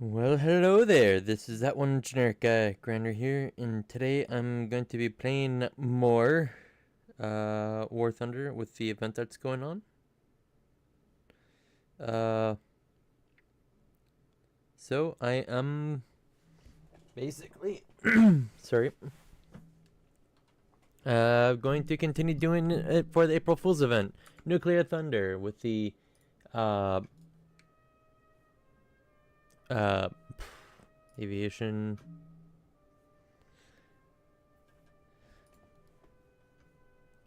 Well, hello there. This is that one generic guy, Grander here, and today I'm going to be playing more War Thunder with the event that's going on. Uh, so I am basically sorry. Going to continue doing it for the April Fool's event, Nuclear Thunder, with the uh uh aviation.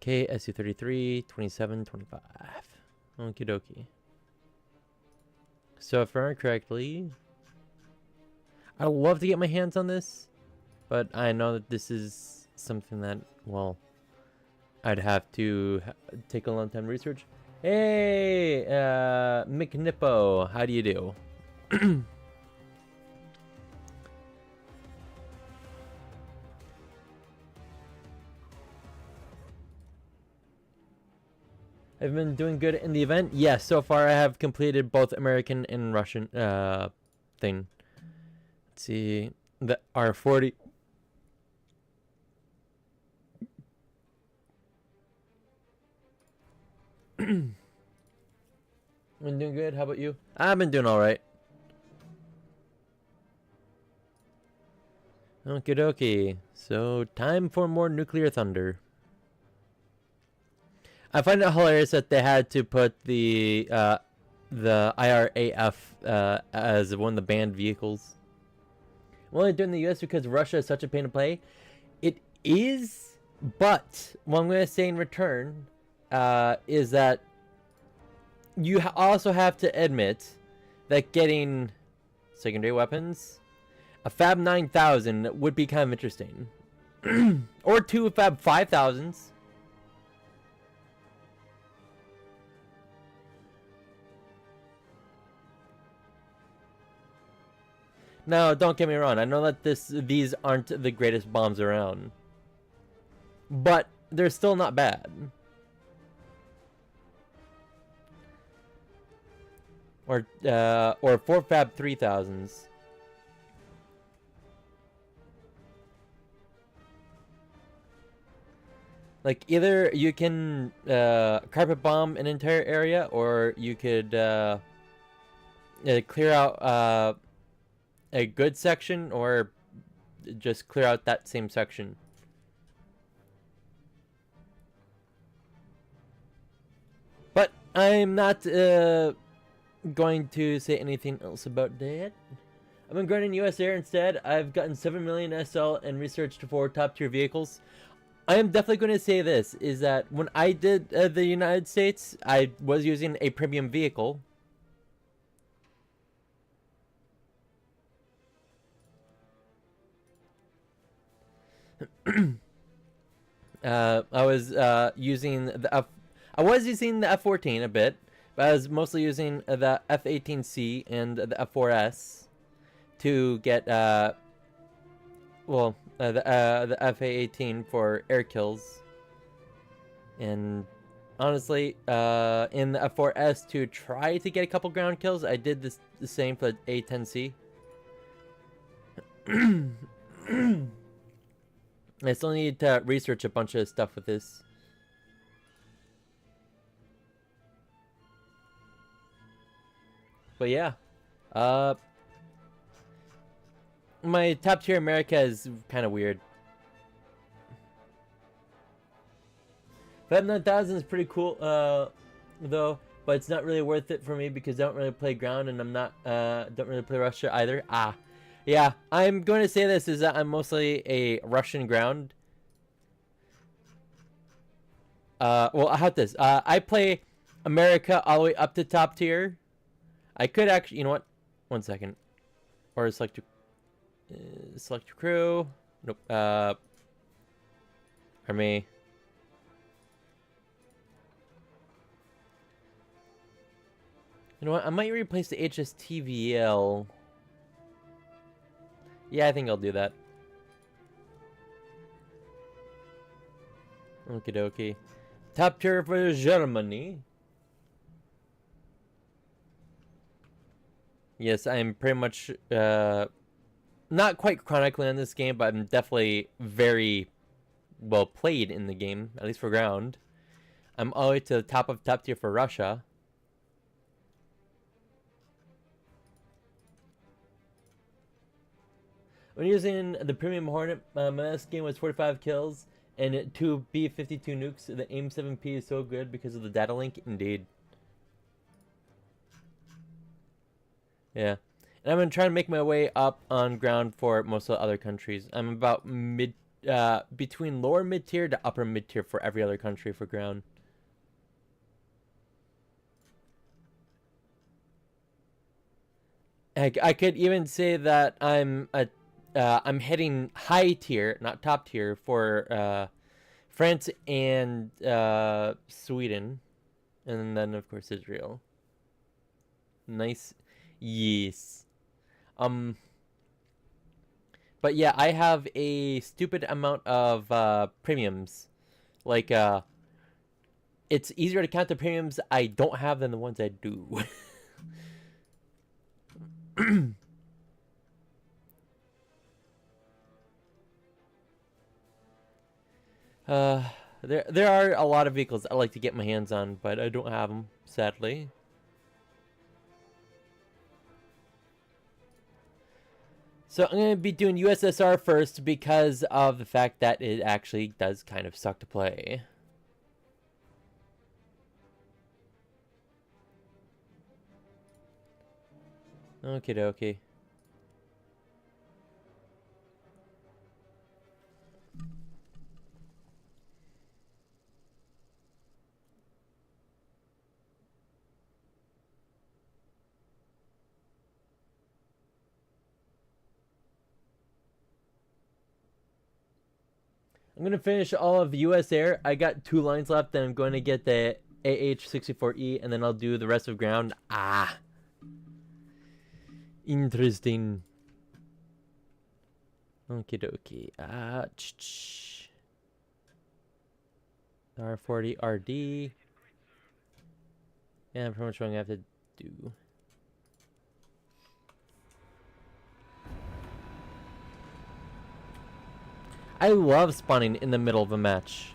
Okay, SU-33, 27, 25. Okie dokie. So if I remember correctly, I'd love to get my hands on this, but I know that this is something that, well, I'd have to take a long time to research. Hey, McNippo, how do you do? I've been doing good in the event. Yes, so far I have completed both American and Russian thing. Let's see, the R40. Been doing good. How about you? I've been doing all right. Okie dokie. So time for more Nuclear Thunder. I find it hilarious that they had to put the IRAF as one of the banned vehicles. I'm only doing the U.S. because Russia is such a pain to play. It is, but what I'm going to say in return is that you also have to admit that getting secondary weapons, a Fab 9000 would be kind of interesting. Or two Fab 5000s. Now, don't get me wrong. I know that these aren't the greatest bombs around, but they're still not bad. Or 4 Fab 3000s. Like, either you can carpet bomb an entire area, or you could clear out a good section, or just clear out that same section. But I'm not going to say anything else about that. I've been grinding US Air instead. I've gotten 7 million SL and researched for top tier vehicles. I am definitely going to say this, is that when I did the United States, I was using a premium vehicle. I was using the F-14 a bit, but I was mostly using the F-18C and the F-4S to get the F-A-18 for air kills. And honestly, in the F-4S to try to get a couple ground kills, I did the same for the A-10C. I still need to research a bunch of stuff with this. But yeah, my top tier America is kind of weird. Fab 9000 is pretty cool, though, but it's not really worth it for me because I don't really play ground, and I'm not don't really play Russia either. Yeah, I'm going to say this is that I'm mostly a Russian ground. Well, I have this. I play America all the way up to top tier. I could actually, you know what? 1 second. Or select your crew. Nope. Army. You know what? I might replace the HSTVL. Yeah, I think I'll do that. Okie dokie. Top tier for Germany. Yes, I'm pretty much not quite chronically on this game, but I'm definitely very well played in the game, at least for ground. I'm all the way to the top of top tier for Russia. When using the Premium Hornet, my last game was 45 kills and 2 B-52 nukes. The AIM 7P is so good because of the data link, indeed. Yeah. And I'm going to try to make my way up on ground for most of the other countries. I'm about between lower mid-tier to upper mid-tier for every other country for ground. Heck, I could even say that I'm heading high tier, not top tier, for France and Sweden, and then of course Israel. Nice, yes. But yeah, I have a stupid amount of premiums. Like it's easier to count the premiums I don't have than the ones I do. uh, there are a lot of vehicles I like to get my hands on, but I don't have them, sadly. So I'm going to be doing USSR first because of the fact that it actually does kind of suck to play. Okie dokie. I'm gonna finish all of US Air. I got 2 lines left, then I'm going to get the AH-64E, and then I'll do the rest of ground. Ah, interesting. Okie dokie. R40 RD. Yeah, I'm pretty much what I have to do. I love spawning in the middle of a match.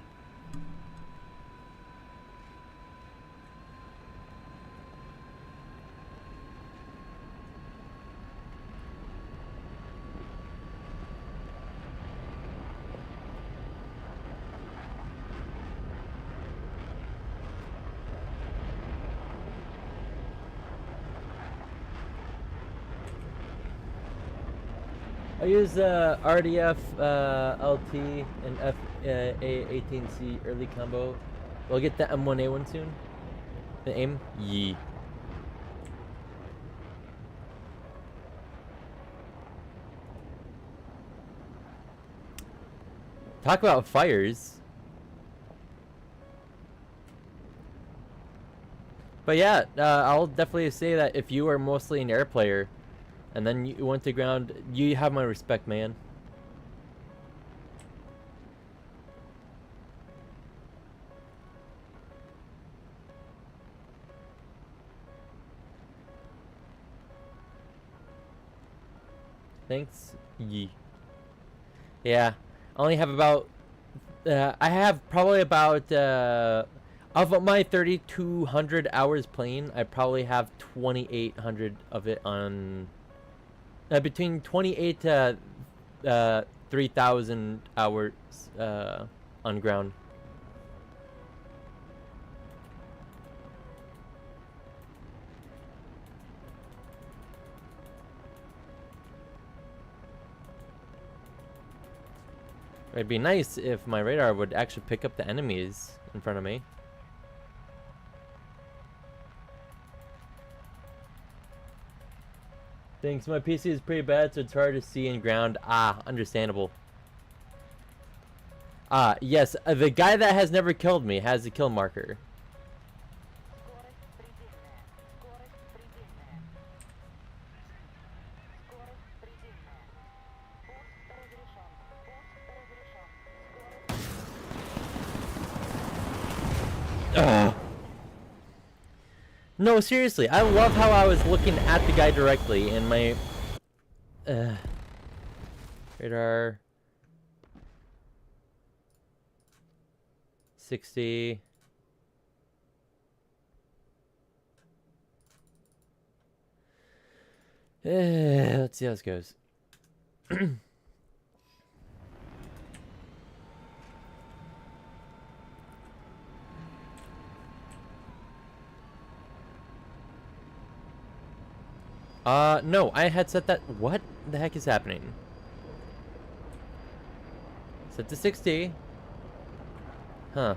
I use RDF, LT, and A18C early combo. We'll get the M1A1 soon. The AIM? Yee. Talk about fires. But yeah, I'll definitely say that if you are mostly an air player, and then you went to ground, you have my respect, man. Thanks. Yee. Yeah, I only have about. I have probably about. Of my 3,200 hours playing, I probably have 2,800 of it on. Between 28 to 3,000 hours on ground. It'd be nice if my radar would actually pick up the enemies in front of me. Thanks, my PC is pretty bad, so it's hard to see in ground. Ah, understandable. Ah, yes, the guy that has never killed me has a kill marker. No, seriously, I love how I was looking at the guy directly and my radar 60. Let's see how this goes. No, I had set that. What the heck is happening? Set to 60. Huh.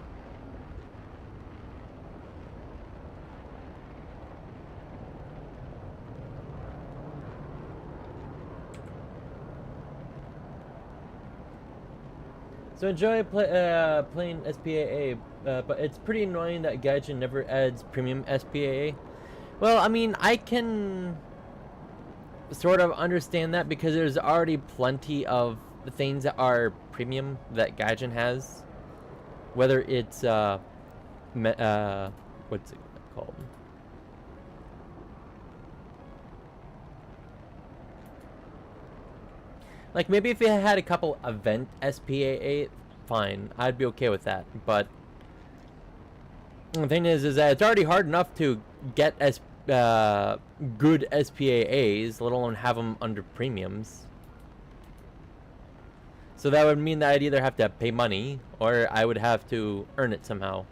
So enjoy playing SPAA, but it's pretty annoying that Gaijin never adds premium SPAA. Well, I mean, I can sort of understand that because there's already plenty of things that are premium that Gaijin has. Whether it's, what's it called? Like, maybe if it had a couple event SPAA, fine. I'd be okay with that. But the thing is that it's already hard enough to get good SPAAs, let alone have them under premiums. So that would mean that I'd either have to pay money, or I would have to earn it somehow.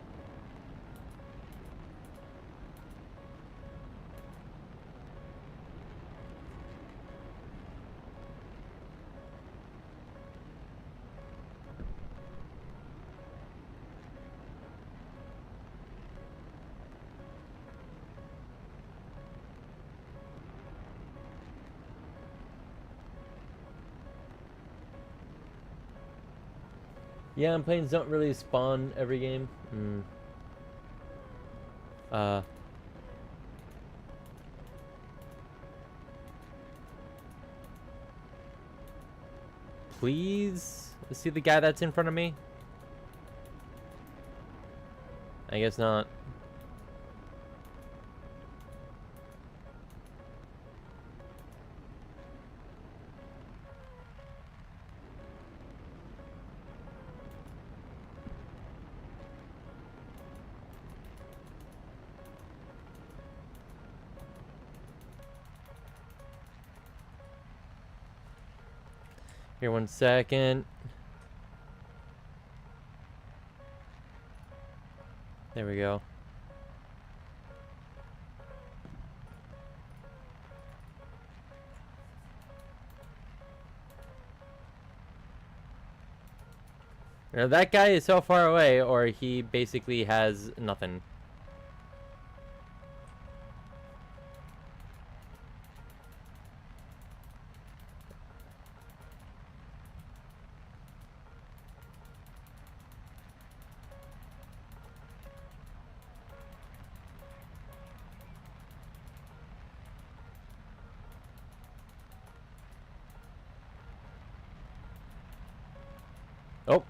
Yeah, and planes don't really spawn every game. Please? See the guy that's in front of me? I guess not. Here, 1 second. There we go. Now that guy is so far away, or he basically has nothing. Oh.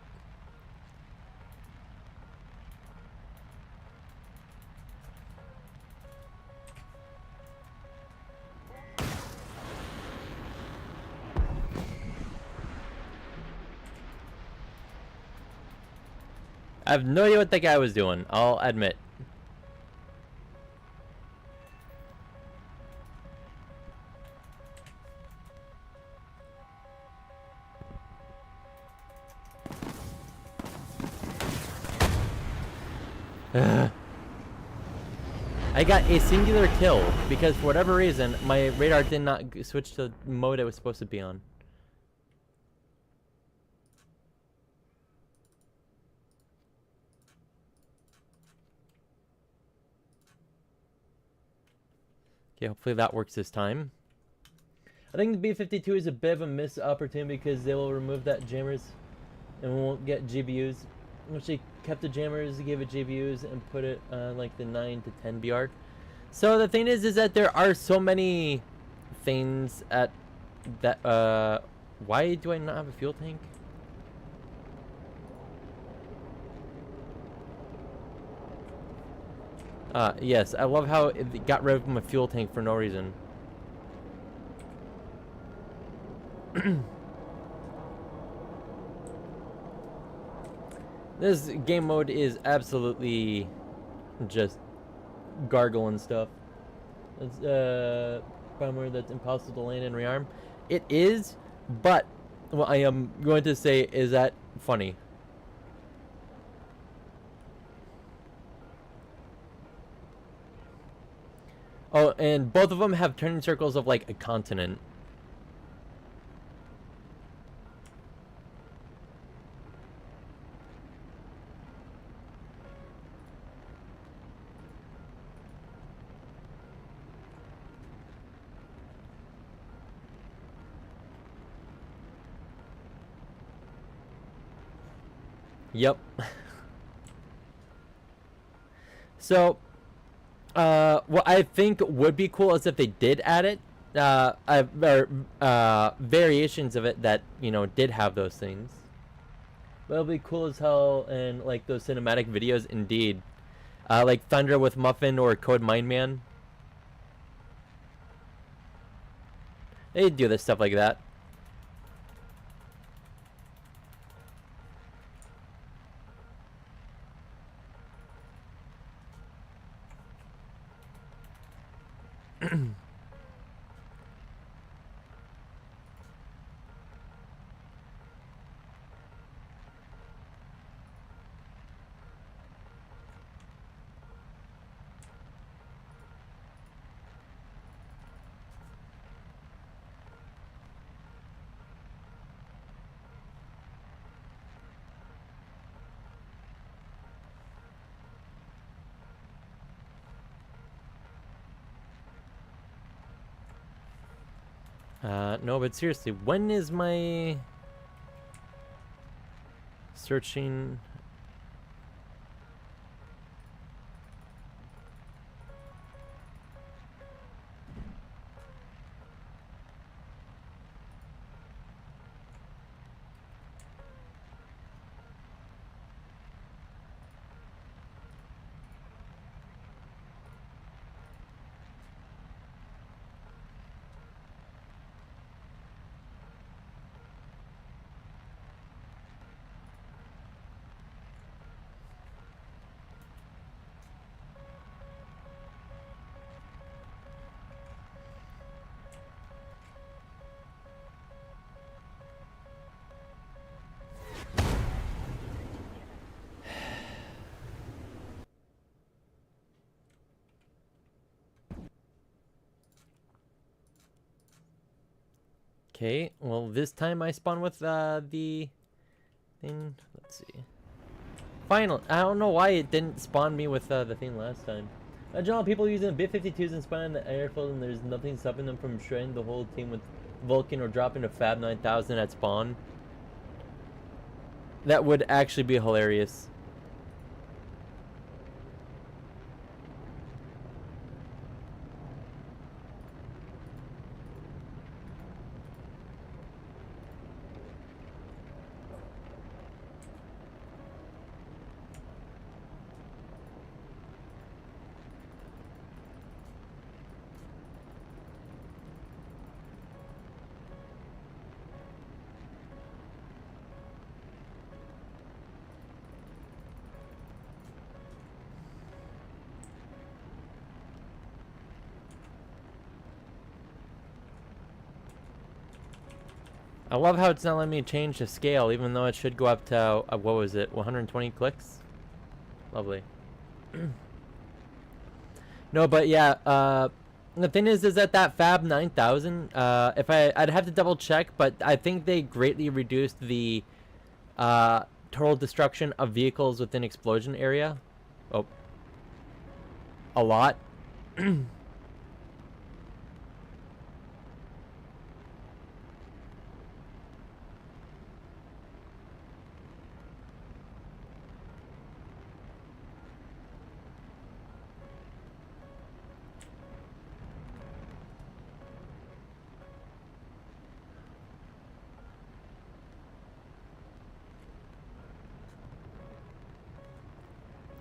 I have no idea what that guy was doing, I'll admit. I got a singular kill because for whatever reason my radar did not switch to the mode it was supposed to be on. Okay, hopefully that works this time. I think the B-52 is a bit of a missed opportunity because they will remove that jammers and we won't get GBUs. Actually kept the jammers, gave it GBUs, and put it like the 9 to 10 BR. So the thing is that there are so many things at that. Why do I not have a fuel tank? Yes, I love how it got rid of my fuel tank for no reason. This game mode is absolutely just gargle and stuff. It's bummer that's impossible to land and rearm. It is, but what I am going to say is that funny. Oh, and both of them have turning circles of like a continent. Yep. So, what I think would be cool is if they did add it, variations of it that, you know, did have those things. But it'll be cool as hell, and like those cinematic videos indeed. Like Thunder with Muffin or Code Mindman. They do this stuff like that. No, but seriously, when is my searching? Okay, well this time I spawn with the thing. Let's see. Final. I don't know why it didn't spawn me with the thing last time. General people using pt.2s and spawning the airfield, and there's nothing stopping them from shredding the whole team with Vulcan or dropping a Fab 9000 at spawn. That would actually be hilarious. I love how it's not letting me change the scale, even though it should go up to, what was it, 120 clicks? Lovely. No, but yeah, the thing is that Fab 9000, I'd have to double check, but I think they greatly reduced the, total destruction of vehicles within explosion area. Oh. A lot.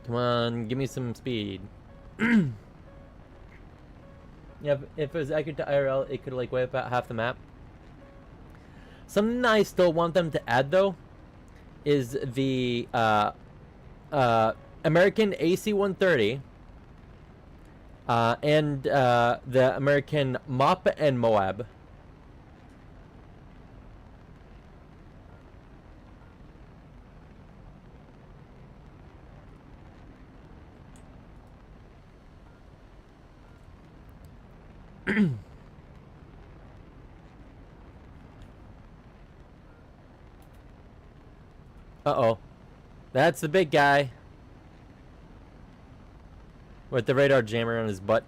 Come on, give me some speed. Yeah, if it was accurate to IRL, it could like wipe out half the map. Something I still want them to add though is the American AC-130 and the American MOP and Moab. Uh-oh. That's the big guy. With the radar jammer on his butt.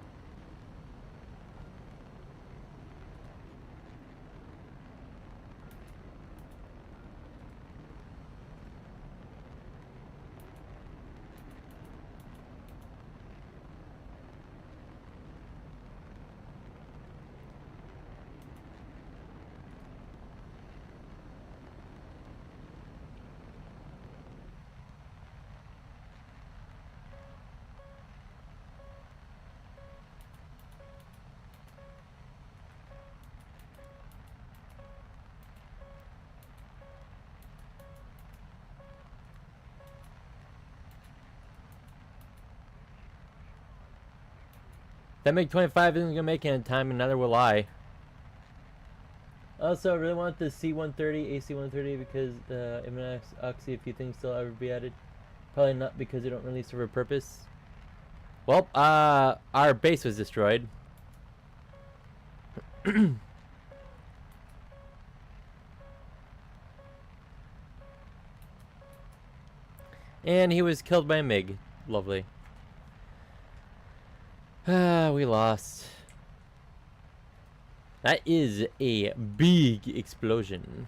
That MiG-25 isn't gonna make it in time, and neither will I. Also, I really want the C-130, AC-130, because it might actually a few things still ever be added. Probably not because they don't really serve a purpose. Well, our base was destroyed. And he was killed by a MiG. Lovely. We lost. That is a big explosion.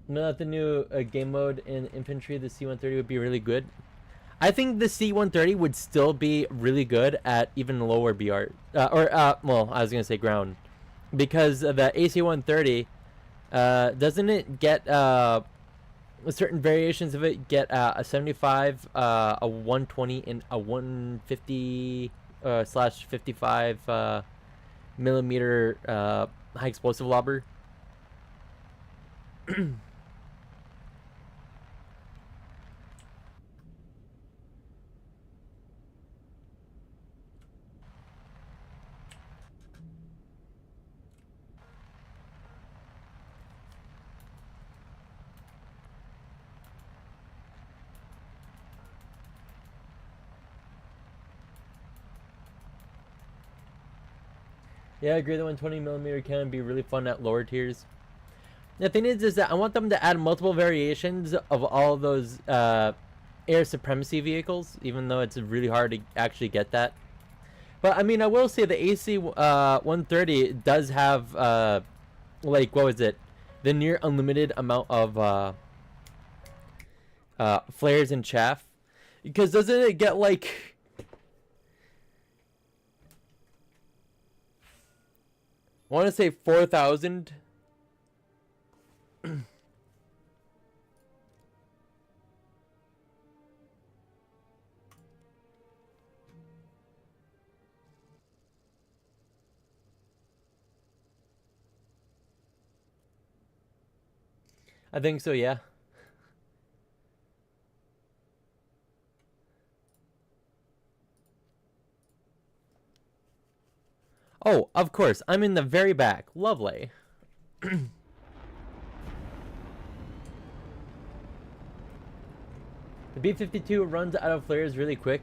Know that the new game mode in infantry, the C-130 would be really good. I think the C-130 would still be really good at even lower BR. Well, I was going to say ground. Because the AC-130, doesn't it get, certain variations of it get a 75, a 120, and a 150 slash 55 millimeter high explosive lobber? Yeah, I agree that 120 millimeter can be really fun at lower tiers. The thing is that I want them to add multiple variations of all of those air supremacy vehicles, even though it's really hard to actually get that. But I mean, I will say the AC 130 does have like, what was it? The near unlimited amount of flares and chaff. Because doesn't it get like, I want to say 4,000. I think so, yeah. Oh, of course. I'm in the very back. Lovely. The B-52 runs out of flares really quick.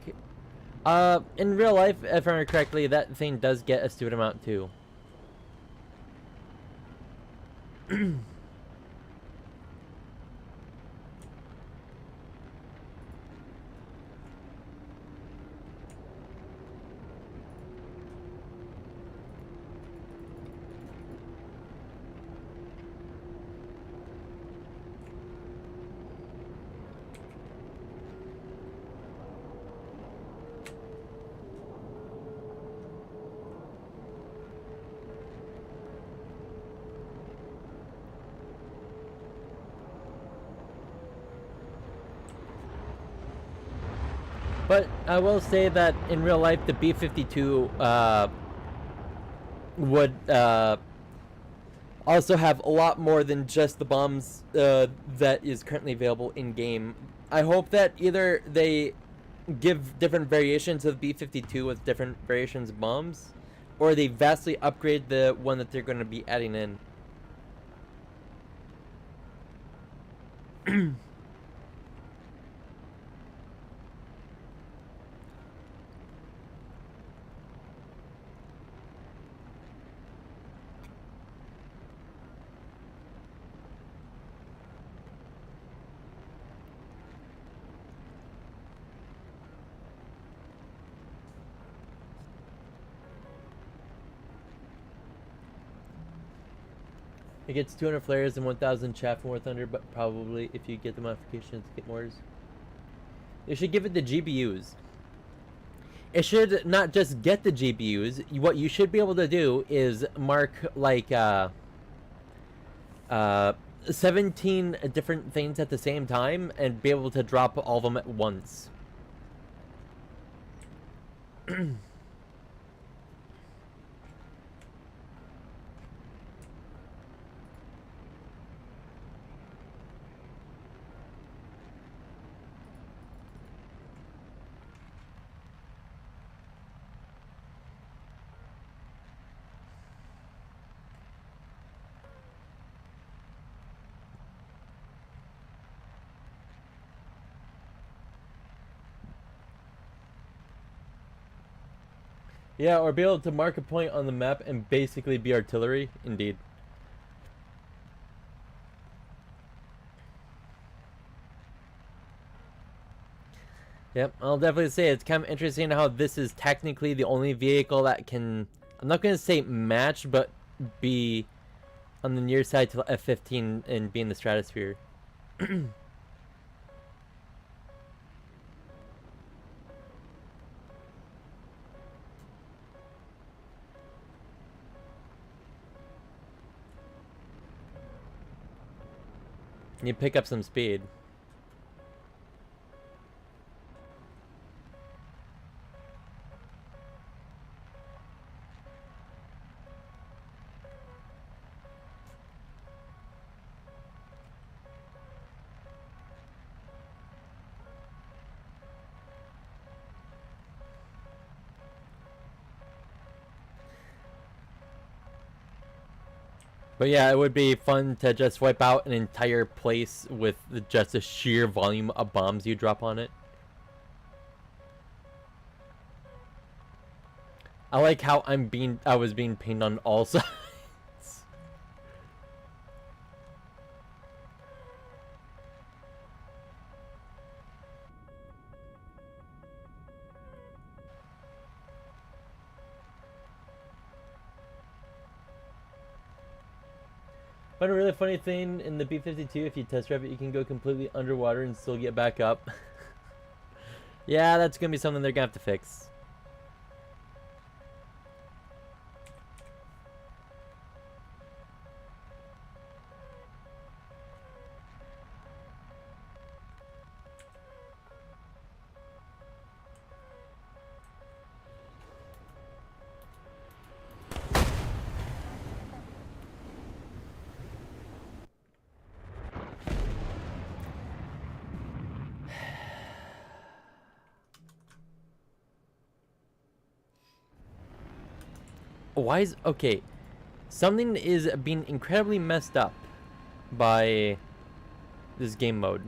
In real life, if I remember correctly, that thing does get a stupid amount too. But I will say that in real life, the B-52 would also have a lot more than just the bombs that is currently available in game. I hope that either they give different variations of the B-52 with different variations of bombs, or they vastly upgrade the one that they're going to be adding in. It gets 200 flares and 1,000 chaff and War Thunder, but probably if you get the modifications, get more. They should give it the GBUs. It should not just get the GBUs. What you should be able to do is mark like 17 different things at the same time and be able to drop all of them at once. Yeah, or be able to mark a point on the map and basically be artillery. Indeed. Yep, I'll definitely say it's kind of interesting how this is technically the only vehicle that can, I'm not going to say match, but be on the near side to F-15 and be in the stratosphere. You pick up some speed. But yeah, it would be fun to just wipe out an entire place with just a sheer volume of bombs you drop on it. I like how I was being pinged on all sides. But a really funny thing in the B-52, if you test drive it, you can go completely underwater and still get back up. Yeah, that's gonna be something they're gonna have to fix. Why is... Okay. Something is being incredibly messed up by this game mode.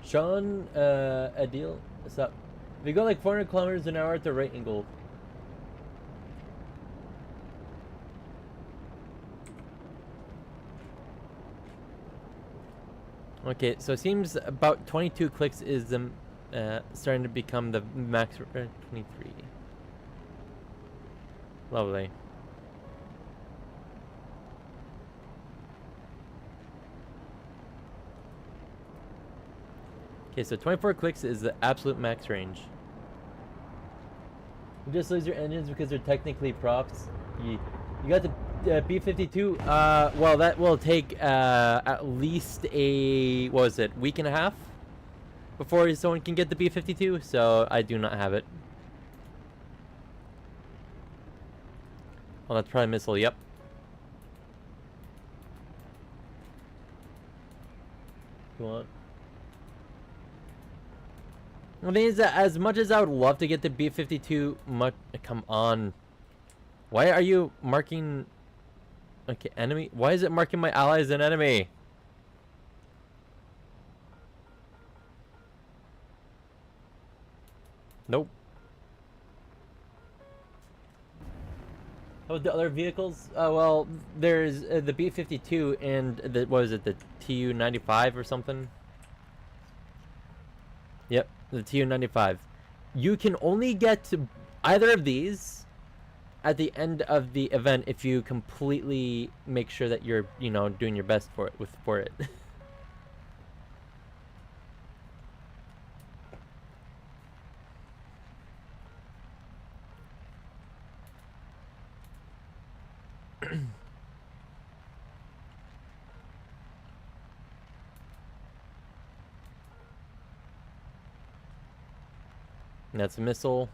Sean, Adil, what's up? If you go like 400 kilometers an hour at the right angle. Okay, so it seems about 22 clicks is starting to become the max. 23. Lovely. Okay, so 24 clicks is the absolute max range. You just lose your engines because they're technically props. You got the B-52. Well, that will take at least a, what was it, week and a half before someone can get the B-52. So I do not have it. Oh, that's probably a missile. Yep. Come on. The thing is that as much as I would love to get the B-52, come on. Why are you marking... Okay, enemy? Why is it marking my allies an enemy? Nope. How about the other vehicles? Well, there's the B-52 and the, what is it, the Tu-95 or something? Yep, the Tu-95. You can only get to either of these at the end of the event if you completely make sure that you're, you know, doing your best for it. And that's a missile.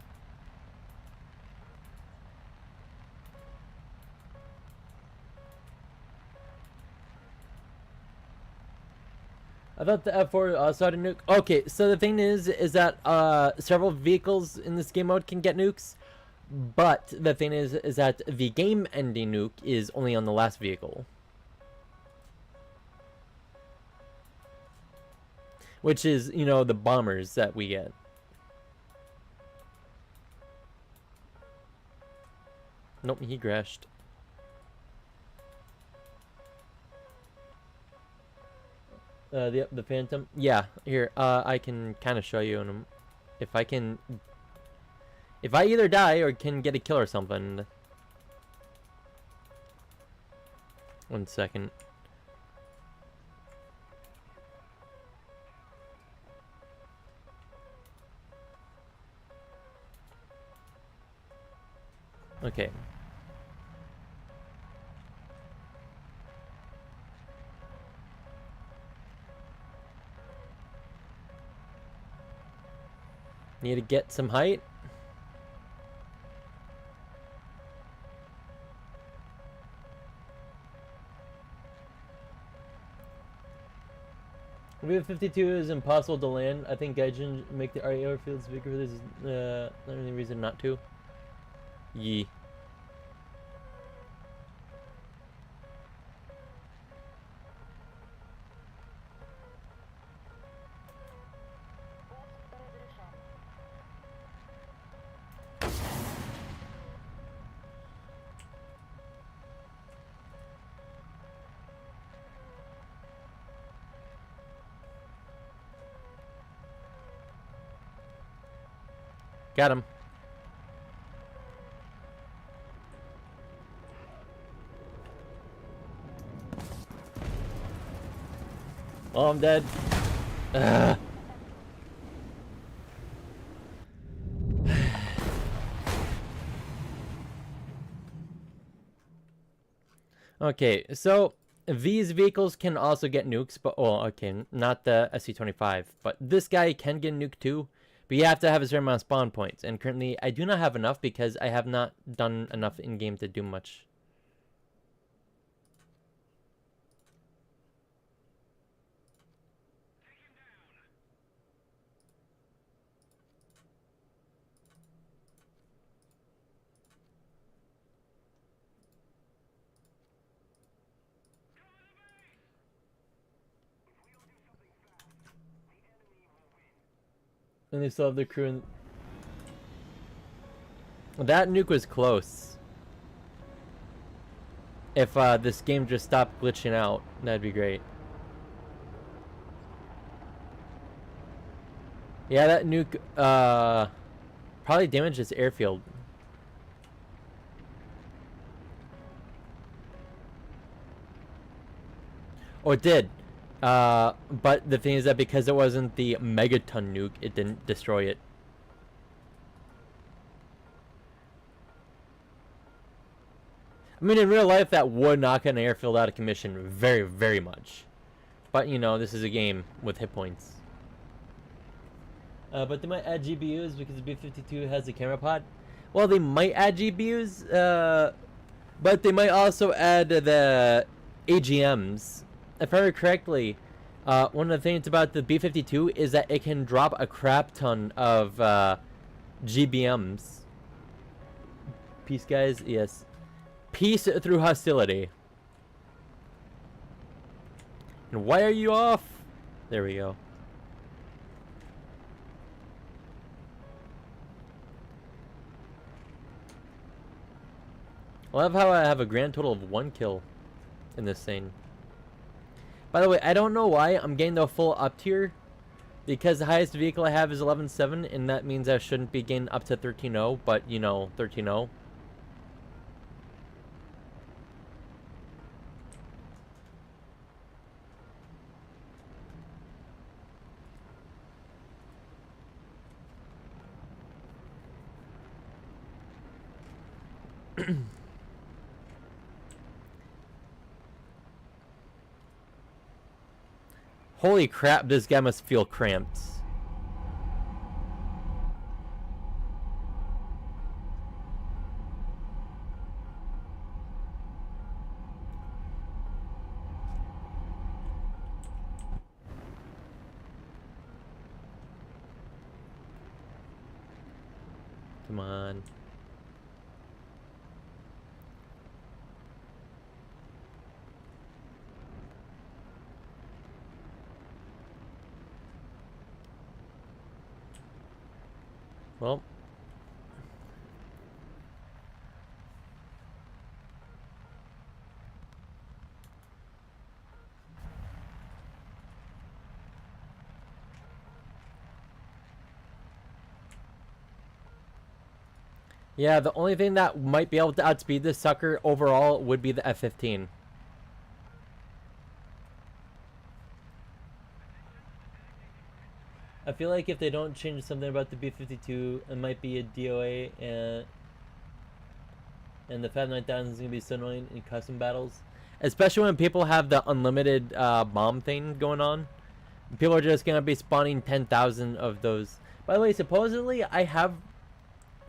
I thought the F4 also had a nuke. Okay, so the thing is that several vehicles in this game mode can get nukes, but the thing is that the game-ending nuke is only on the last vehicle, which is, you know, the bombers that we get. Nope, he crashed. The Phantom. Yeah, here. I can kind of show you, and if I can, if I either die or can get a kill or something. 1 second. Okay. Need to get some height. V-52 is impossible to land. I think Gaijin make the airfields bigger. There's not any reason not to. Yee. Got him. Oh, I'm dead. Ugh. Okay, so these vehicles can also get nukes, but oh, okay, not the SC-25, but this guy can get nuked too. But you have to have a certain amount of spawn points, and currently I do not have enough because I have not done enough in game to do much. And they still have their crew in... That nuke was close. If this game just stopped glitching out, that'd be great. Yeah, that nuke probably damaged this airfield. Oh, it did. But the thing is that because it wasn't the megaton nuke, it didn't destroy it. I mean, in real life, that would knock an airfield out of commission very, very much. But, you know, this is a game with hit points. But they might add GPUs because the B-52 has a camera pod. Well, they might add GPUs, but they might also add the AGMs. If I remember correctly, one of the things about the B-52 is that it can drop a crap ton of GBMs. Peace, guys. Yes. Peace through hostility. And why are you off? There we go. I love how I have a grand total of 1 kill in this scene. By the way, I don't know why I'm getting the full up tier, because the highest vehicle I have is 11.7, and that means I shouldn't be getting up to 13.0, but you know, 13.0. Holy crap, this guy must feel cramped. Come on. Well. Yeah, the only thing that might be able to outspeed this sucker overall would be the F-15. I feel like if they don't change something about the B-52, it might be a DOA, and the Fab 9000 is going to be so annoying in custom battles. Especially when people have the unlimited bomb thing going on. People are just going to be spawning 10,000 of those. By the way, supposedly, I have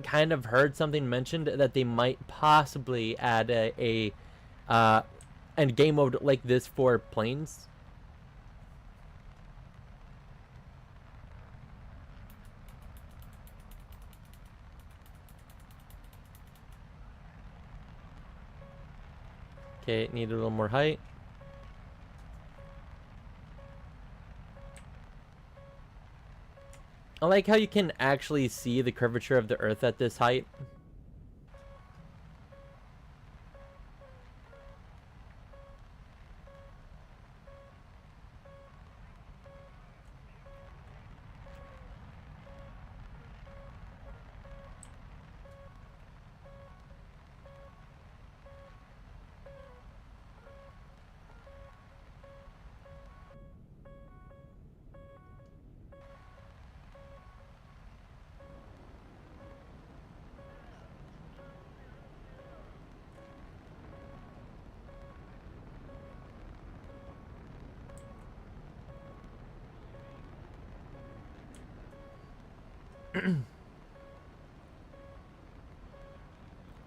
kind of heard something mentioned that they might possibly add a game mode like this for planes. Okay, need a little more height. I like how you can actually see the curvature of the Earth at this height.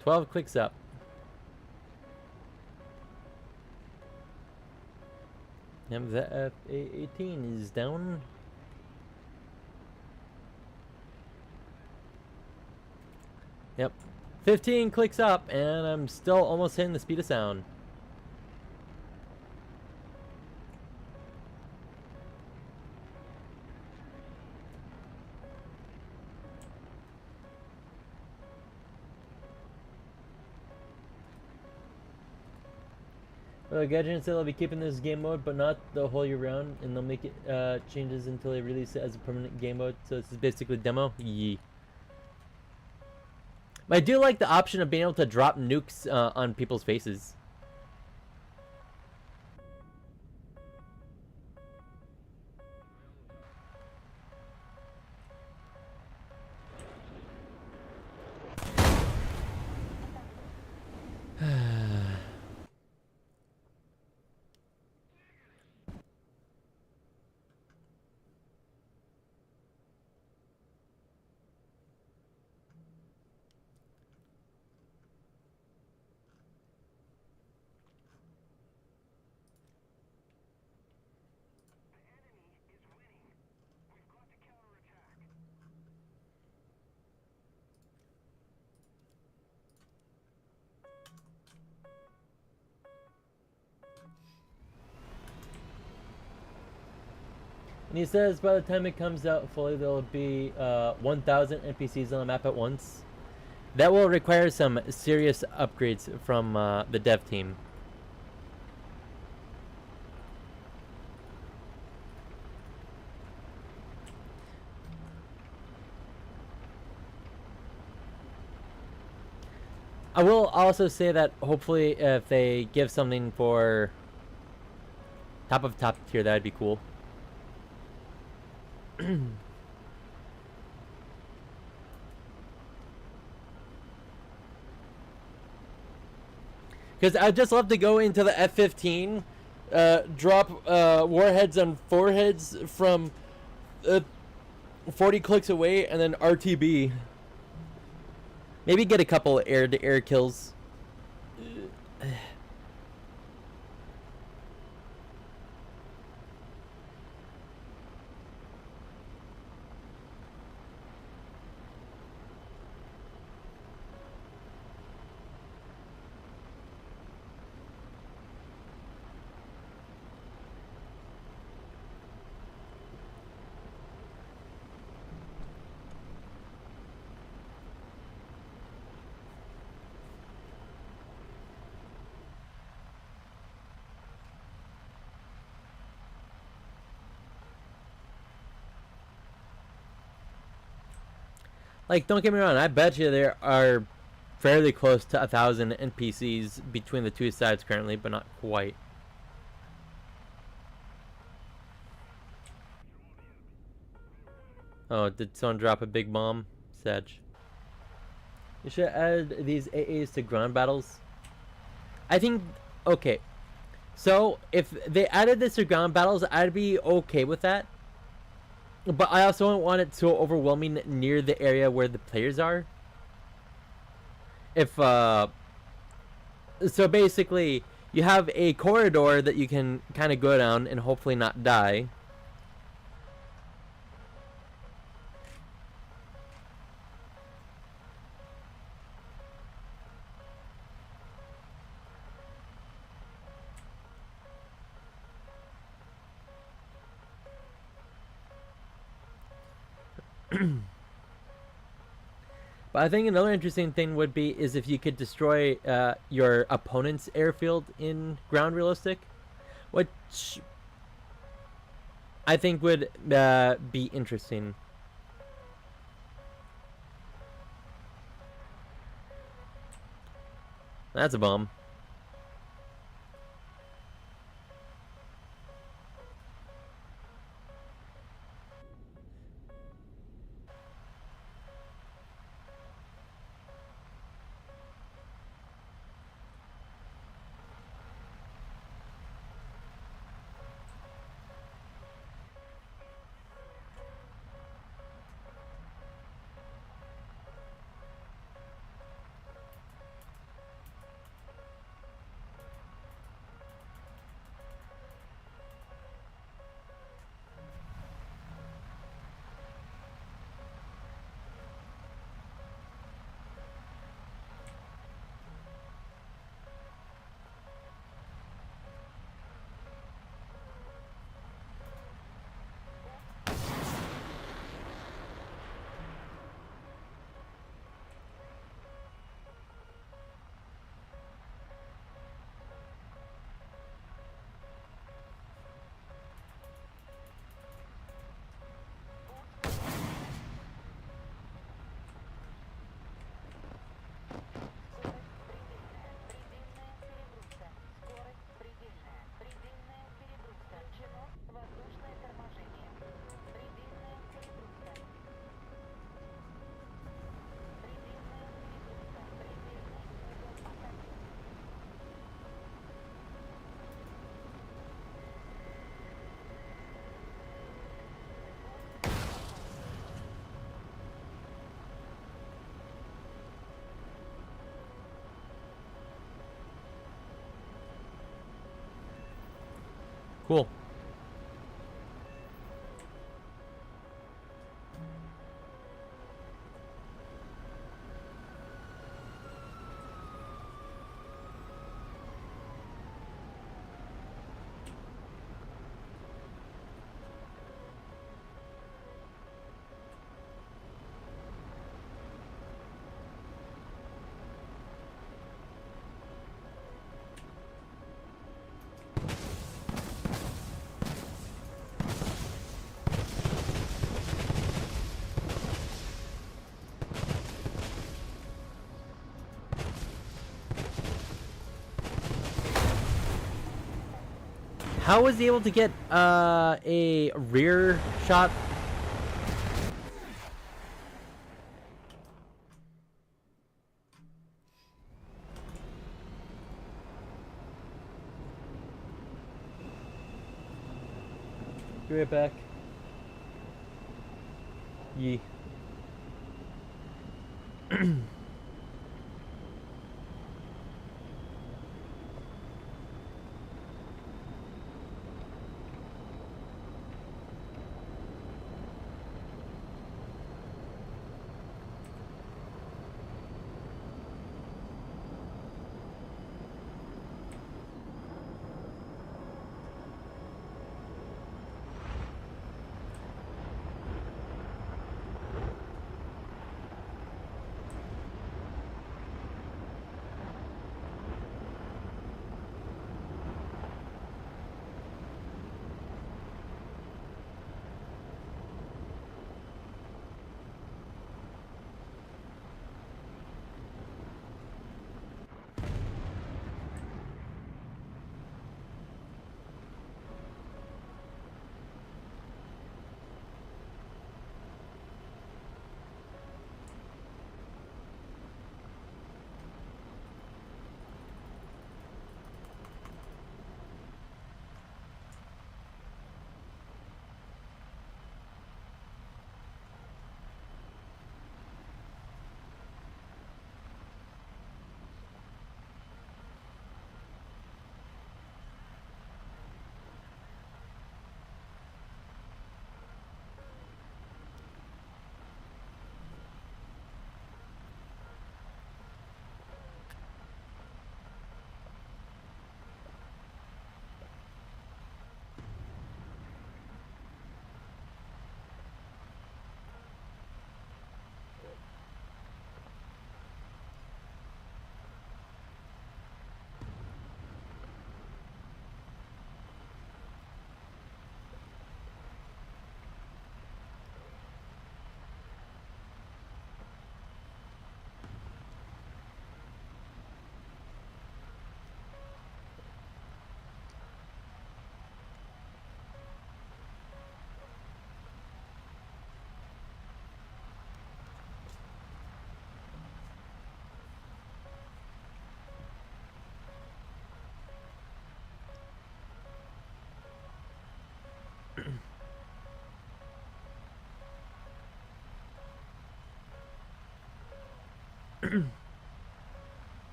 Twelve clicks up. Yep, the F-18 is down. Yep. 15 clicks up, and I'm still almost hitting the speed of sound. Gadget said they'll be keeping this game mode, but not the whole year round, and they'll make it changes until they release it as a permanent game mode. So this is basically demo. Yee. But I do like the option of being able to drop nukes on people's faces. And he says by the time it comes out fully, there'll be 1,000 NPCs on the map at once. That will require some serious upgrades from the dev team. I will also say that hopefully if they give something for top tier, that'd be cool. Because I'd just love to go into the F-15, drop warheads on foreheads from 40 clicks away, and then RTB. Maybe get a couple air-to-air kills. Like, don't get me wrong, I bet you there are fairly close to 1,000 NPCs between the two sides currently, but not quite. Oh, did someone drop a big bomb? Sedge. You should add these AAs to ground battles. I think, okay. So, if they added this to ground battles, I'd be okay with that. But I also don't want it so overwhelming near the area where the players are. If, so basically, you have a corridor that you can kind of go down and hopefully not die. But I think another interesting thing would be is if you could destroy your opponent's airfield in ground realistic, which I think would be interesting. That's a bomb. Cool. How was he able to get a rear shot? Be right back. Yee.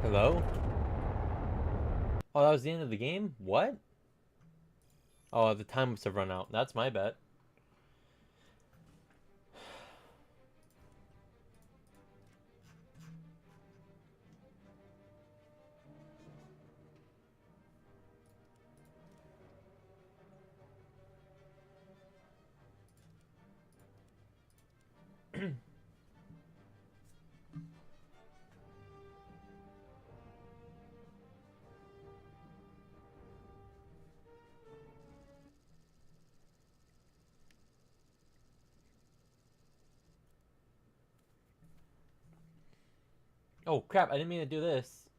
Hello? Oh, that was the end of the game? What? Oh, the time must have run out. That's my bet. Oh, crap. I didn't mean to do this.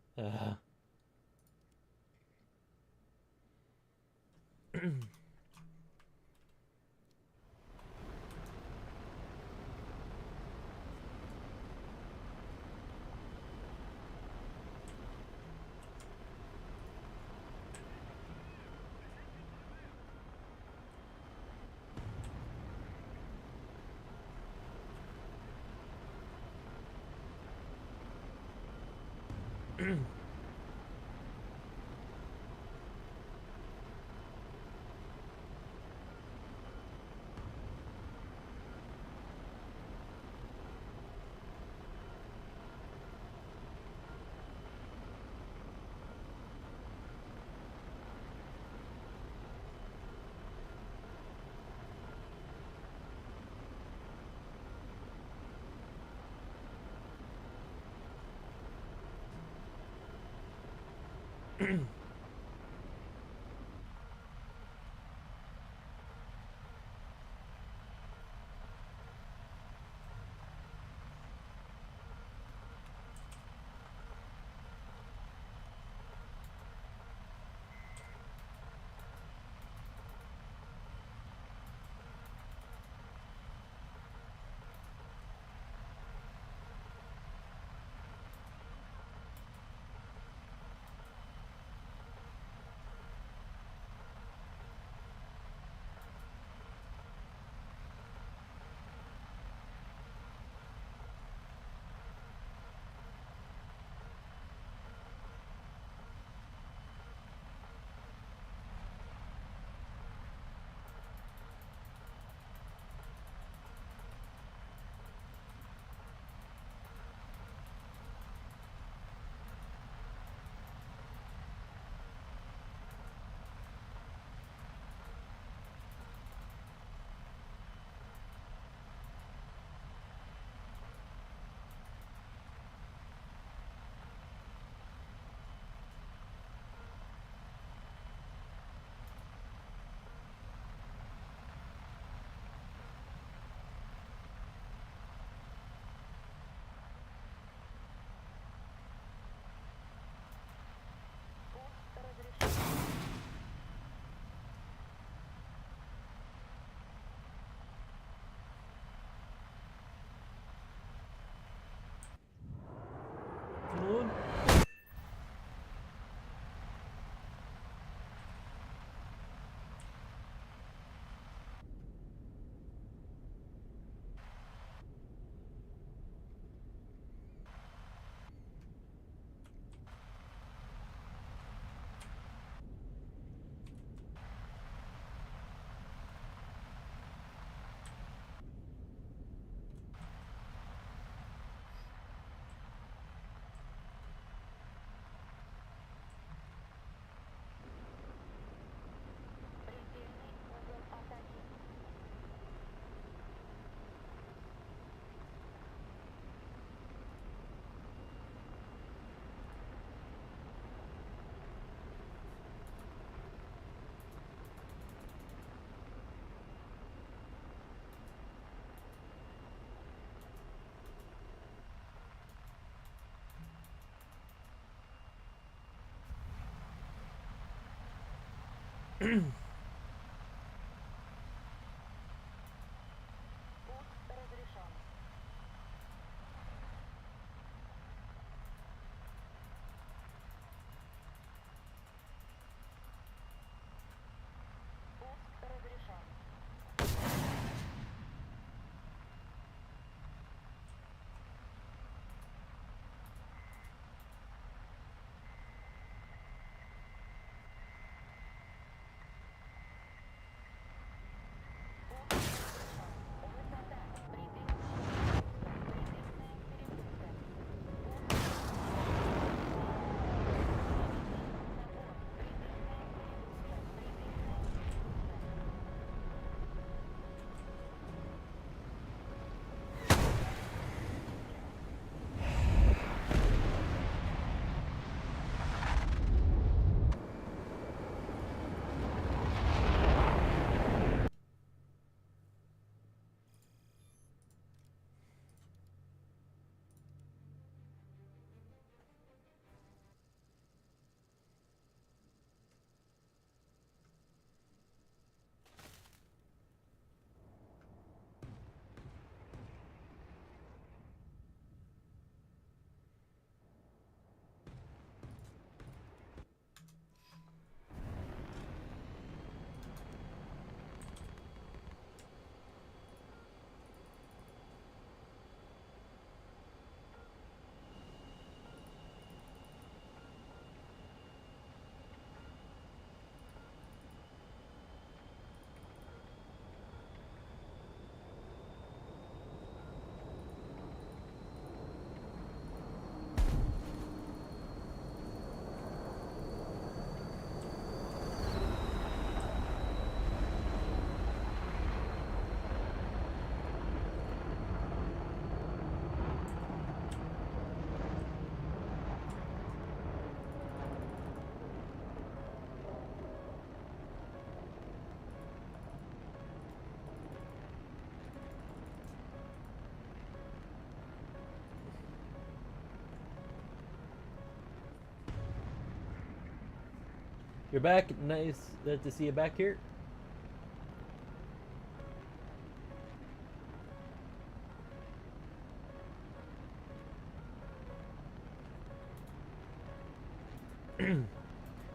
You're back. Nice to see you back here.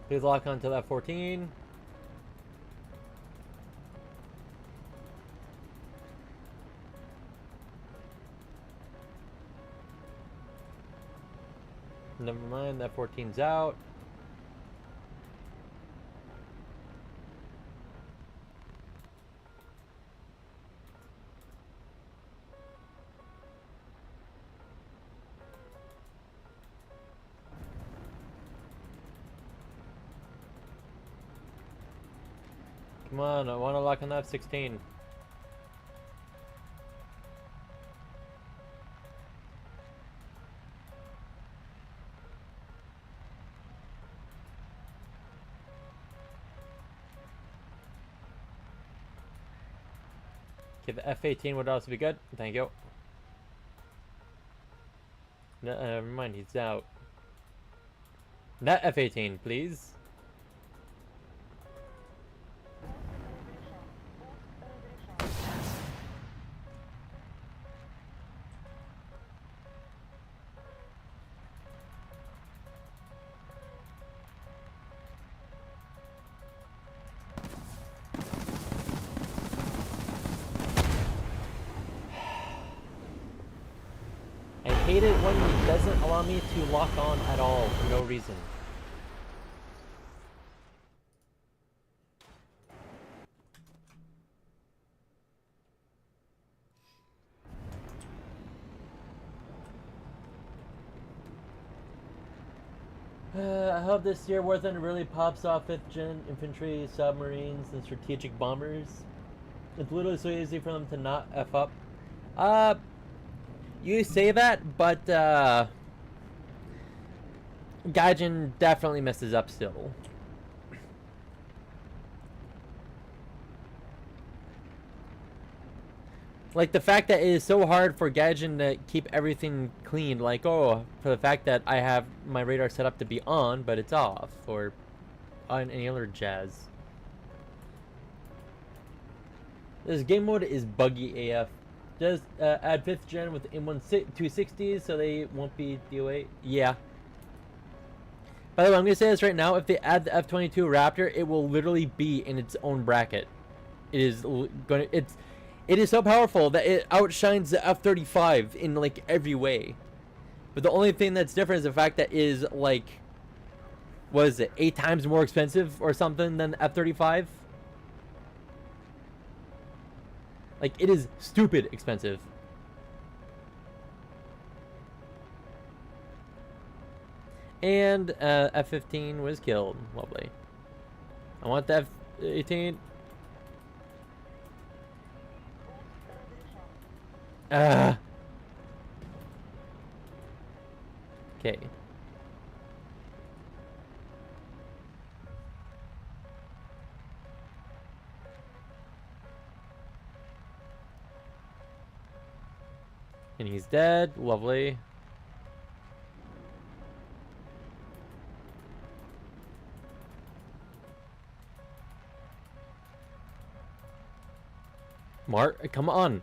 Please lock onto that 14. Never mind, that 14's out. Come on, I want to lock on that 16. Okay, the F-18 would also be good. Thank you. No, never mind, he's out. That F-18, please. I hate it when it doesn't allow me to lock on at all for no reason. I hope this year War Thunder really pops off 5th gen infantry, submarines, and strategic bombers. It's literally so easy for them to not F up. You say that, but Gaijin definitely messes up still. Like, the fact that it is so hard for Gaijin to keep everything clean, like, oh, for the fact that I have my radar set up to be on, but it's off, or on any other jazz. This game mode is buggy AF. Just add 5th gen with M1260s so they won't be DOA. Yeah. By the way, I'm going to say this right now. If they add the F-22 Raptor, it will literally be in its own bracket. It is going to... It is so powerful that it outshines the F-35 in, like, every way. But the only thing that's different is the fact that it is, like... What is it? 8 times more expensive or something than F-35? Like, it is stupid expensive. And F-15 was killed. Lovely. I want the F-18. Okay. And he's dead. Lovely. Mark, come on.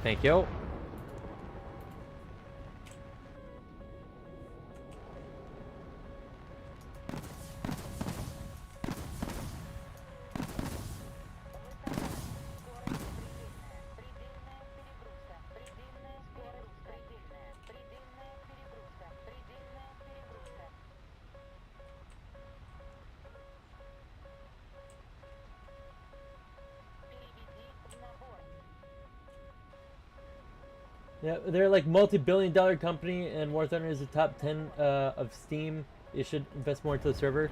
Thank you. Yeah, they're like multi-billion-dollar company, and War Thunder is the top 10 of Steam. You should invest more into the server.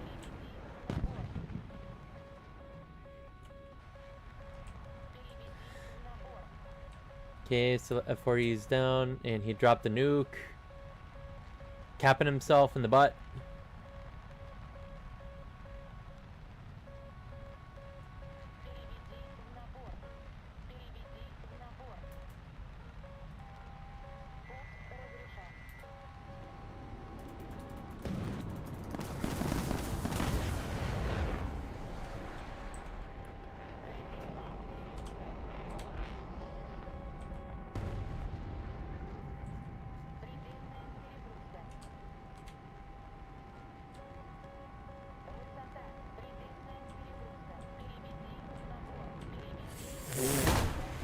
Okay, so F40 is down, and he dropped the nuke, capping himself in the butt.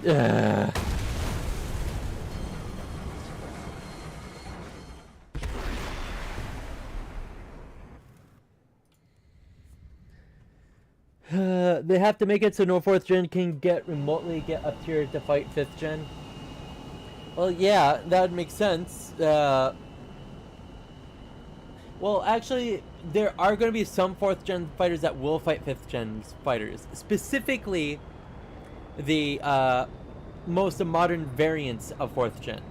Ugh. They have to make it so no 4th gen can remotely get up tier to fight 5th gen. Well, yeah, that would make sense. Well, actually, there are going to be some 4th gen fighters that will fight 5th gen fighters. Specifically, the most modern variants of 4th gen.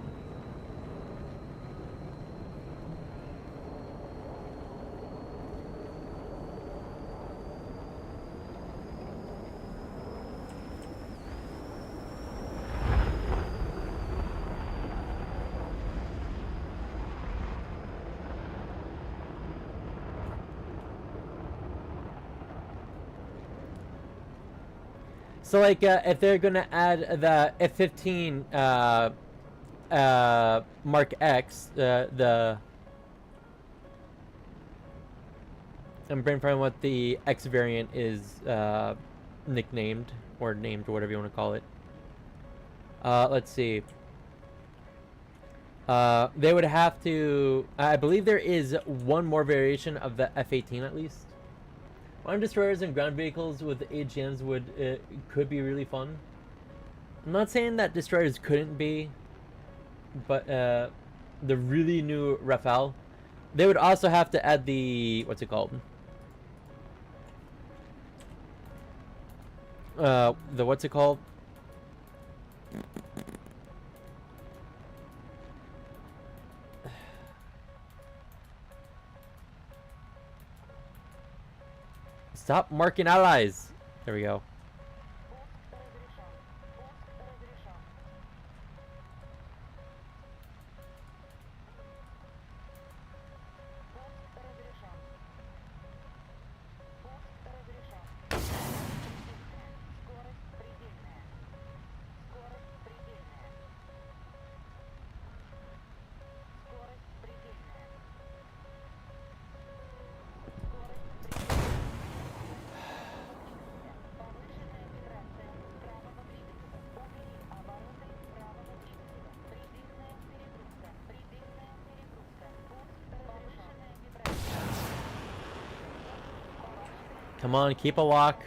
So, like, if they're gonna add the F-15 Mark X, I'm brain what the X variant is nicknamed or named or whatever you want to call it. Let's see. They would have to. I believe there is one more variation of the F-18 at least. Armed destroyers and ground vehicles with AGMs could be really fun. I'm not saying that destroyers couldn't be, but the really new Rafale, they would also have to add the what's it called? The what's it called? Stop marking allies. There we go. Come on, keep a walk.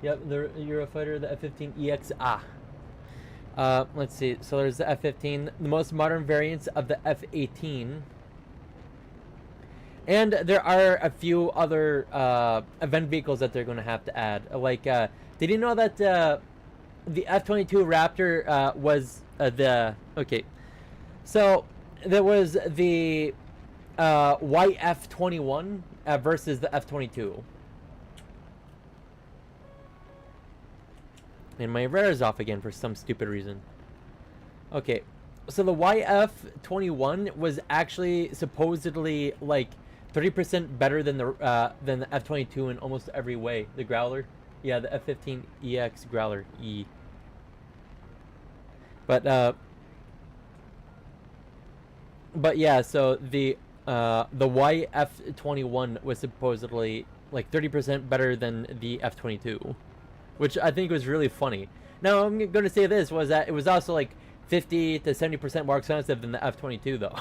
Yep, the Eurofighter, the F-15EX. Let's see. So there's the F-15, the most modern variants of the F-18. And there are a few other event vehicles that they're going to have to add. Like, did you know that the F-22 Raptor was the... Okay. So, there was the YF-21 versus the F-22. And my radar's off again for some stupid reason. Okay, so the YF-21 was actually supposedly like 30% better than the F-22 in almost every way. The Growler, yeah, the F-15EX Growler E. But yeah, so the YF-21 was supposedly like 30% better than the F-22. which I think was really funny. Now I'm going to say this was that it was also like 50 to 70% more expensive than the F-22 though.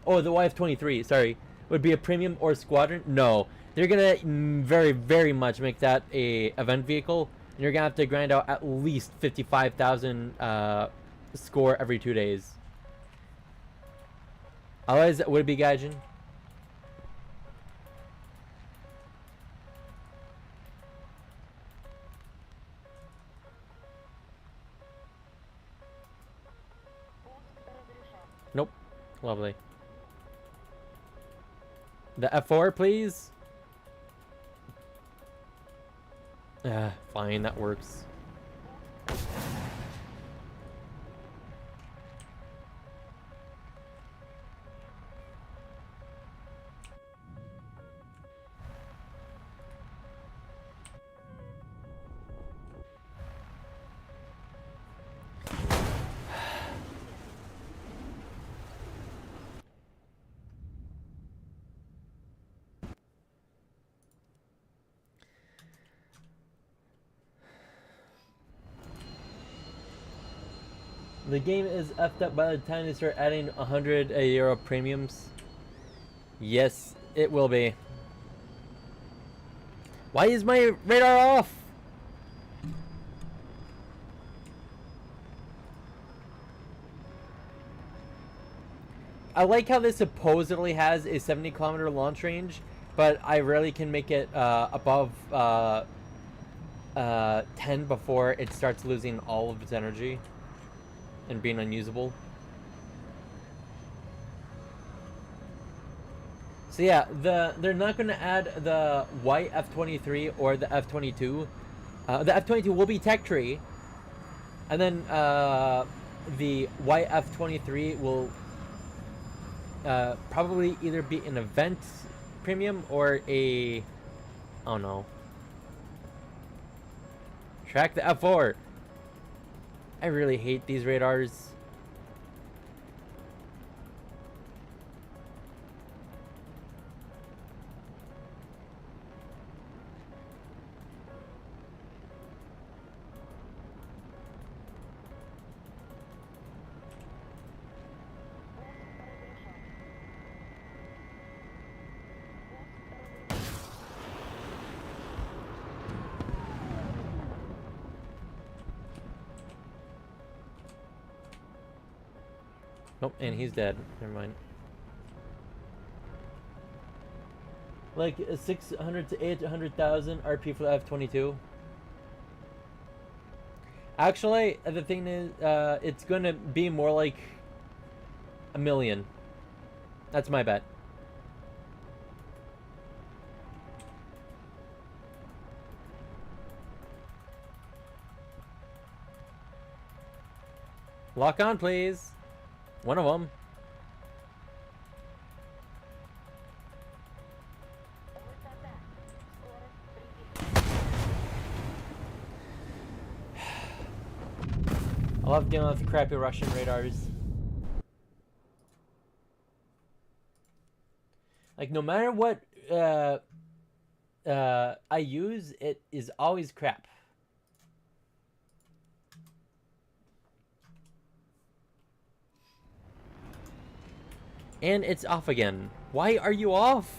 Oh, the YF-23, sorry. Would be a premium or squadron? No. They're gonna very, very much make that a event vehicle. And you're gonna have to grind out at least 55,000 score every 2 days. Otherwise, would it be Gaijin? Nope. Lovely. The F4, please. Fine, that works. The game is effed up by the time they start adding 100 euro premiums. Yes, it will be. Why is my radar off? I like how this supposedly has a 70-kilometer launch range, but I rarely can make it above 10 before it starts losing all of its energy and being unusable. So yeah, they're not going to add the white F-23 or the F-22. The F-22 will be tech tree, and then the white F-23 will probably either be an event premium or a, oh no, track the F4. I really hate these radars. Nope, and he's dead. Never mind. Like 600 to 800,000 RP for the F-22. Actually, the thing is, it's gonna be more like 1 million. That's my bet. Lock on, please. One of them. I love dealing with the crappy Russian radars. Like, no matter what I use, it is always crap. And it's off again. Why are you off?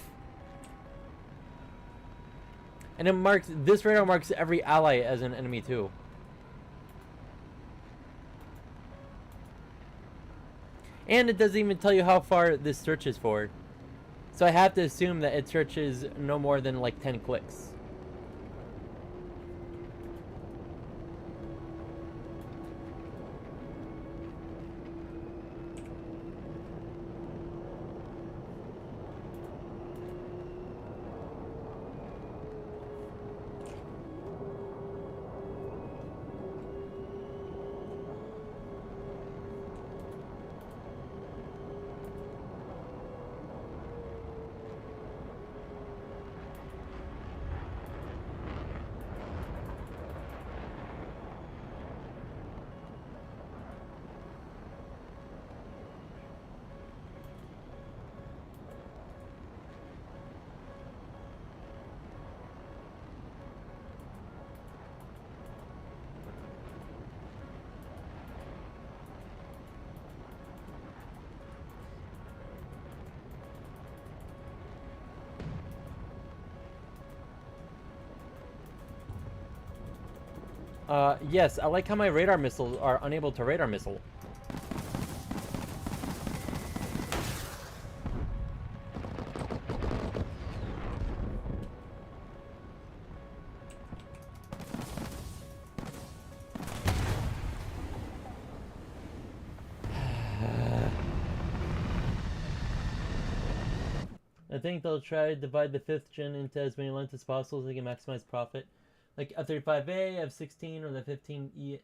And it marks, this radar marks every ally as an enemy too. And it doesn't even tell you how far this searches for. So I have to assume that it searches no more than like 10 clicks. Yes, I like how my radar missiles are unable to radar missile. I think they'll try to divide the 5th gen into as many lines as possible so they can maximize profit. Like F-35A, F-16, or the 15EX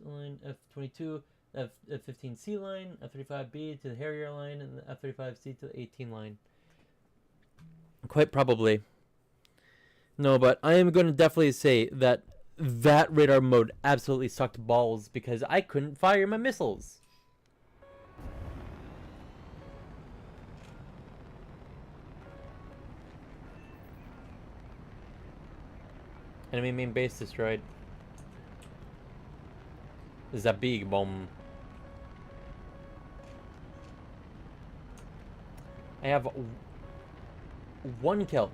line, F-22, F-15C line, F-35B to the Harrier line, and the F-35C to the 18 line. Quite probably. No, but I am going to definitely say that that radar mode absolutely sucked balls because I couldn't fire my missiles. Enemy main base destroyed. This is a big bomb. I have 1 kill.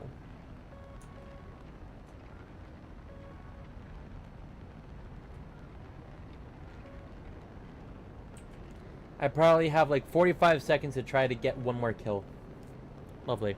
I probably have like 45 seconds to try to get 1 more kill. Lovely.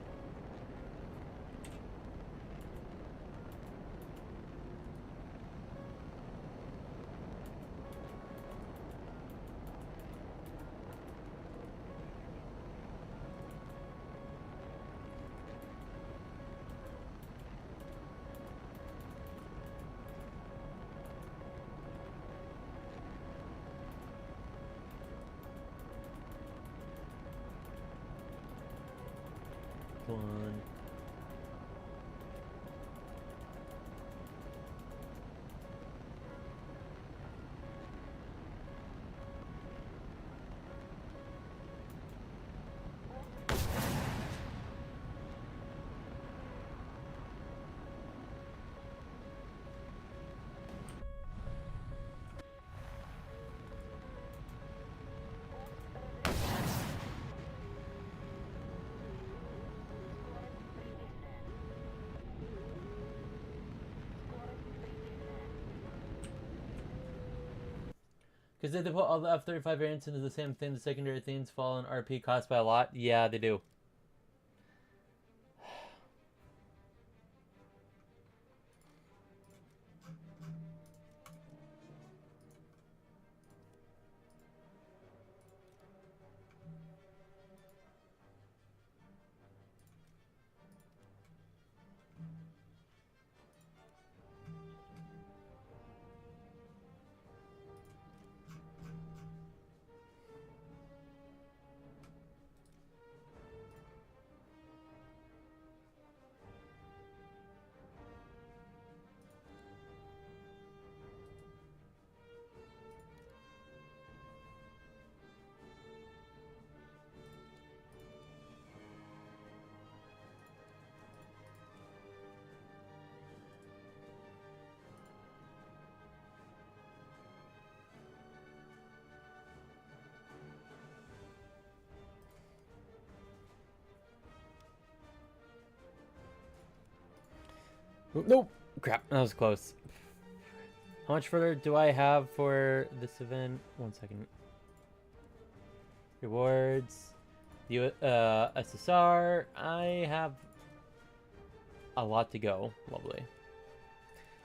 Come on. Because if they put all the F-35 variants into the same thing, the secondary things fall in RP cost by a lot. Yeah, they do. Nope. Crap, that was close. How much further do I have for this event? 1 second. Rewards. SSR. I have a lot to go. Lovely.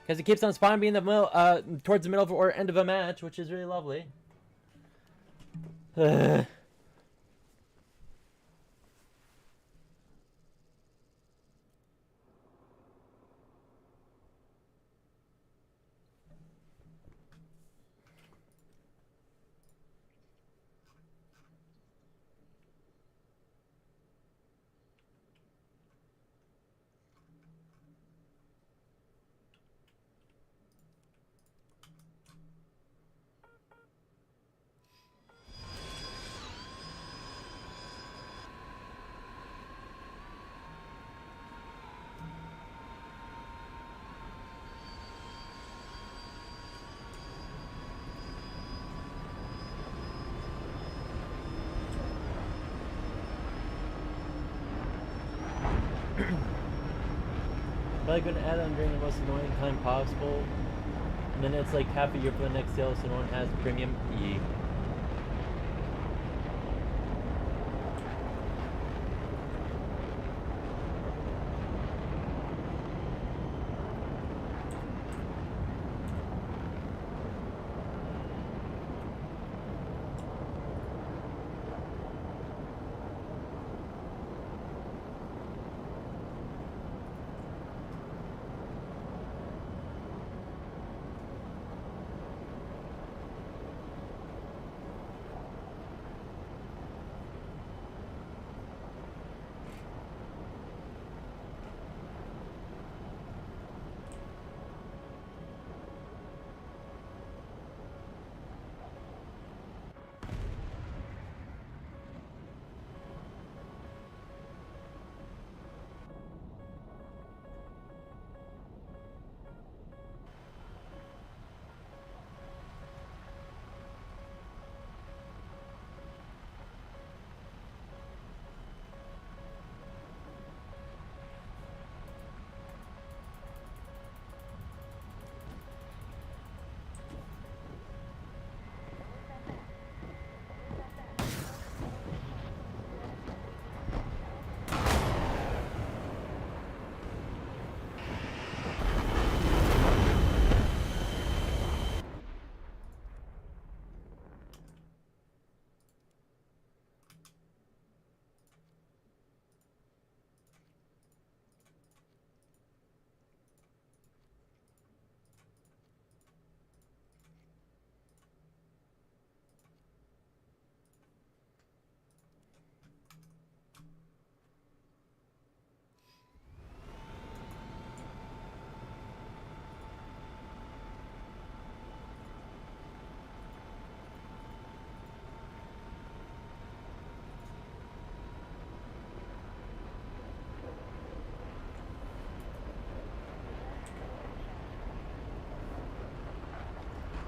Because it keeps on spawning me in the middle, towards the middle or end of a match, which is really lovely. Am I going to add on during the most annoying time possible? And then it's like half a year for the next sale, so no one has premium E.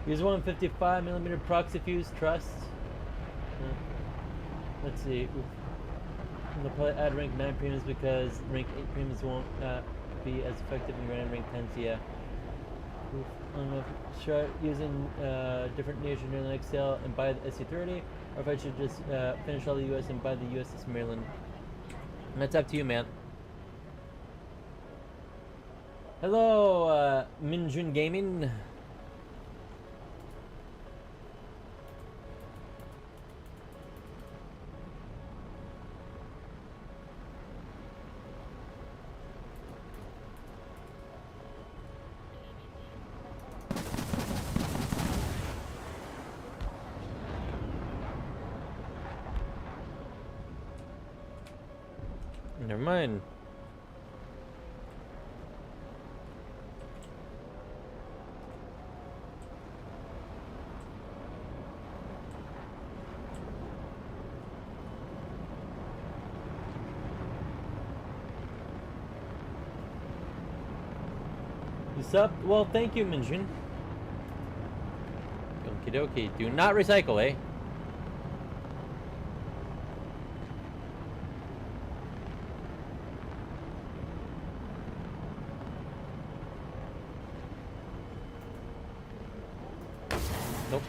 Use 155mm proxy fuse, trust. Let's see. Oof. They'll probably add rank 9 premiums because rank 8 premiums won't be as effective when you're in rank 10s, yeah. Oof. I don't know if start using different nation during the next sale and buy the SC30, or if I should just finish all the US and buy the USS Maryland. And that's up to you, man. Hello, Minjun Gaming. Never mind. You sub? Well, thank you, Minjun. Okie dokie. Do not recycle, eh? Nope.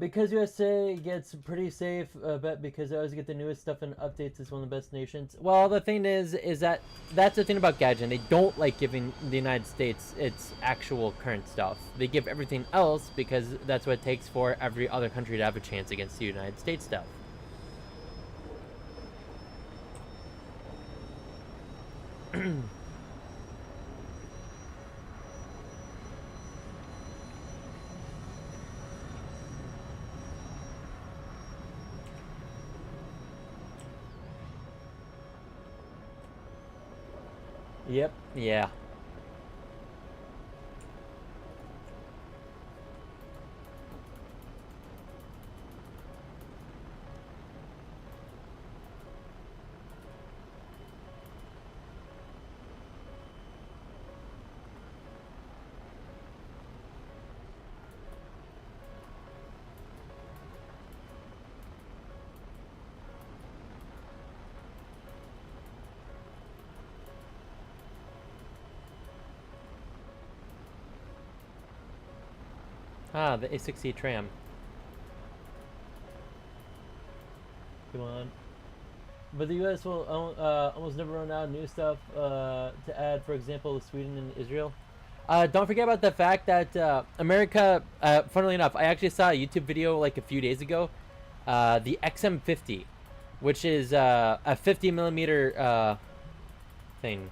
Because USA gets pretty safe, but because I always get the newest stuff and updates, it's one of the best nations. Well, the thing is that that's the thing about Gaijin. They don't like giving the United States its actual current stuff. They give everything else because that's what it takes for every other country to have a chance against the United States stuff. Yep. Yeah. Ah, the A60 tram. Come on. But the U.S. will almost never run out of new stuff to add. For example, Sweden and Israel. Don't forget about the fact that America. Funnily enough, I actually saw a YouTube video like a few days ago. The XM50, which is a 50 millimeter thing.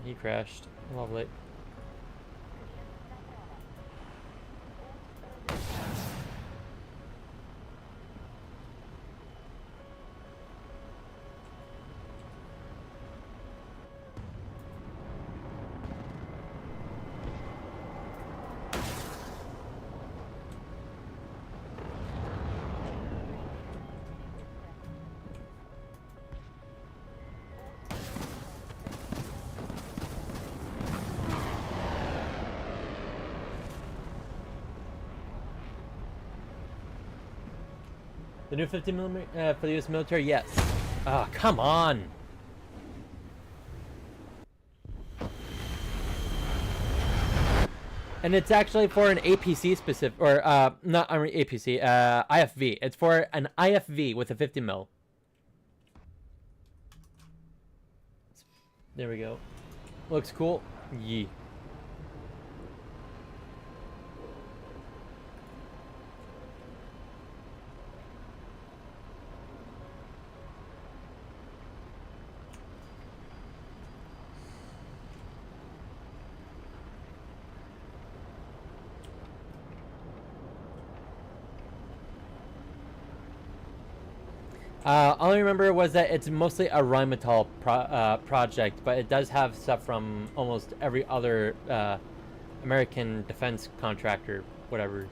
He crashed. Lovely. The new 50 millimeter for the U.S. military, yes. Ah, come on. And it's actually for an APC specific, or not APC, IFV. It's for an IFV with a 50 mil. There we go. Looks cool. Yee. All I remember was that it's mostly a Rheinmetall project, but it does have stuff from almost every other American defense contractor, whatever's.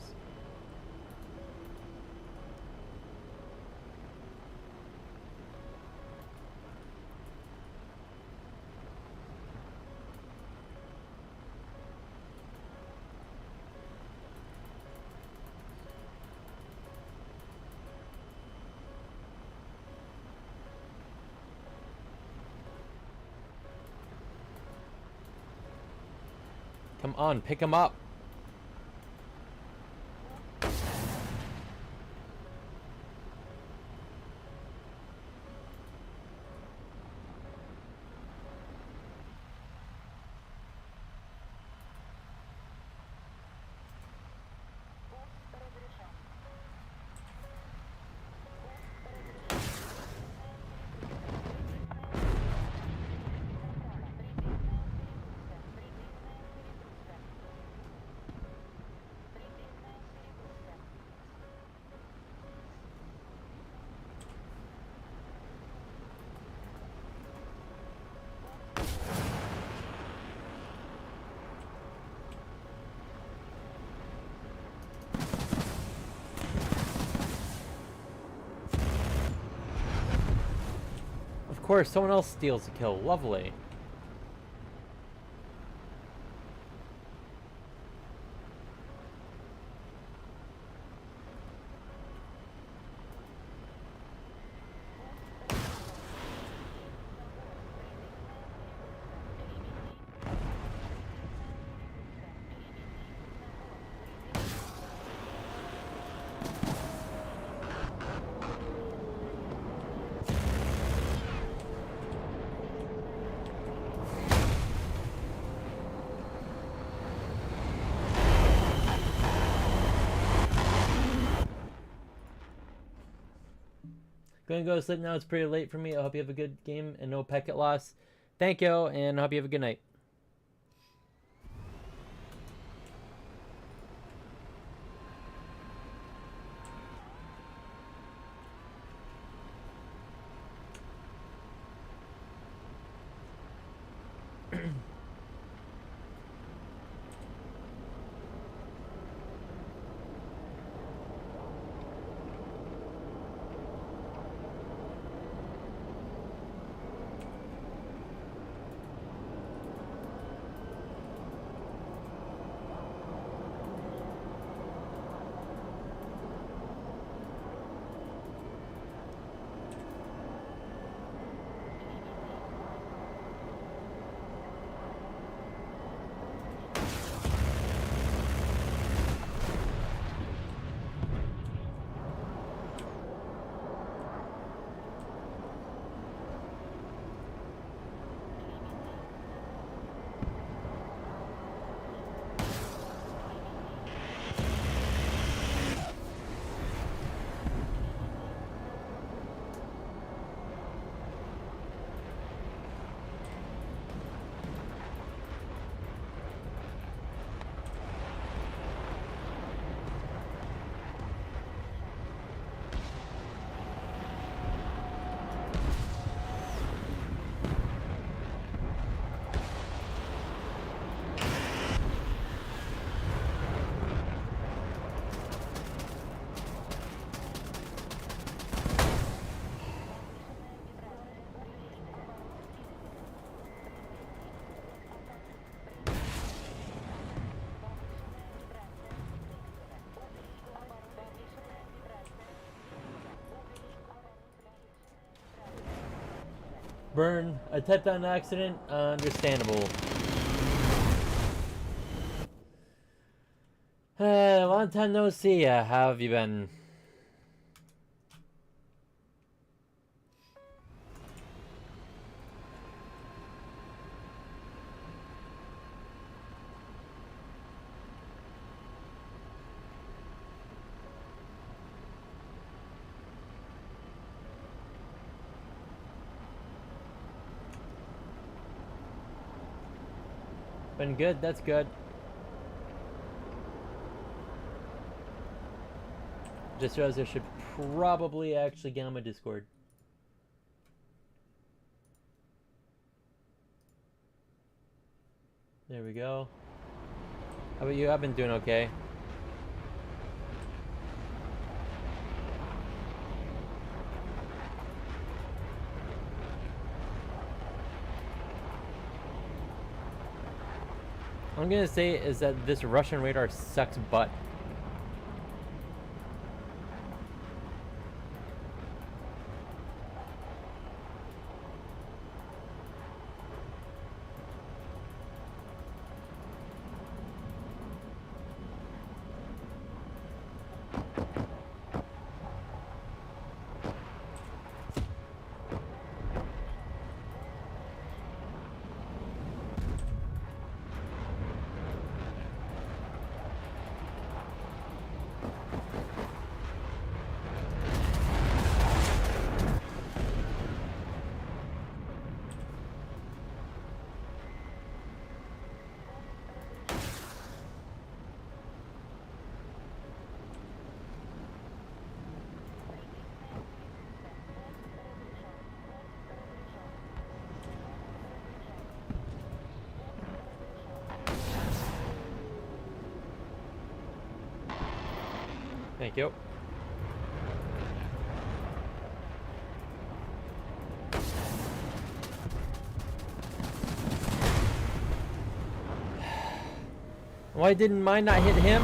Come on, pick him up. Of course, someone else steals the kill. Lovely. Gonna go to sleep now. It's pretty late for me. I hope you have a good game and no packet loss. Thank you, and I hope you have a good night. Burn, a Teton accident, understandable. Long time no see. How have you been? Been good, that's good. Just realized I should probably actually get on my Discord. There we go. How about you? I've been doing okay. All I'm gonna say is that this Russian radar sucks butt. Thank you. Why didn't mine not hit him?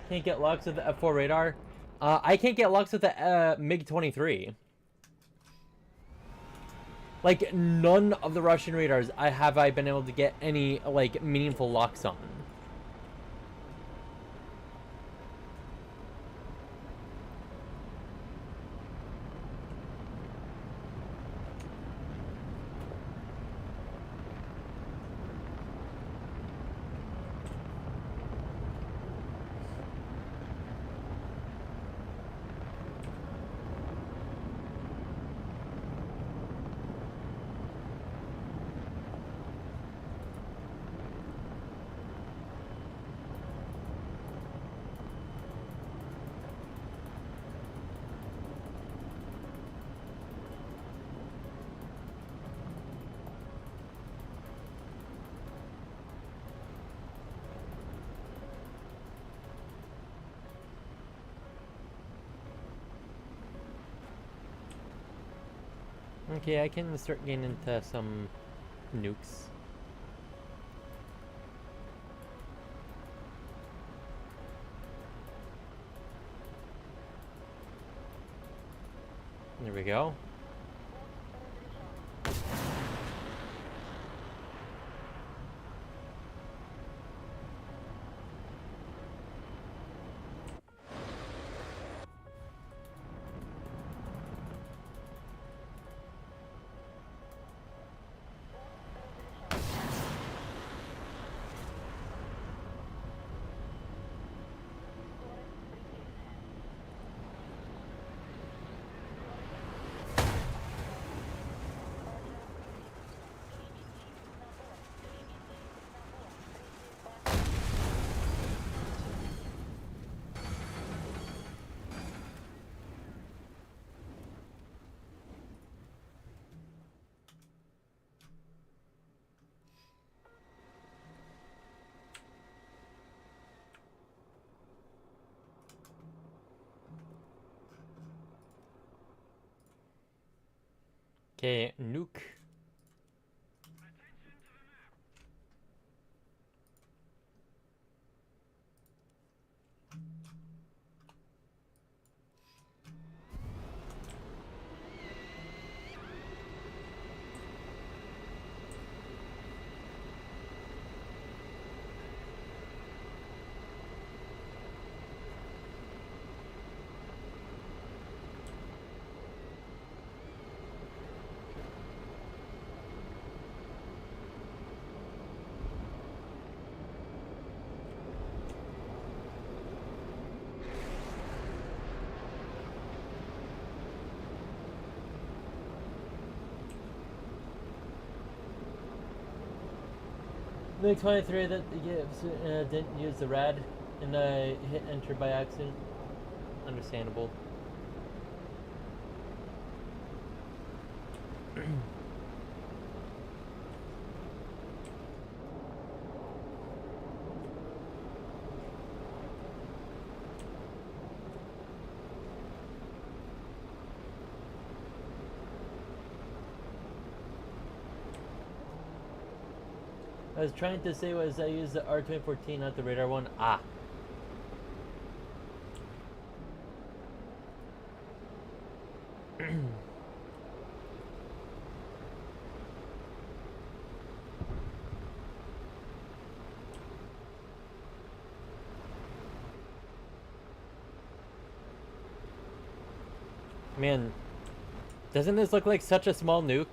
Can't get locks with the F4 radar. I can't get locks with the MiG-23. Like, none of the Russian radars have I been able to get any, like, meaningful locks on. Okay, I can start getting into some nukes. There we go. Okay, nuke. The 23 that didn't use the rad, and I hit enter by accident. Understandable. I was trying to say was I used the R2014, not the radar one. Ah. Man, doesn't this look like such a small nuke?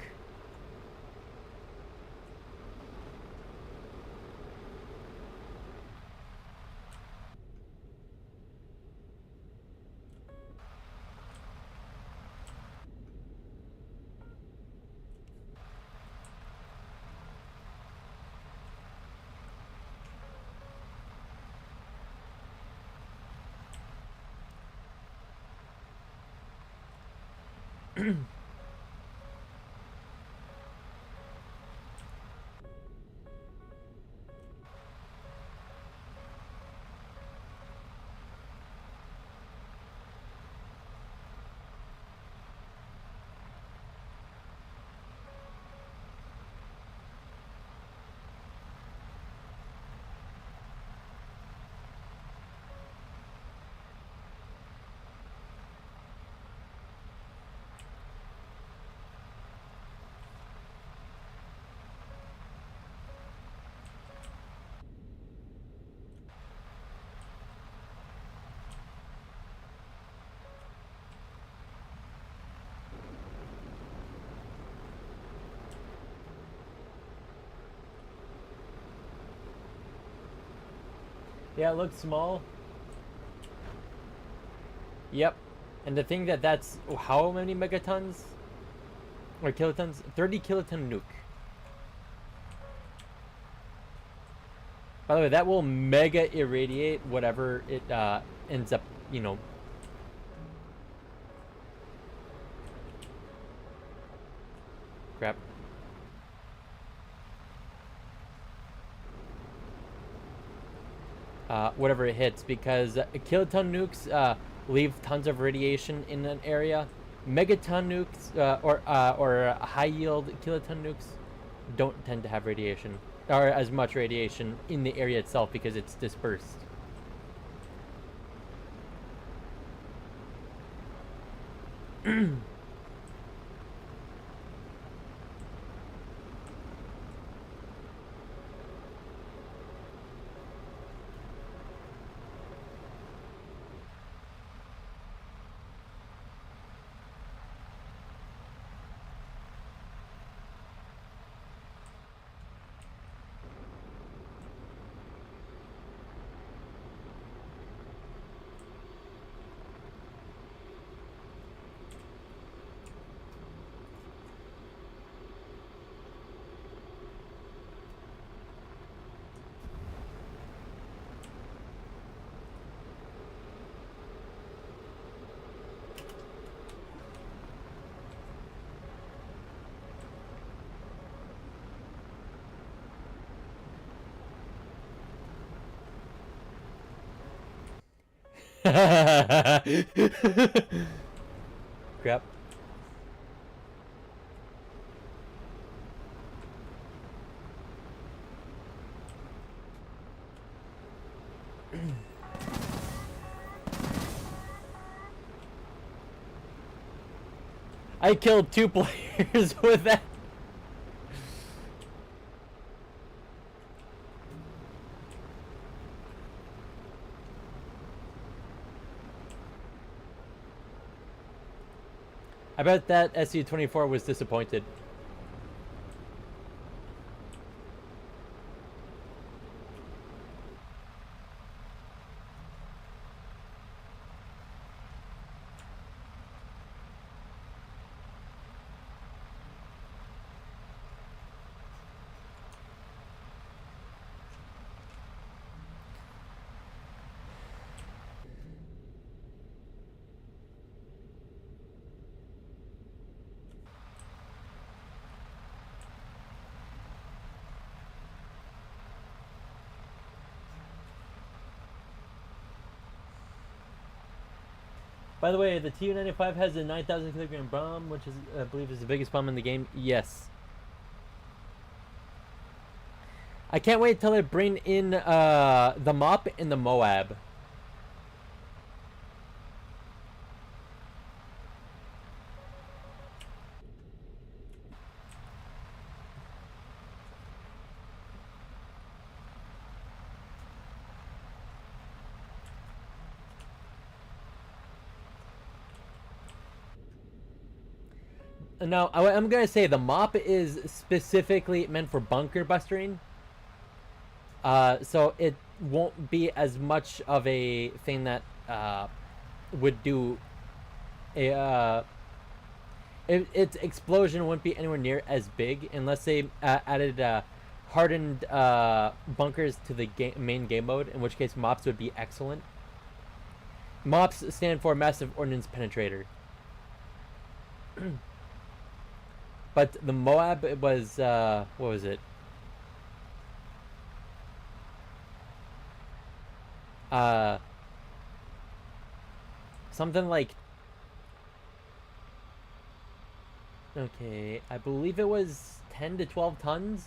Yeah, it looks small. Yep. And the thing that's how many megatons? Or kilotons? 30 kiloton nuke. By the way, that will mega irradiate whatever it ends up, you know. Crap. Whatever it hits, because kiloton nukes leave tons of radiation in an area, Megaton nukes or high yield kiloton nukes don't tend to have radiation or as much radiation in the area itself because it's dispersed. Crap. I killed 2 players with that. I bet that SU-24 was disappointed. By the way, the Tu-95 has a 9,000 kilogram bomb, which is, I believe, is the biggest bomb in the game. Yes. I can't wait till they bring in the MOP and the Moab. No, I'm gonna say the MOP is specifically meant for bunker bustering. So it won't be as much of a thing that would do a its explosion wouldn't be anywhere near as big unless they added hardened bunkers to the main game mode, in which case MOPs would be excellent. MOPs stand for Massive Ordnance Penetrator. But the Moab was, what was it? Something like, okay, I believe it was 10 to 12 tons.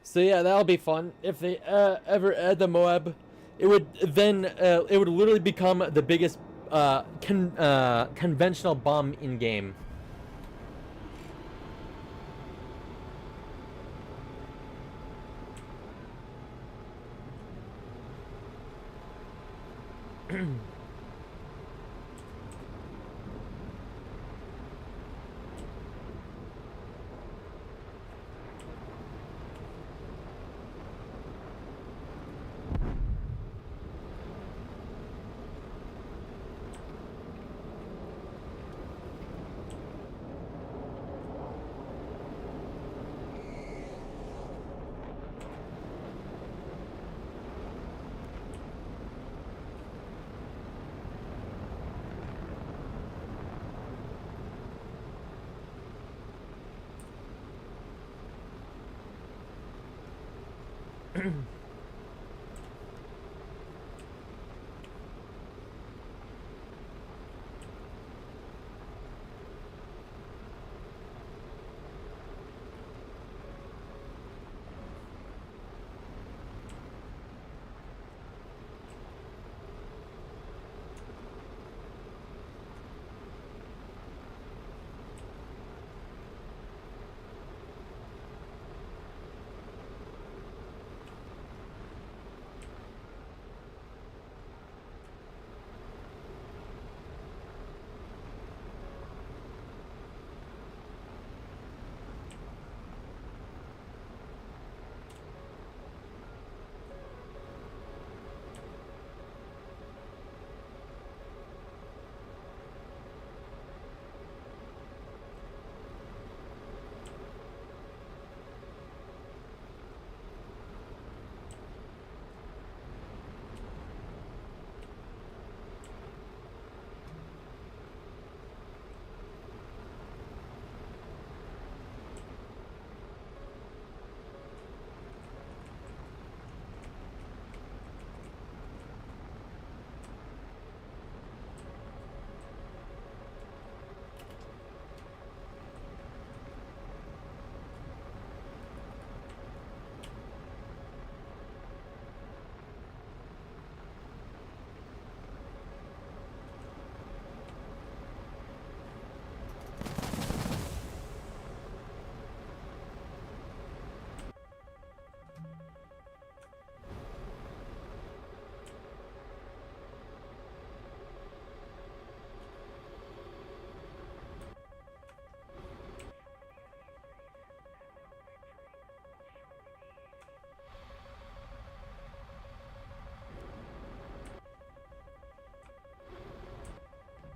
So yeah, that'll be fun. If they ever add the Moab, it would then it would literally become the biggest conventional bomb in game.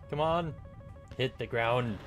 Come on. Hit the ground.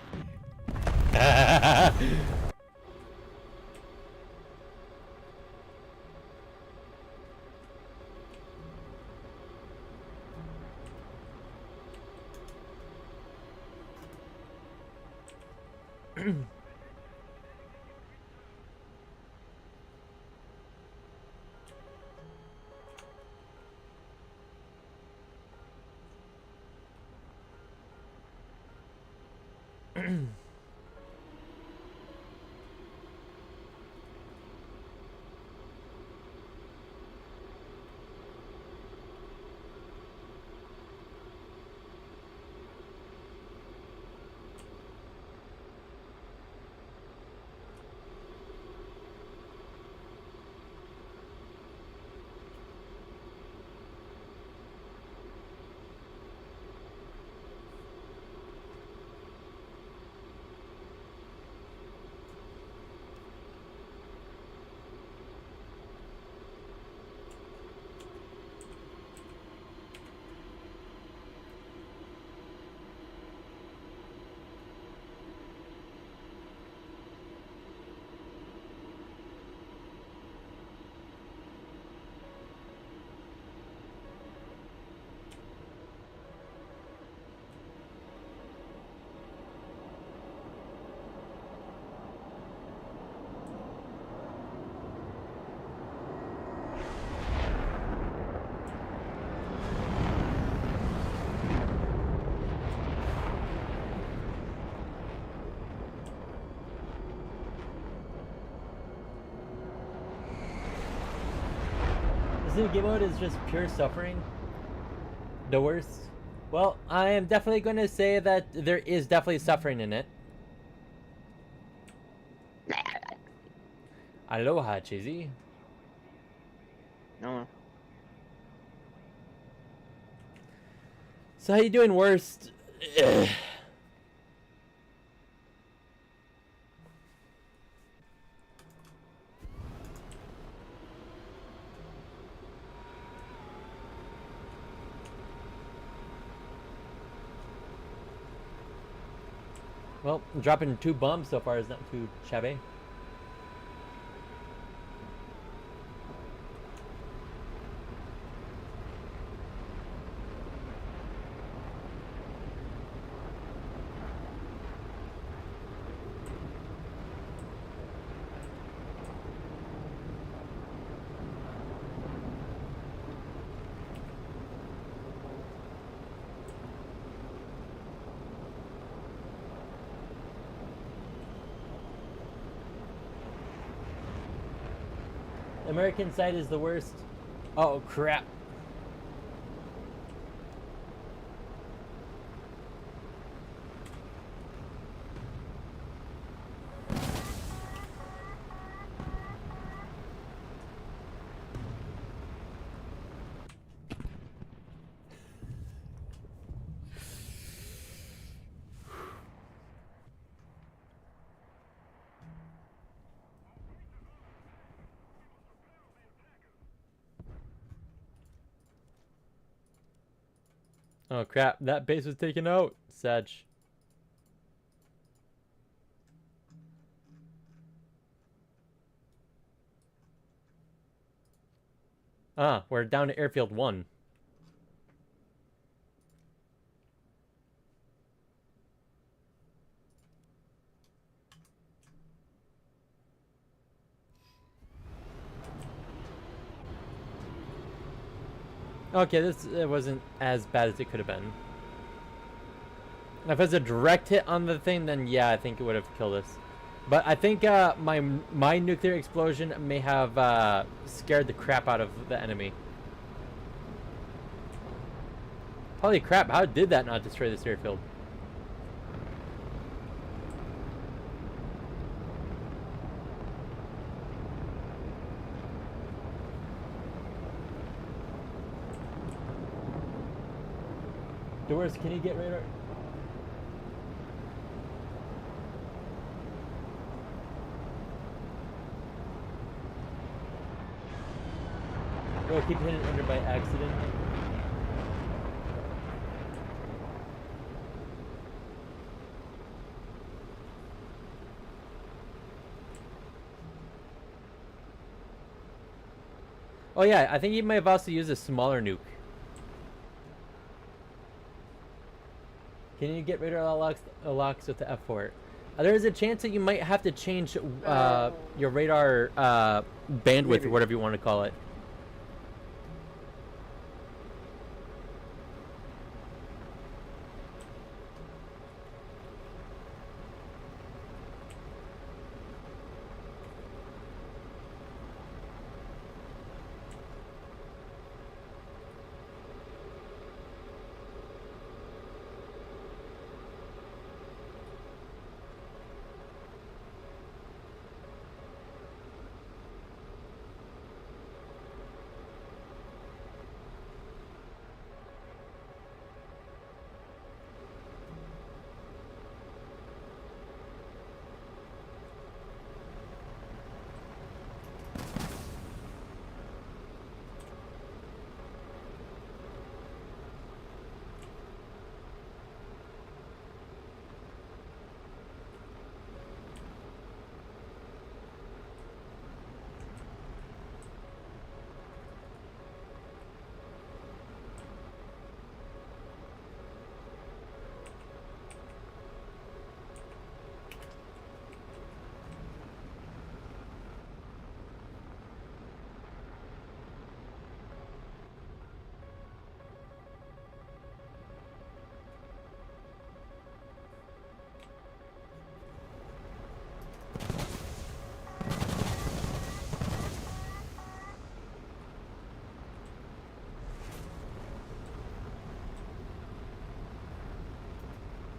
Isn't game mode is just pure suffering? The worst? Well, I am definitely going to say that there is definitely suffering in it. Aloha, Chizzy. No. So how you doing, worst? Well, dropping 2 bombs so far is not too shabby. American side is the worst. Oh, crap. Oh, crap. That base was taken out. Sag. Ah, we're down to airfield 1. Okay, this wasn't as bad as it could have been. If it was a direct hit on the thing, then yeah, I think it would have killed us. But I think my nuclear explosion may have scared the crap out of the enemy. Holy crap, how did that not destroy this airfield? Doors, can you get radar? Oh, keep hitting under by accident. Oh yeah, I think you might have also used a smaller nuke. Can you get radar locks with the F4? There is a chance that you might have to change your radar bandwidth, Maybe. or whatever you want to call it.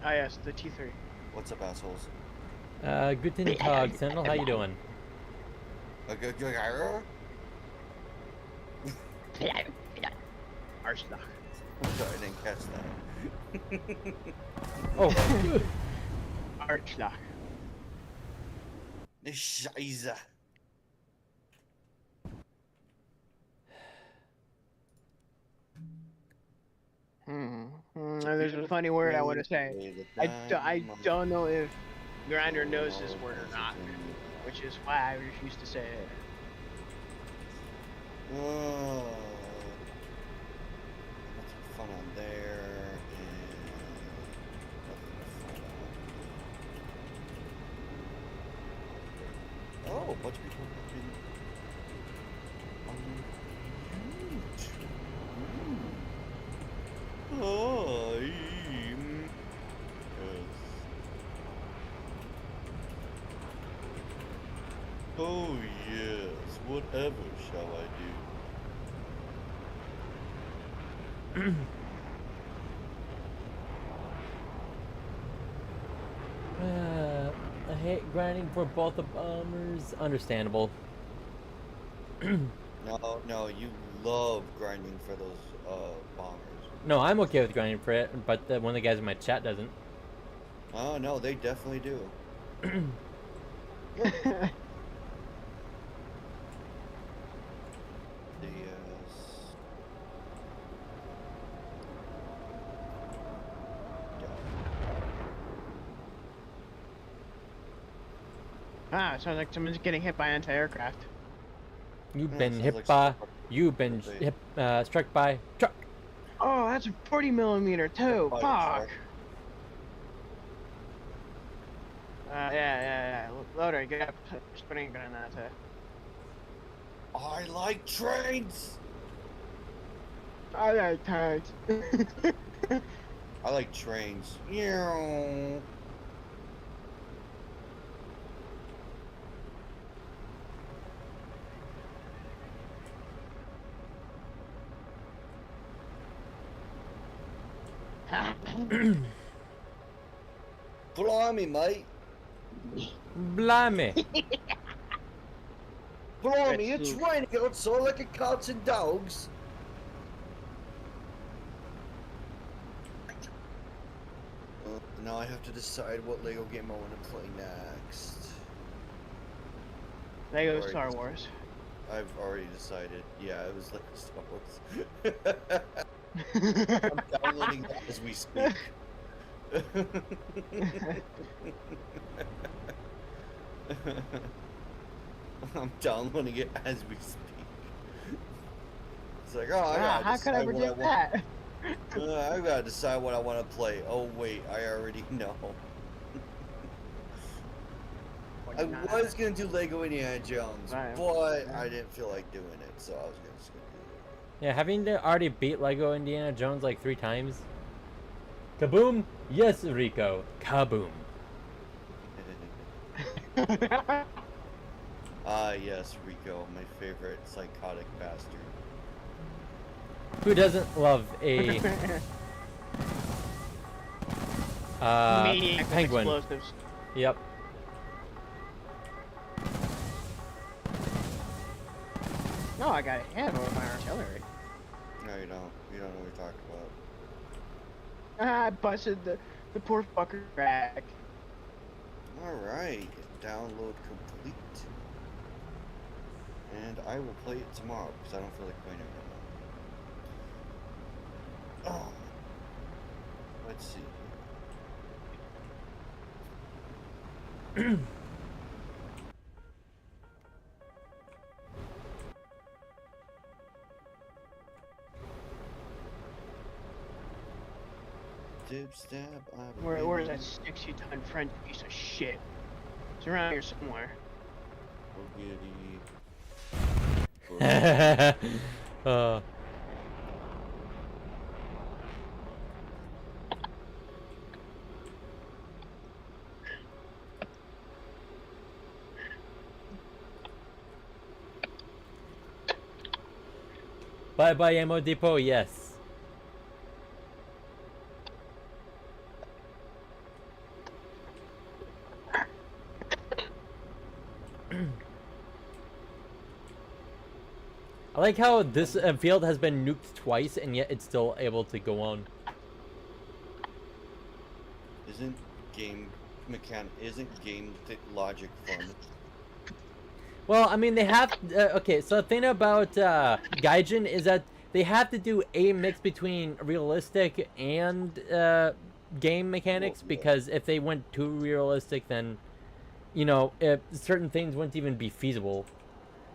Ah, yes, the T3. What's up, assholes? Guten Tag, Sentinel. How you doing? Arschloch. I'm sorry, I didn't catch that. Oh, Arschloch. Scheiße. There's a funny word I want to say. I don't know if Grinder knows this word or not, which is why I refuse to say it. Oh, lots of fun on there, and nothing fun on. Oh, a bunch of people watching on YouTube. Oh, yes. Oh, yes. Whatever shall I do? I hate grinding for both the bombers. Understandable. No, you love grinding for those bombers. No, I'm okay with grinding for it, but one of the guys in my chat doesn't. Oh no, they definitely do. Ah, it sounds like someone's getting hit by anti-aircraft. You've Yeah, been sounds hit like by. some- You've been struck by truck. Oh, that's a 40mm too. Fire Fuck. truck. Yeah. Loader, get up. Putting a gun in that. I like trains. I like tanks. I like trains. Yeah. Blimey, mate. Blimey. Blimey, it's raining outside like a cats and dogs. Now I have to decide what Lego game I want to play next. Lego Right. Star Wars. I've already decided. Yeah, it was Lego Star Wars. I'm downloading that as we speak. I'm downloading it as we speak. It's like, oh, How could I forget that? I gotta decide what I want to play. Oh wait, I already know. I was gonna do Lego Indiana Jones, but I didn't feel like doing it, so I was just gonna do it. Yeah, having already beat Lego Indiana Jones like 3 times. Kaboom! Yes, Rico. Kaboom. Ah, yes, Rico, my favorite psychotic bastard. Who doesn't love a Maniac with penguin? explosives. Yep. No, I got hit with my artillery. No, you don't. You don't know what you're talking about. I busted the poor fucker back. Alright, download complete. And I will play it tomorrow, because I don't feel like playing it right now. Oh. Let's see. Dib stab. Where's that 60-ton French piece of shit? It's around here somewhere. Bye bye ammo depot, yes. like how this field has been nuked twice and yet it's still able to go on. Isn't game logic fun? Well, I mean, they have... okay, so the thing about Gaijin is that they have to do a mix between realistic and game mechanics, because if they went too realistic, then, you know, certain things wouldn't even be feasible.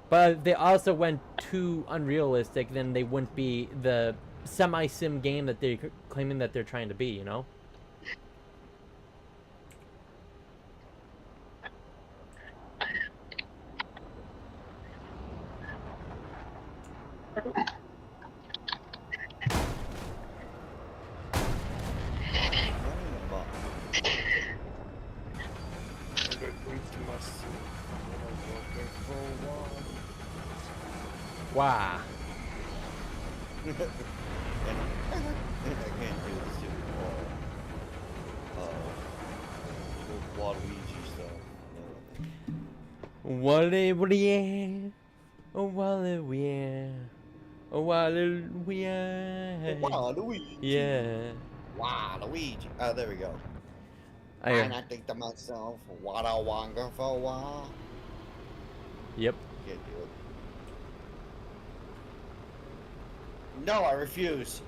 But if they also went too unrealistic, then they wouldn't be the semi-sim game that they're claiming that they're trying to be, you know? Wow. I can't do this too. Waluigi stuff. Waluigi. Oh, Waluigi. Oh, Waluigi. Waluigi. Yeah. Waluigi. Oh, there we go. And I think to myself, what a wonderful world. Yep. Can't do it. No, I refuse.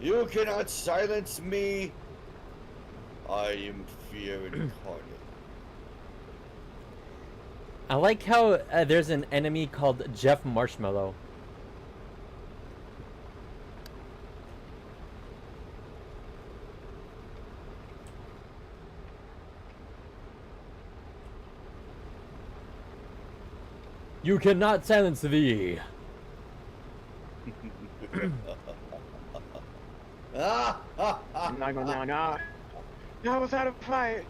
You cannot silence me. I am fear incarnate. I like how there's an enemy called Jeff Marshmallow. You cannot silence thee. I'm not going down. No. No, without a fight.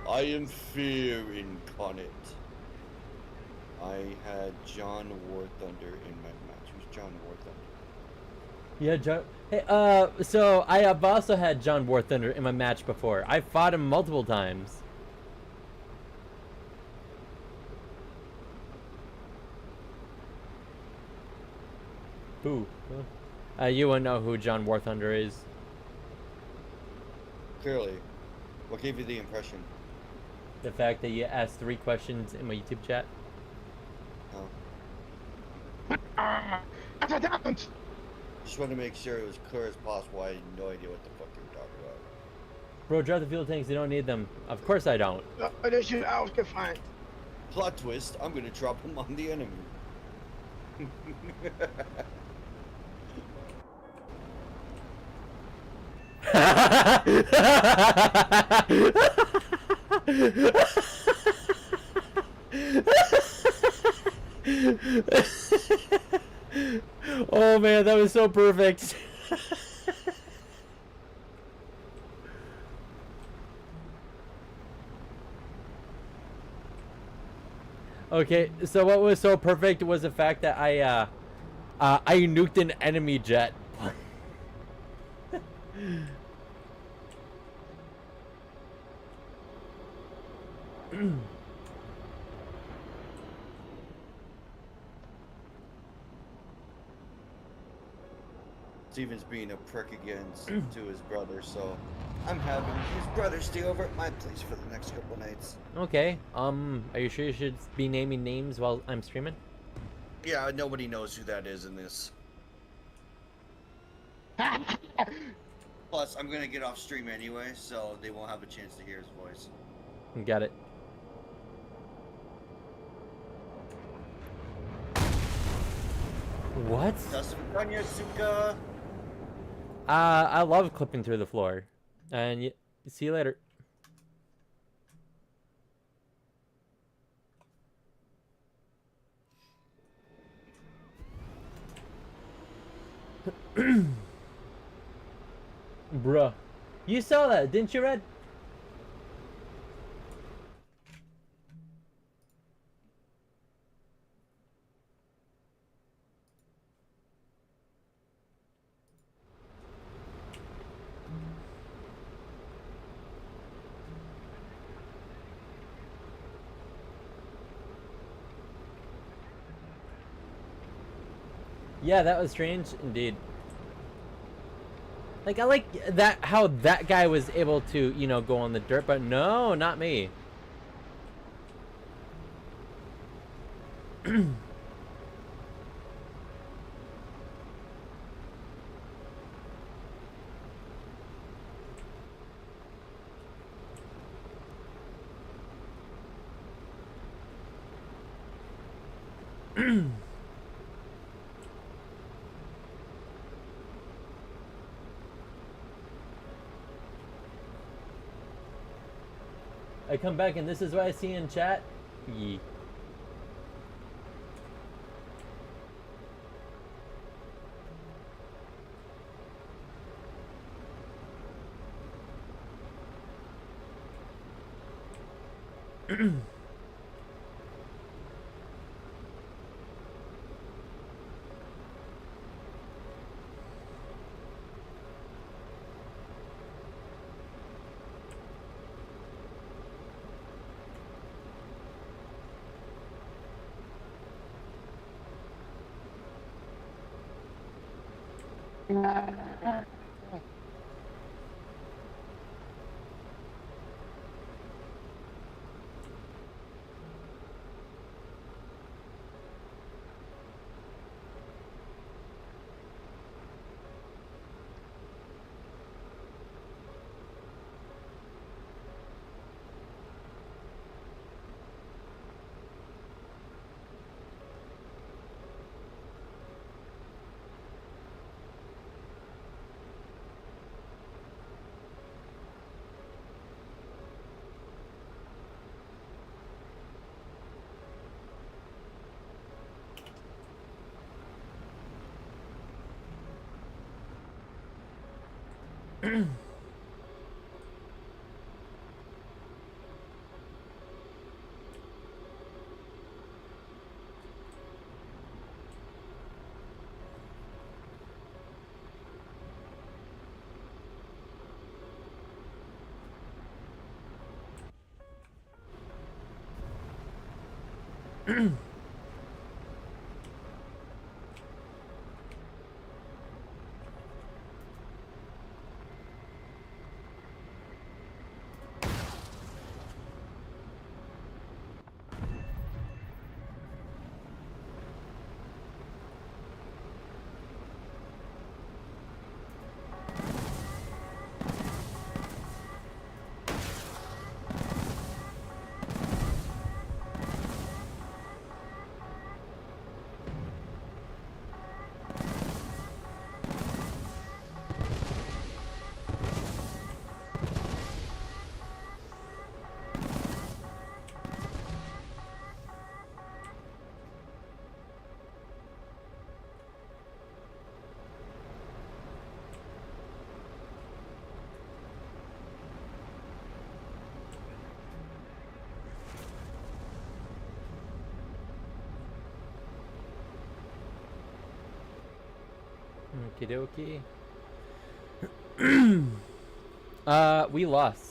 I am fear incarnate. I had John War Thunder in my match. Who's John War Thunder? Yeah, John. Hey, so I have also had John War Thunder in my match before. I fought him multiple times. Who? You wouldn't know who John War Thunder is. Clearly. What gave you the impression? The fact that you asked 3 questions in my YouTube chat. Oh. Just wanted to make sure it was clear as possible. I had no idea what the fuck you were talking about. Bro, drop the fuel tanks. You don't need them. Of course I don't. They should out get fine. Plot twist, I'm gonna drop them on the enemy. Oh man, that was so perfect. Okay, so what was so perfect was the fact that I nuked an enemy jet. Steven's being a prick against to his brother, so I'm having his brother stay over at my place for the next couple nights. Okay, are you sure you should be naming names while I'm streaming? Yeah, nobody knows who that is in this. Plus, I'm gonna get off stream anyway, so they won't have a chance to hear his voice. Got it. What? Suka. I love clipping through the floor. And see you later. Bruh. You saw that, didn't you, Red? Yeah, that was strange indeed. Like, I like that, how that guy was able to, you know, go on the dirt, but no, not me. I come back and this is what I see in chat. Yee. Okie dokie. We lost.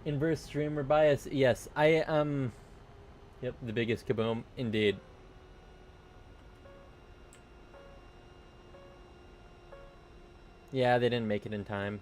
Inverse streamer bias. Yes, I Yep, the biggest kaboom indeed. Yeah, they didn't make it in time.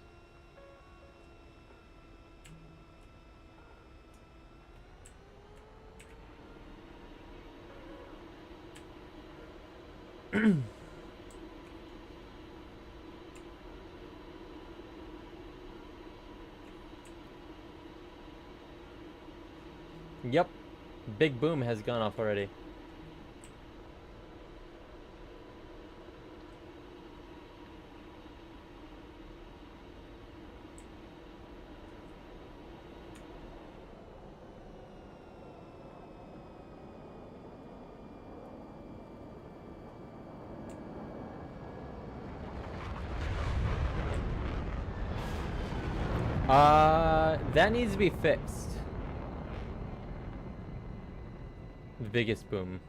Yep, big boom has gone off already. That needs to be fixed. The biggest boom.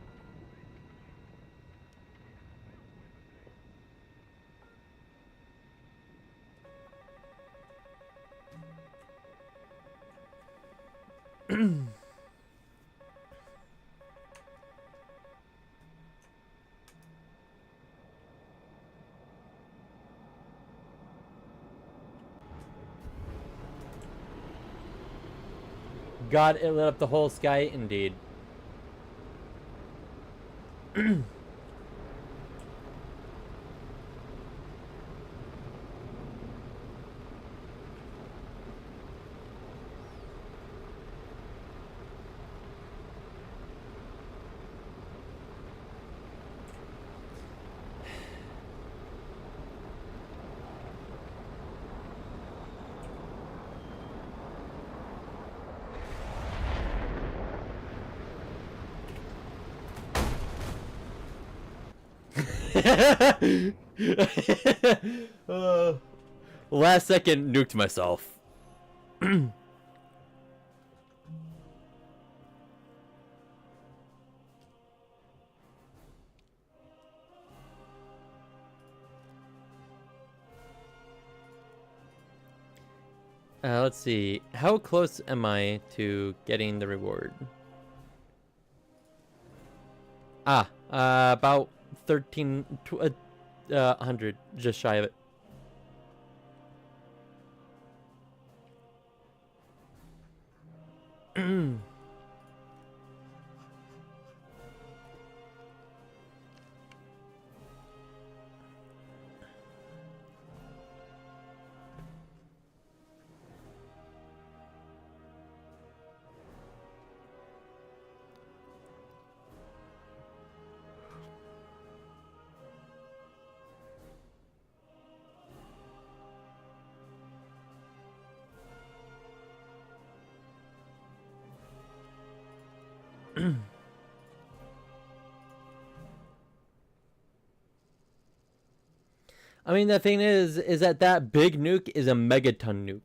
God, it lit up the whole sky, indeed. Last second, nuked myself. Let's see. How close am I to getting the reward? About 100, just shy of it. I mean, the thing is that that big nuke is a megaton nuke.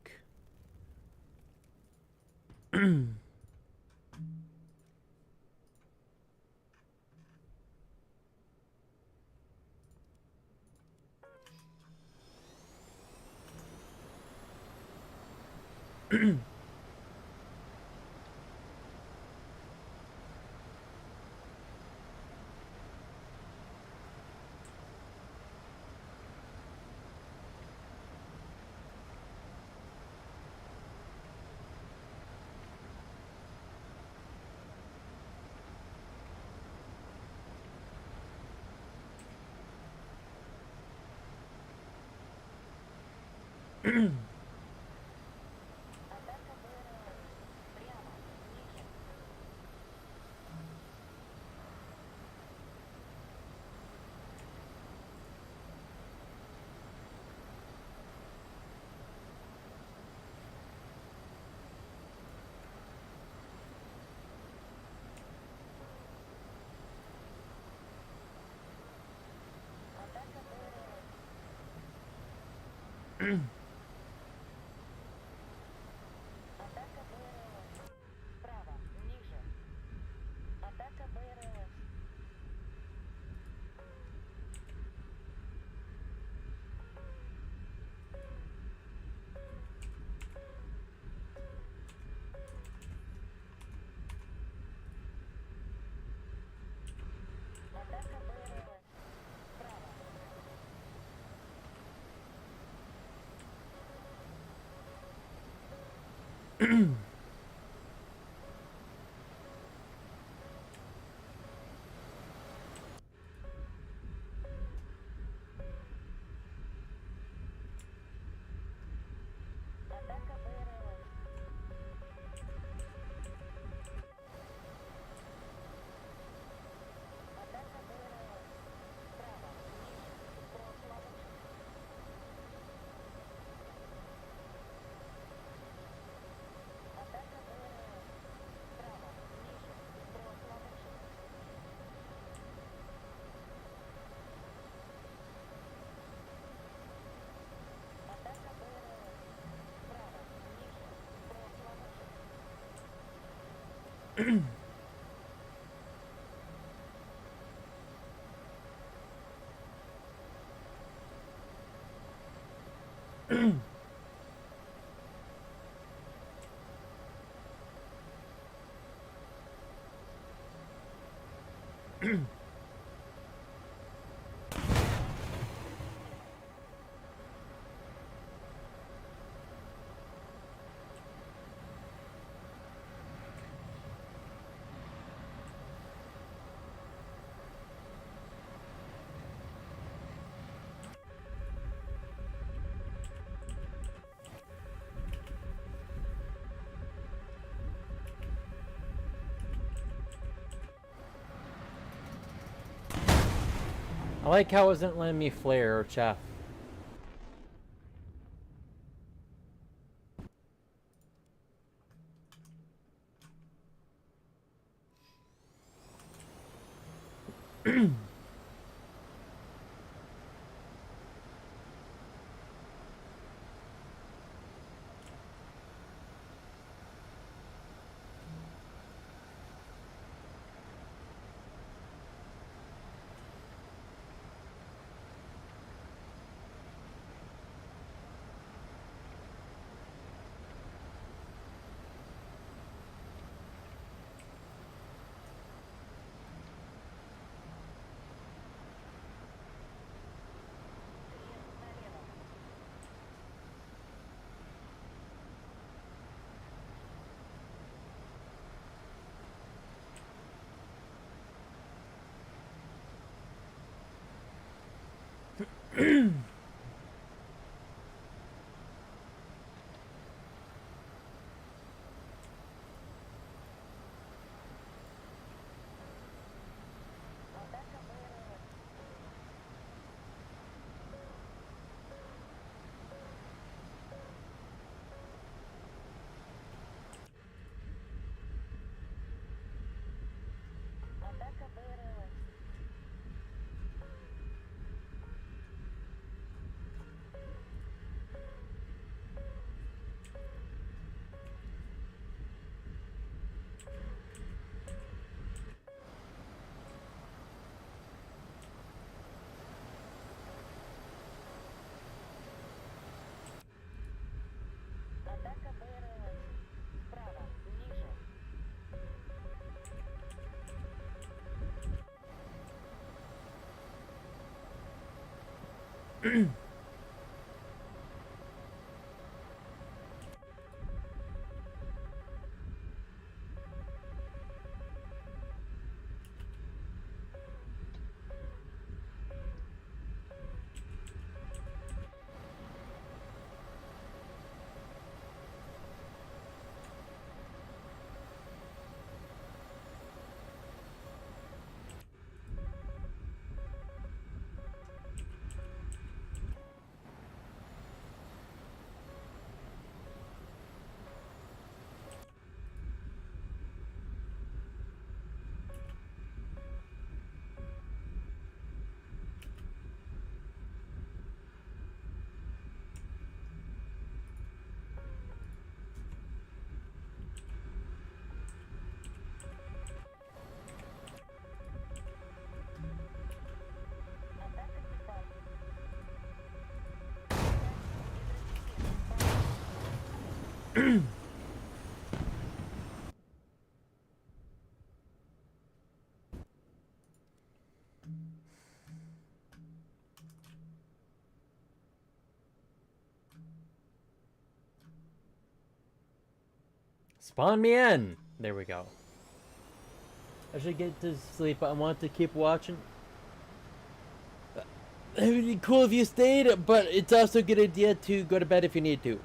I like how it wasn't letting me flare or chaff. Spawn me in! There we go. I should get to sleep, but I want to keep watching. It would be cool if you stayed, but it's also a good idea to go to bed if you need to.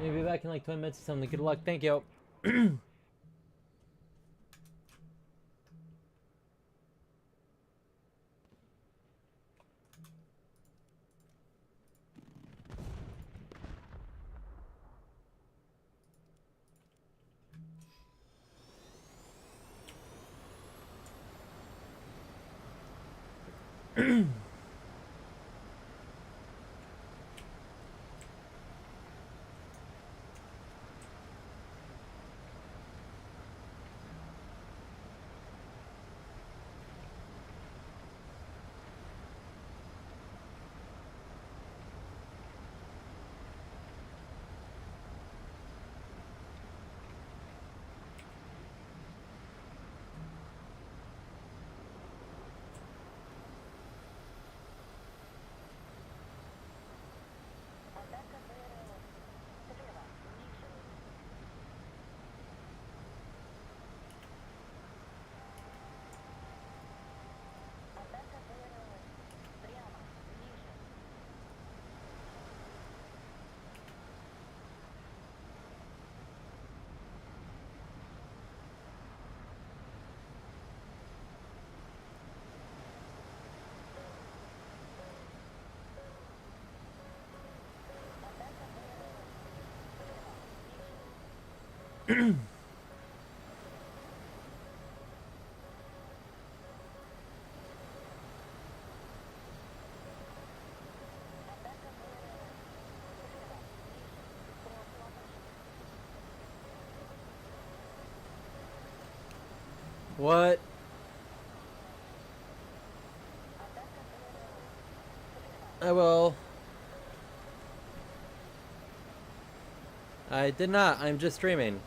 Maybe back in like 20 minutes or something. Good luck. Thank you. What? I will. I did not. I'm just streaming.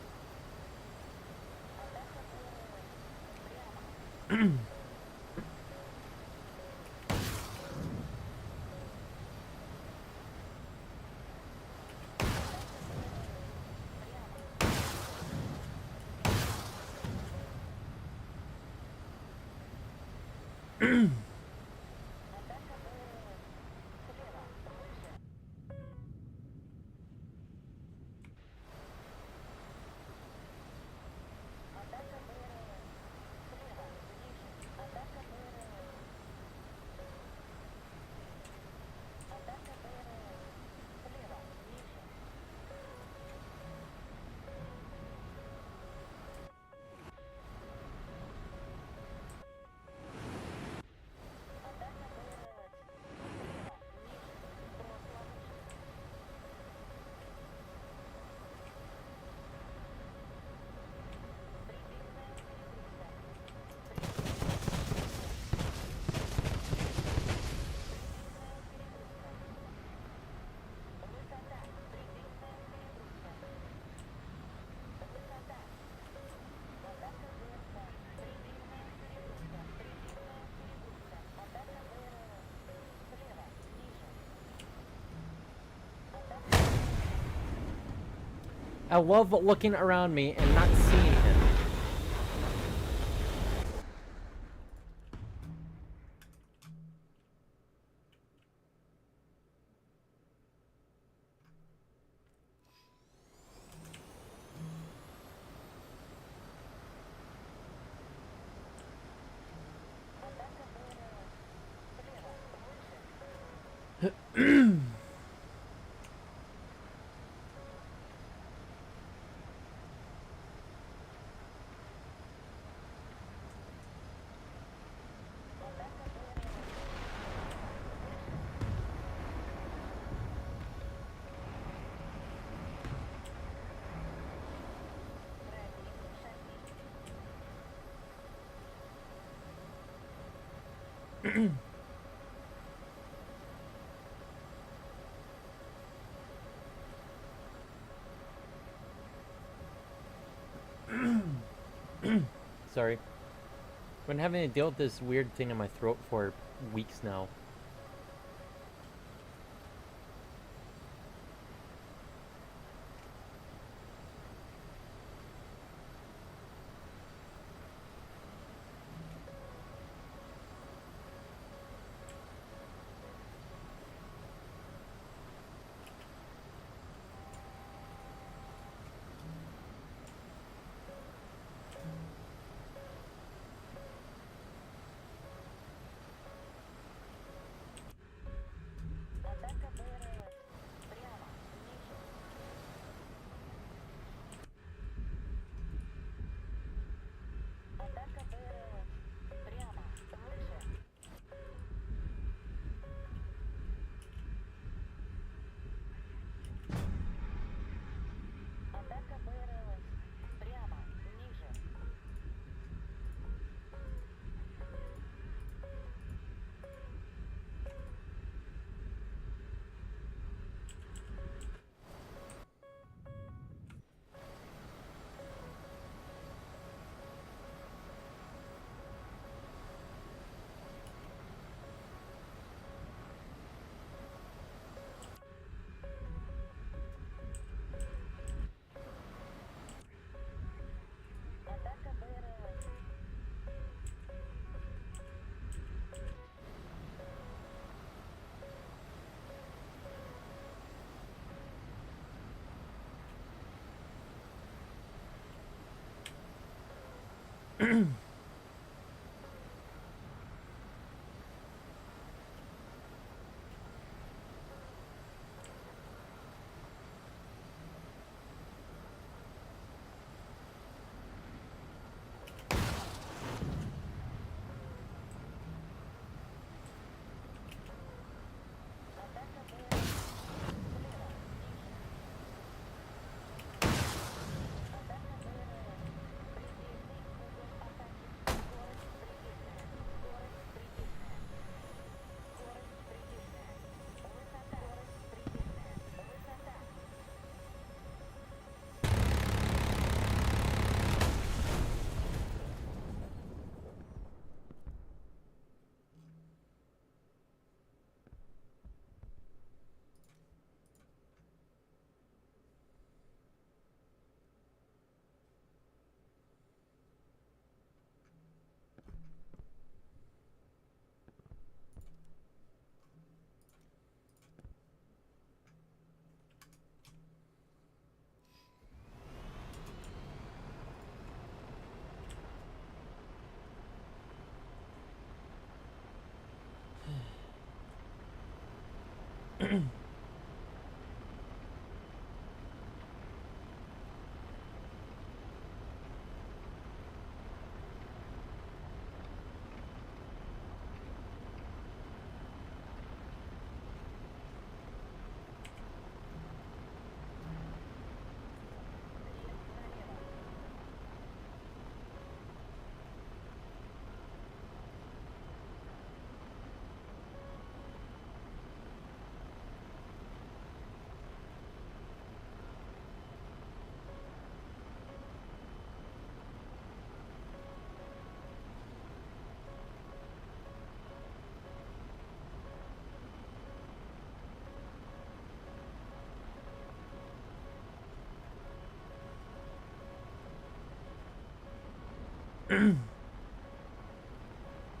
I love looking around me and not seeing him. Sorry. I've been having to deal with this weird thing in my throat for weeks now.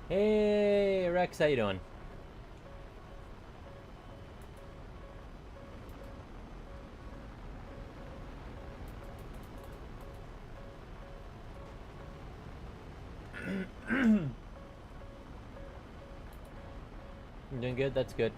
Hey, Rex, how you doing? You doing good? That's good.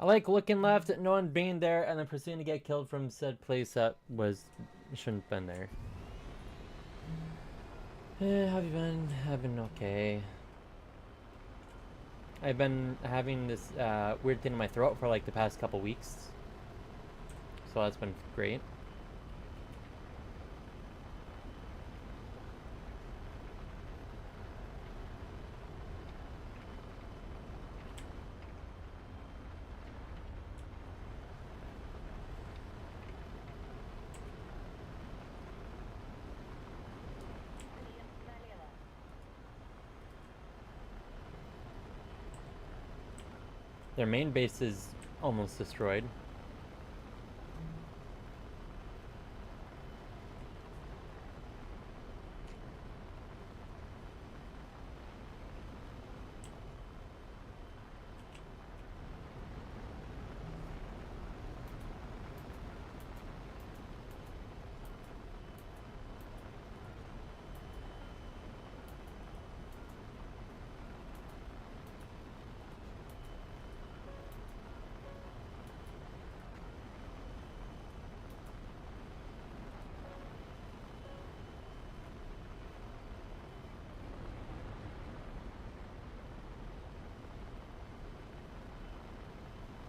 I like looking left, no one being there, and then proceeding to get killed from said place that shouldn't have been there. How have you been? I've been okay. I've been having this weird thing in my throat for like the past couple weeks. So that's been great. Their main base is almost destroyed.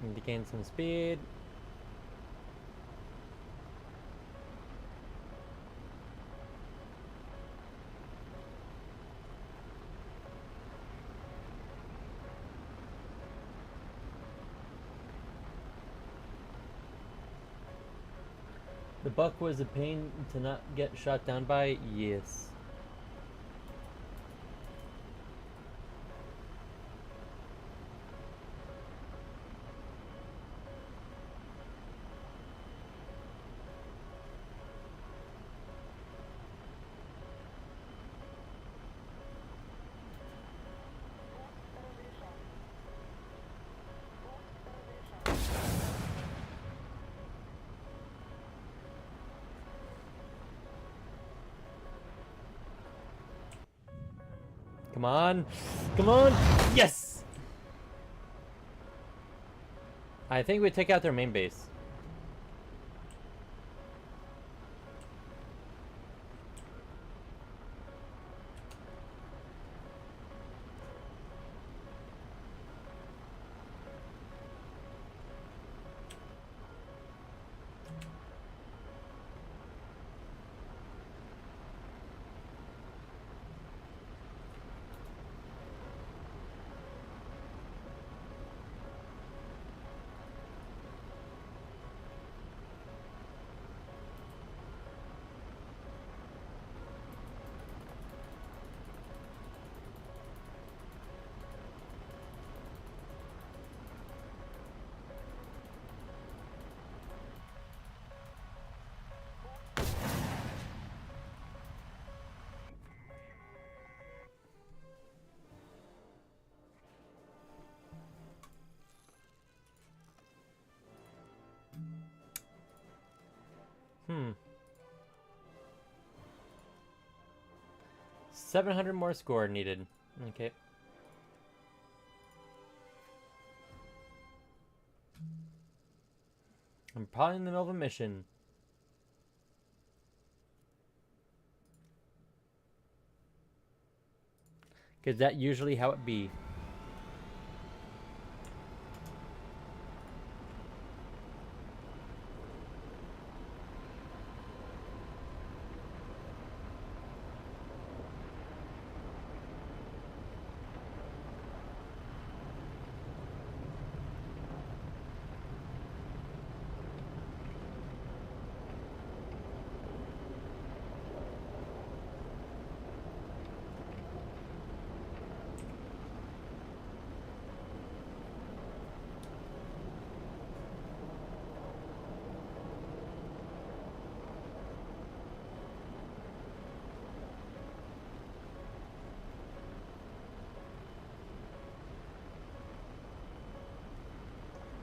Need to gain some speed. The buck was a pain to not get shot down by? Yes. Come on. Come on. Yes! I think we take out their main base. Hmm. 700 more score needed. Okay. I'm probably in the middle of a mission. Because that usually how it be.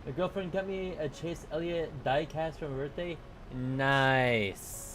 My girlfriend got me a Chase Elliott diecast for my birthday. Nice.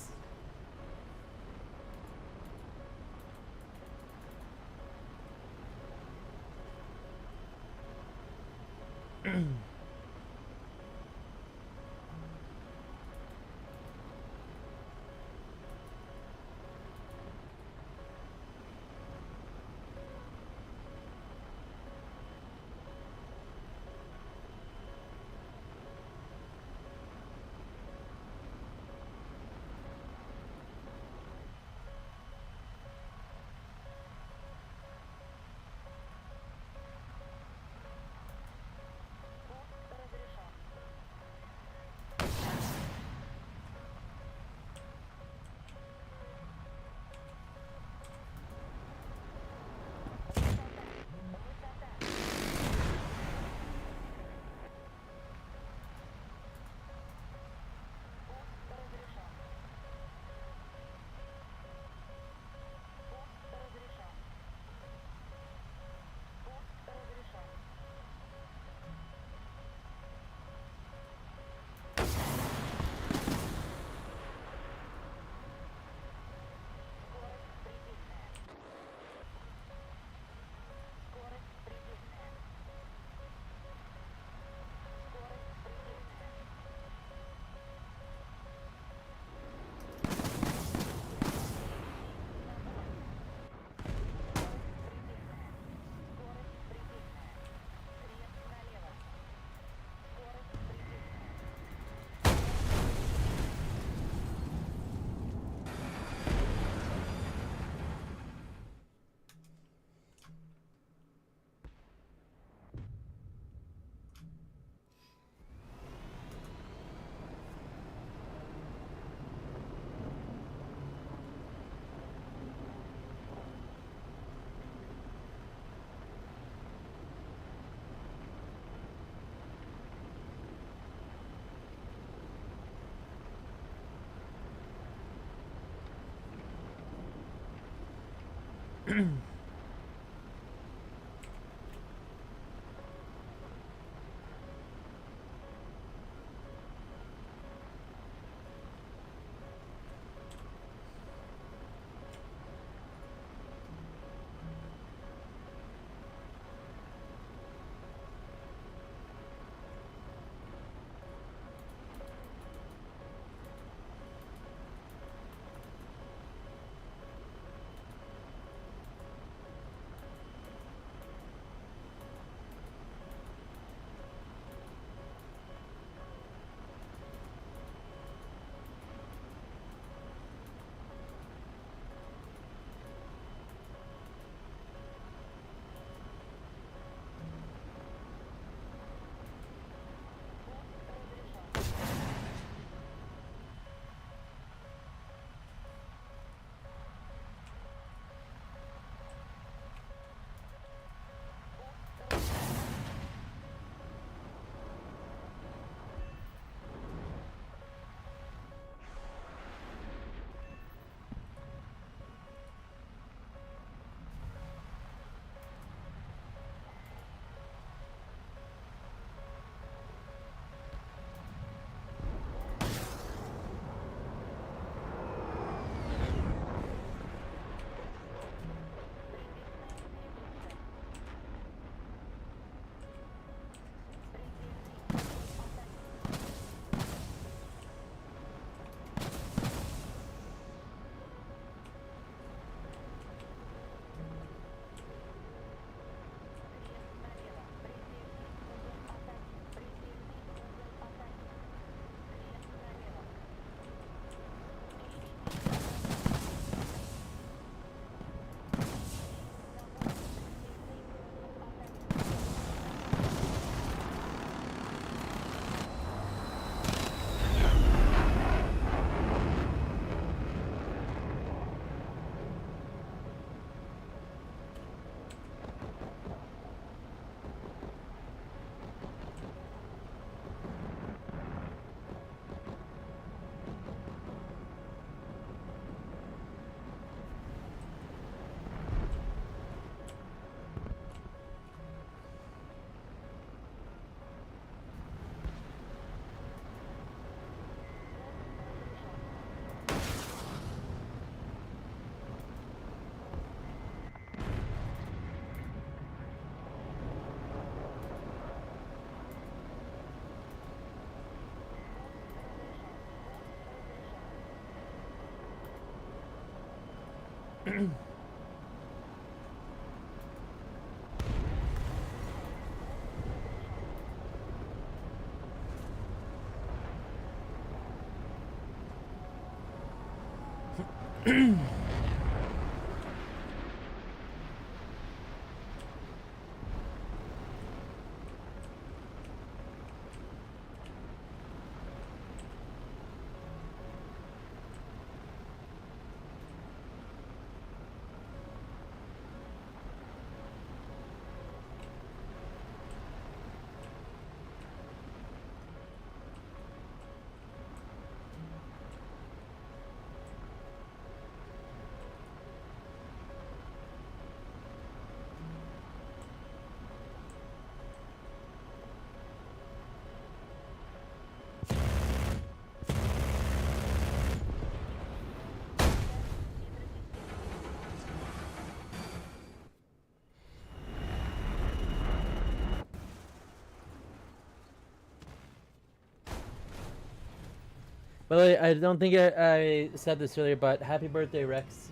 By the way, I don't think I said this earlier, but happy birthday, Rex.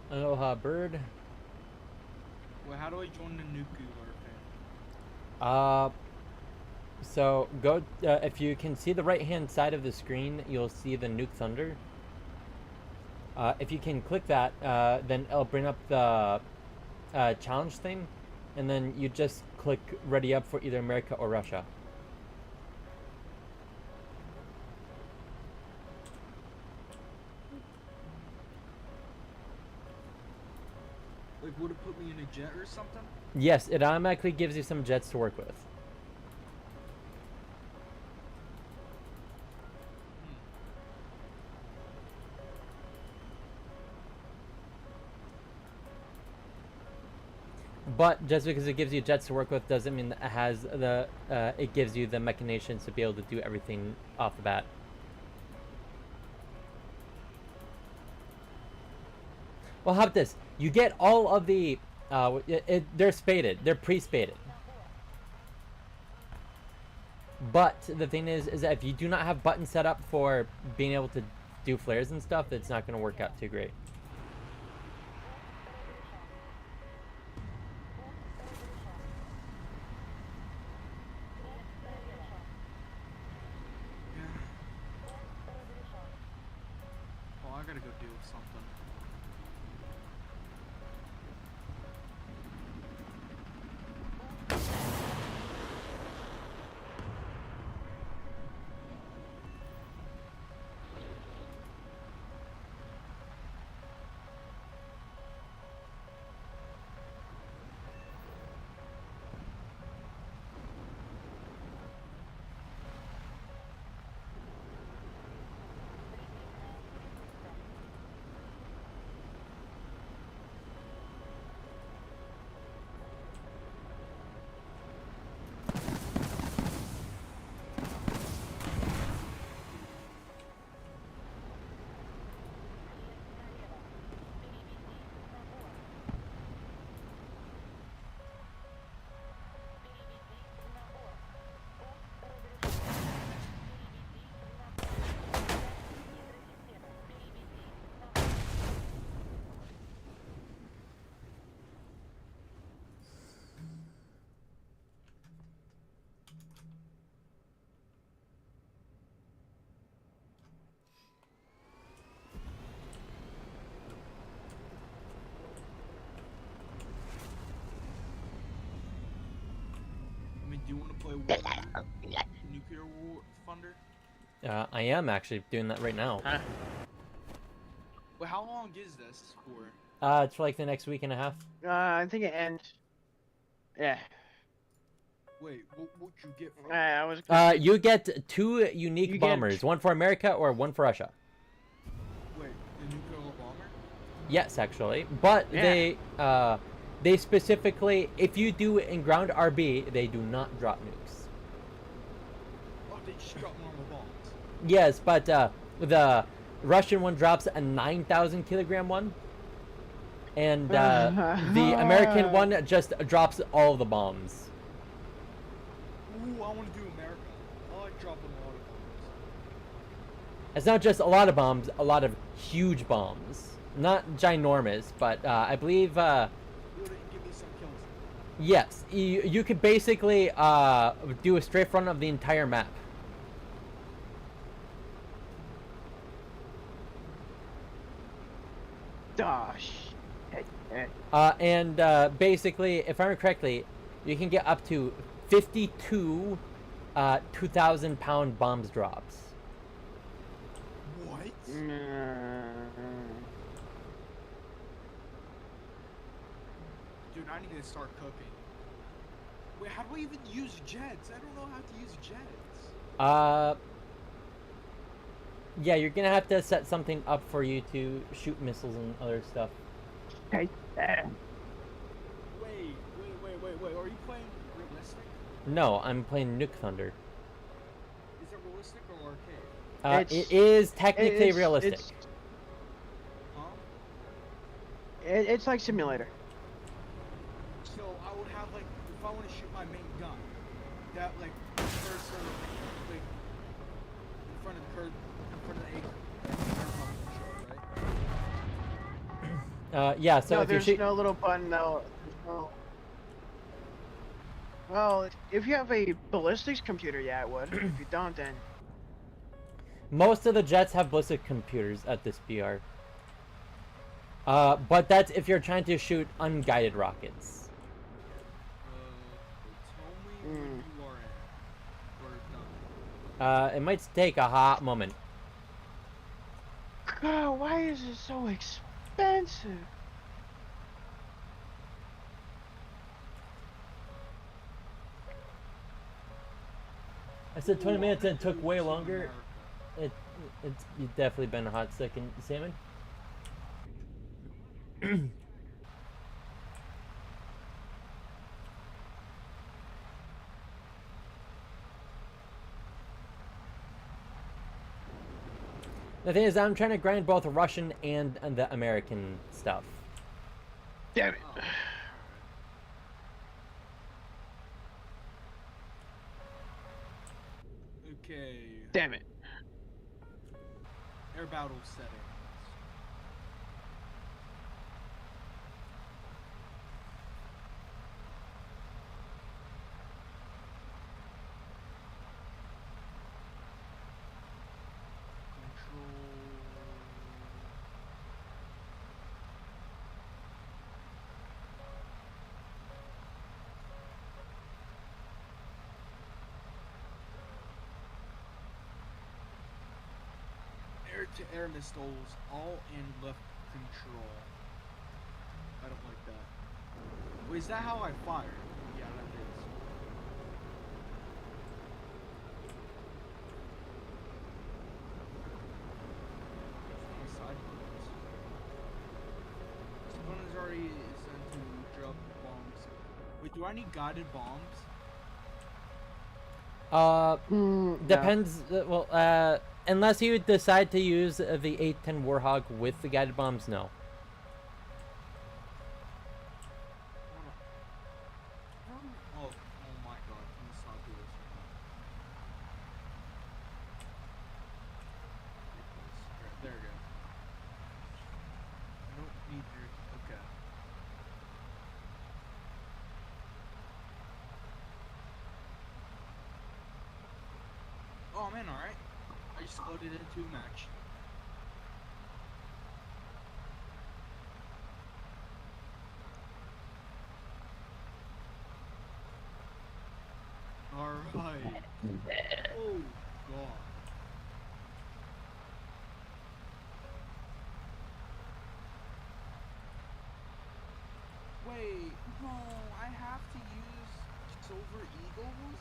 Aloha, bird. Well, how do I join the nuclear Uh, so go, if you can see the right-hand side of the screen, you'll see the Nuke Thunder. If you can click that, then it'll bring up the challenge thing, and then you just click ready up for either America or Russia. Like, would it put me in a jet or something? Yes, it automatically gives you some jets to work with. But just because it gives you jets to work with doesn't mean that it has the it gives you the machinations to be able to do everything off the bat. Well, how about this? You get all of the they're spaded, they're pre-spaded. But the thing is that if you do not have buttons set up for being able to do flares and stuff, it's not going to work out too great. Oh, I gotta go deal with something. I mean, do you want to play Nuclear War Thunder? I am actually doing that right now. Huh? Well, how long is this for? It's for like the next week and a half. I think it ends. Yeah. Wait, what you get from I was. You get 2 unique You get- bombers, one for America or one for Russia. Wait, the nuclear bomber? Yes, actually, but Yeah. they specifically, if you do in ground RB, they do not drop nukes. Oh, they just drop normal bombs. Yes, but the Russian one drops a 9,000 kilogram one, and the American one just drops all the bombs. Ooh, I want to do America. I like dropping a lot of bombs. It's not just a lot of bombs, a lot of huge bombs. Not ginormous, but I believe, Will they give me some kills? yes, you could basically do a straight front of the entire map. Gosh. And basically, if I remember correctly, you can get up to 52 2,000-pound bombs drops. What? Dude, I need to start cooking. Wait, how do I even use jets? I don't know how to use jets. Yeah, you're gonna have to set something up for you to shoot missiles and other stuff. Okay. Wait. Are you playing realistic? No, I'm playing Nuke Thunder. Is it realistic or arcade? It is technically realistic. Huh? It's like simulator. So I would have like, if I want to shoot my main gun, that like first sort of like in front of the curve, in front of the acre. Right? Yeah, so no, if you there's shoot... no little button though. No. Well, if you have a ballistics computer, yeah, it would. If you don't, then Most of the jets have ballistic computers at this BR. But that's if you're trying to shoot unguided rockets. Tell me where you are at, or not. It might take a hot moment. God, why is it so expensive? I said 20 Ooh, minutes I and it took wanna way do Team longer. America. It's definitely been a hot second, Salmon. The thing is, I'm trying to grind both Russian and the American stuff. Damn it. Oh. Okay. Damn it. Air battle settings. Air-to-air missiles, all and left control. I don't like that. Wait, is that how I fire? Yeah, that is. My side buttons. This button is already sent to drop bombs. Wait, do I need guided bombs? No. Depends. Unless you decide to use the 810 Warhawk with the guided bombs, no. Oh my god, can you stop doing this right now? There we go. I don't need your. Okay. Oh man, alright. I just loaded into a match. Alright. Oh god. Wait, no, I have to use Silver Eagles?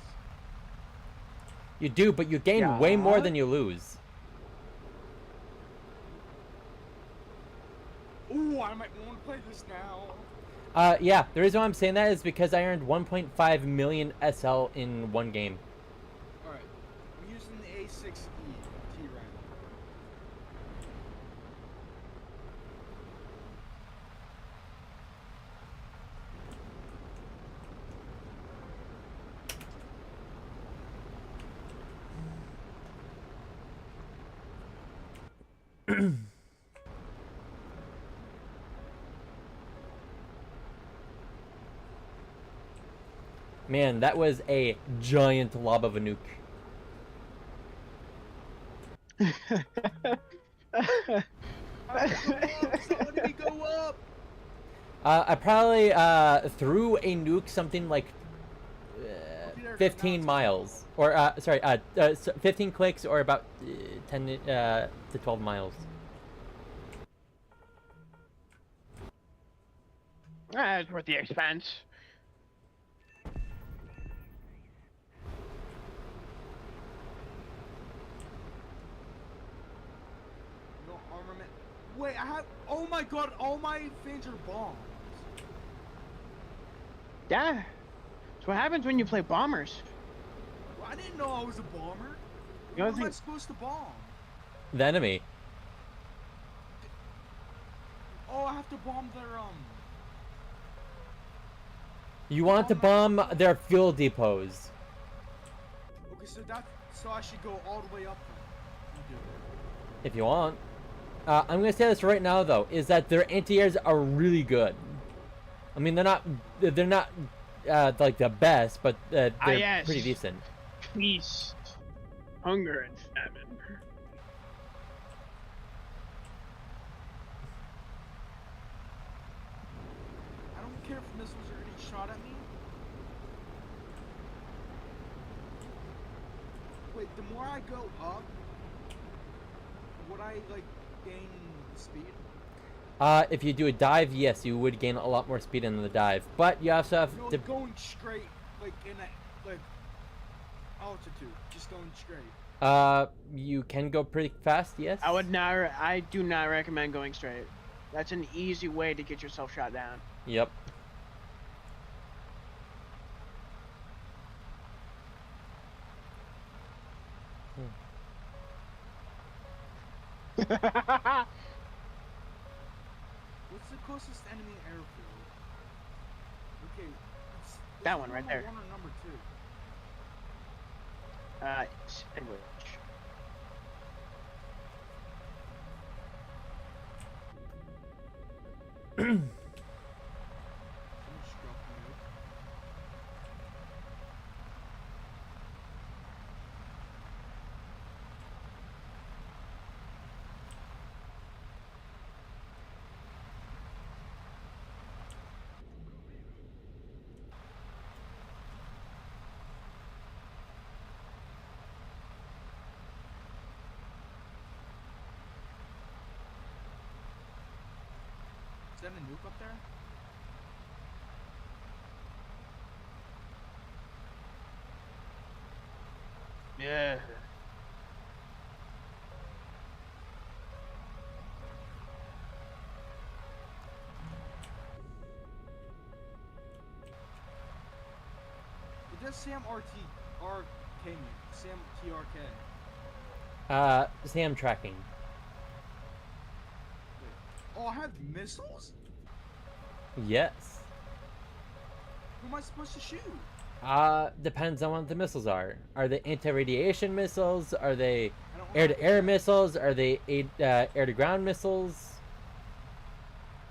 You do, but you gain way more than you lose. Ooh, I might want to play this now. Yeah, the reason why I'm saying that is because I earned 1.5 million SL in one game. Alright, I'm using the A6E T-Ram. Man, that was a giant lob of a nuke. Let me go up! I probably threw a nuke something like 15 miles, or 15 clicks, or about 10 to 12 miles. It's worth the expense. No armament. Wait, I have. Oh my god, all my things are bombs. Yeah. That's what happens when you play bombers. Well, I didn't know I was a bomber. You What don't am I think- supposed to bomb? The enemy. Oh, I have to bomb their You want to bomb their fuel depots. Okay, so I should go all the way up then. You do it. If you want. I'm gonna say this right now though, is that their anti-airs are really good. I mean, they're not like the best, but they're yes. pretty decent. Feast. Hunger and famine. I don't care if missiles are getting shot at me. Wait, the more I go up, would I like gain speed? If you do a dive, yes, you would gain a lot more speed in the dive, but you also have No, to. going straight, like in a like altitude, just going straight. You can go pretty fast, yes. I do not recommend going straight. That's an easy way to get yourself shot down. Yep. What's the closest enemy airfield? Okay, That one right there. Number 1 or number 2? Sandwich. Someone struck me. Is that a nuke up there? Yeah. It does Sam RK me. Sam TRK. Sam tracking. Wait. Oh, I have missiles? Yes. Who am I supposed to shoot? Depends on what the missiles are. Are they anti-radiation missiles? Are they I don't wanna- air-to-air missiles? Are they air-to-ground missiles?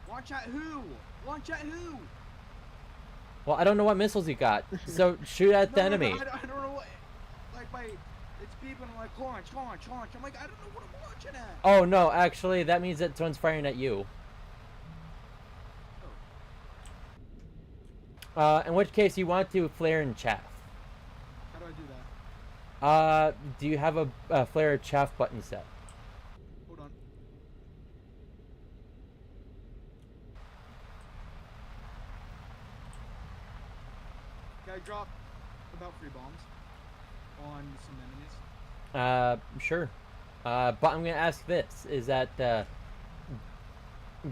Launch at who? Launch at who? Well, I don't know what missiles you got, so shoot at the enemy. I don't know what. Like it's beeping like launch. I'm like, I don't know what I'm launching at. Oh no, actually, that means that someone's firing at you. In which case, you want to flare and chaff. How do I do that? Do you have a flare chaff button set? Hold on. Can I drop about 3 bombs on some enemies? Sure. But I'm gonna ask this: is that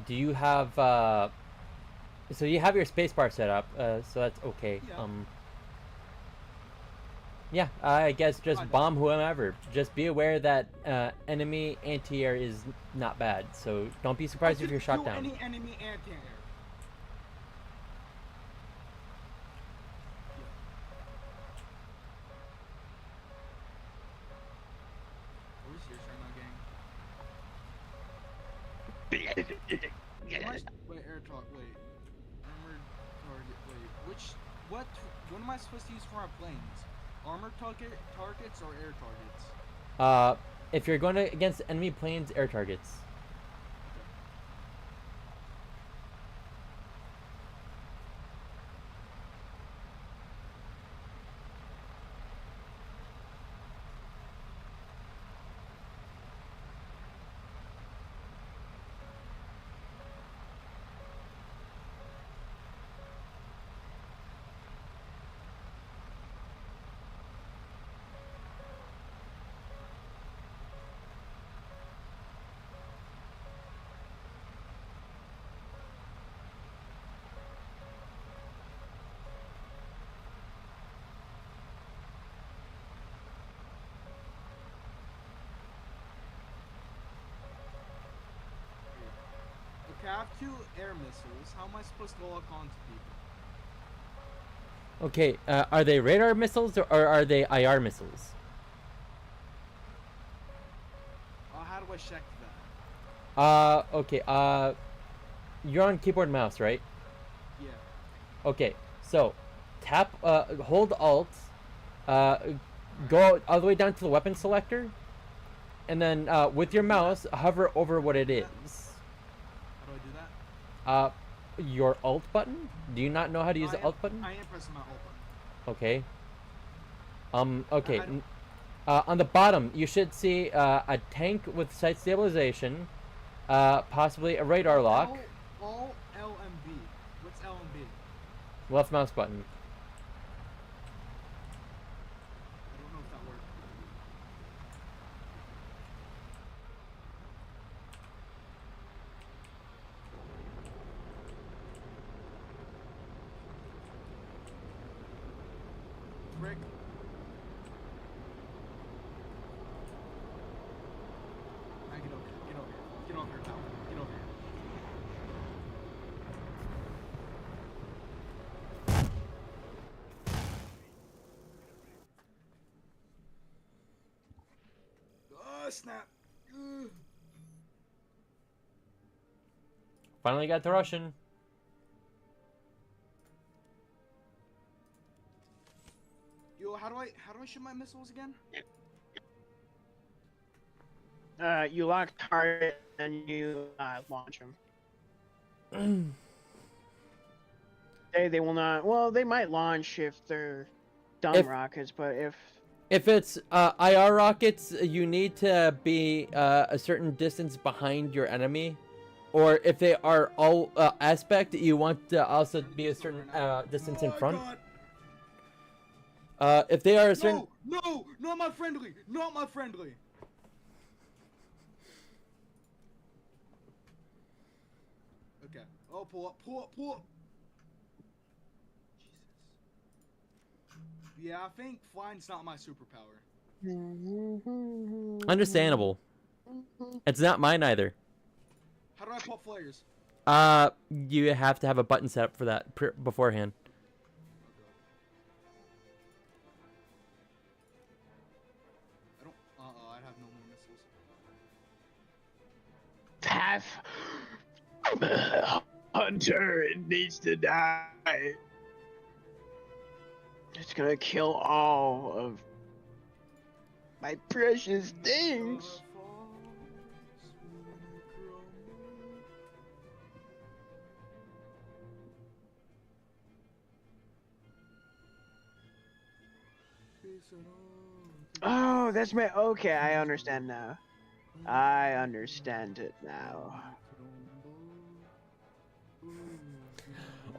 do you have so you have your spacebar set up? So that's okay. Yeah. Yeah, I guess just Kinda. bomb whomever. Just be aware that enemy anti-air is not bad, so don't be surprised if you're shot down. Any enemy anti-air. Where's your Sherman gang? Wait, air talk. Wait, armored target. Wait, what am I supposed to use for our planes? Armored targets or air targets? If you're going against enemy planes, air targets. Okay, I have 2 air missiles. How am I supposed to lock onto people? Okay, are they radar missiles or are they IR missiles? How do I check that? Okay, you're on keyboard and mouse, right? Yeah. Okay, so tap, hold Alt, go all the way down to the weapon selector, and then with your mouse, hover over what it is. How do I do that? Your Alt button? Do you not know how to use the Alt button? I am pressing my Alt button. Okay. Okay. I don't- On the bottom, you should see a tank with sight stabilization, possibly a radar lock, All LMB. What's LMB? left mouse button. I don't know if that worked. Rick. Can I get snap. Ugh. Finally got the Russian. Yo, how do I shoot my missiles again? You lock target and you launch them. They will not. Well, they might launch if they're dumb rockets, but if it's IR rockets, you need to be a certain distance behind your enemy, or if they are all aspect, you want to also be a certain distance in front. If they are a certain No, not my friendly, not my friendly. Okay. Oh, pull up. Jesus. Yeah, I think flying's not my superpower. understandable. It's not mine either. How do I pop flares? You have to have a button set up for that beforehand. I don't. I have no more missiles. Half Hunter needs to die. It's gonna kill all of my precious things. Oh, that's my. Okay, I understand now. I understand it now.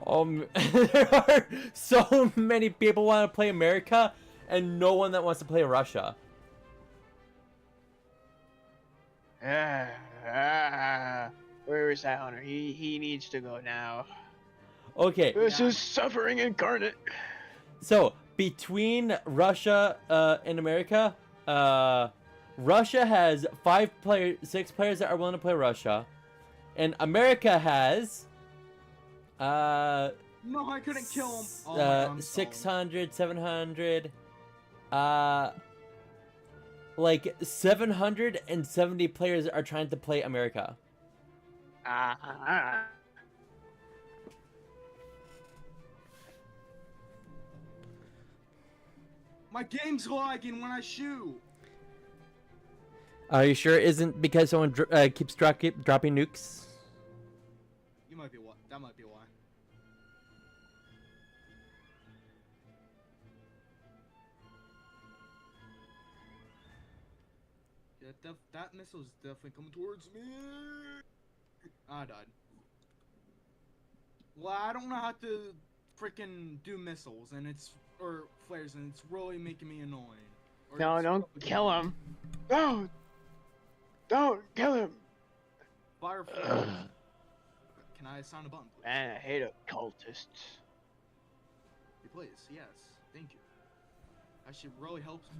There are so many people want to play America, and no one that wants to play Russia. Where is that hunter? He needs to go now. Okay. This is suffering incarnate. So between Russia and America, Russia has 6 players that are willing to play Russia, and America has No, I couldn't kill him. Oh my God, I'm 600, 700, like 770 players are trying to play America. My game's lagging when I shoot. Are you sure it isn't because someone keeps dropping nukes? You might be what? That might be why. Yeah, that missile's definitely coming towards me. I died. Well, I don't know how to freaking do missiles, or flares, and it's really making me annoying. No, don't kill him. No, don't kill him. Fire flares. Can I assign a button, please? Man, I hate occultists. Please, yes. Thank you. That shit really helps me.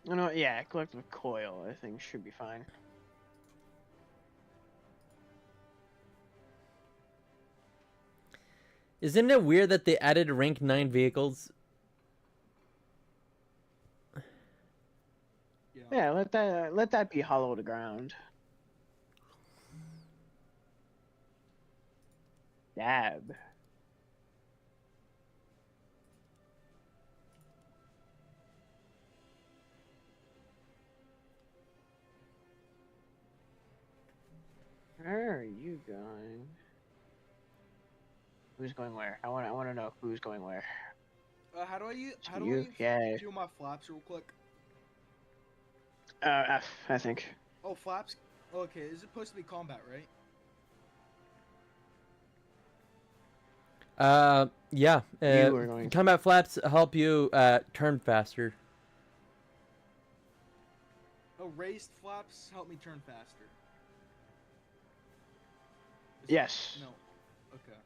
You know, yeah, collective coil, I think, should be fine. Isn't it weird that they added rank 9 vehicles? Yeah, let that be hollow to ground. Dab. Where are you going? Who's going where? I want to know who's going where. How do I Yeah. do my flaps real quick? F, I think. Oh, flaps? Okay, is it supposed to be combat, right? Yeah. You are going combat flaps help you turn faster. Oh, raised flaps help me turn faster. Yes. No. Okay.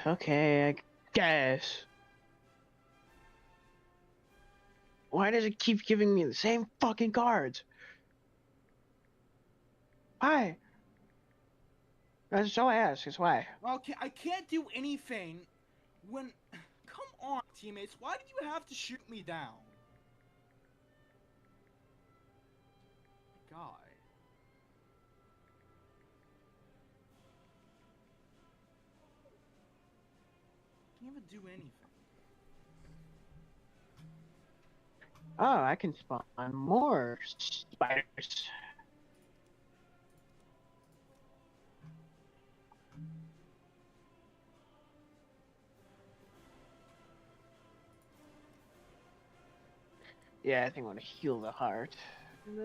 Okay, I guess. Why does it keep giving me the same fucking cards? Why? That's all I ask. Is why. Okay, I can't do anything when. Come on, teammates. Why do you have to shoot me down? God. Can't even do anything. Oh, I can spawn more spiders. Yeah, I think I want to heal the heart. And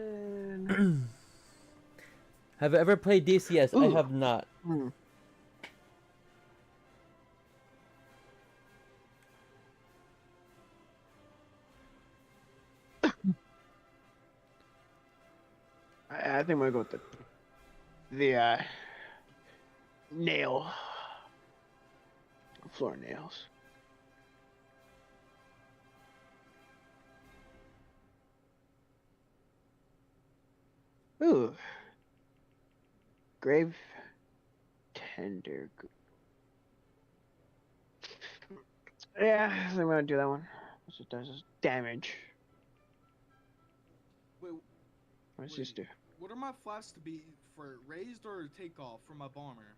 then... Have I ever played DCS? I Ooh. have not. Hmm. I think I'm gonna go with the nail. Floor nails. Ooh. Grave tender. Yeah, I think I'm gonna do that one. Because it does damage. Wait, What's wait, this do? what are my flaps to be for raised or takeoff for my bomber?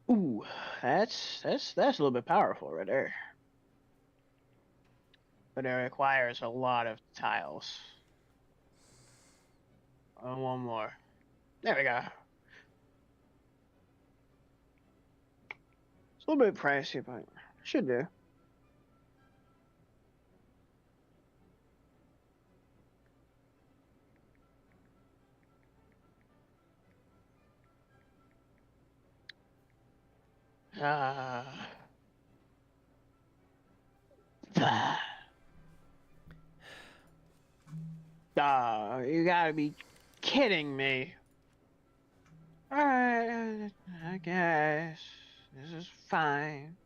Ooh, that's a little bit powerful right there. But it requires a lot of tiles. Oh, one more. There we go. It's a little bit pricey, but should do. Ah. Oh, you gotta be kidding me. Alright, I guess. This is fine.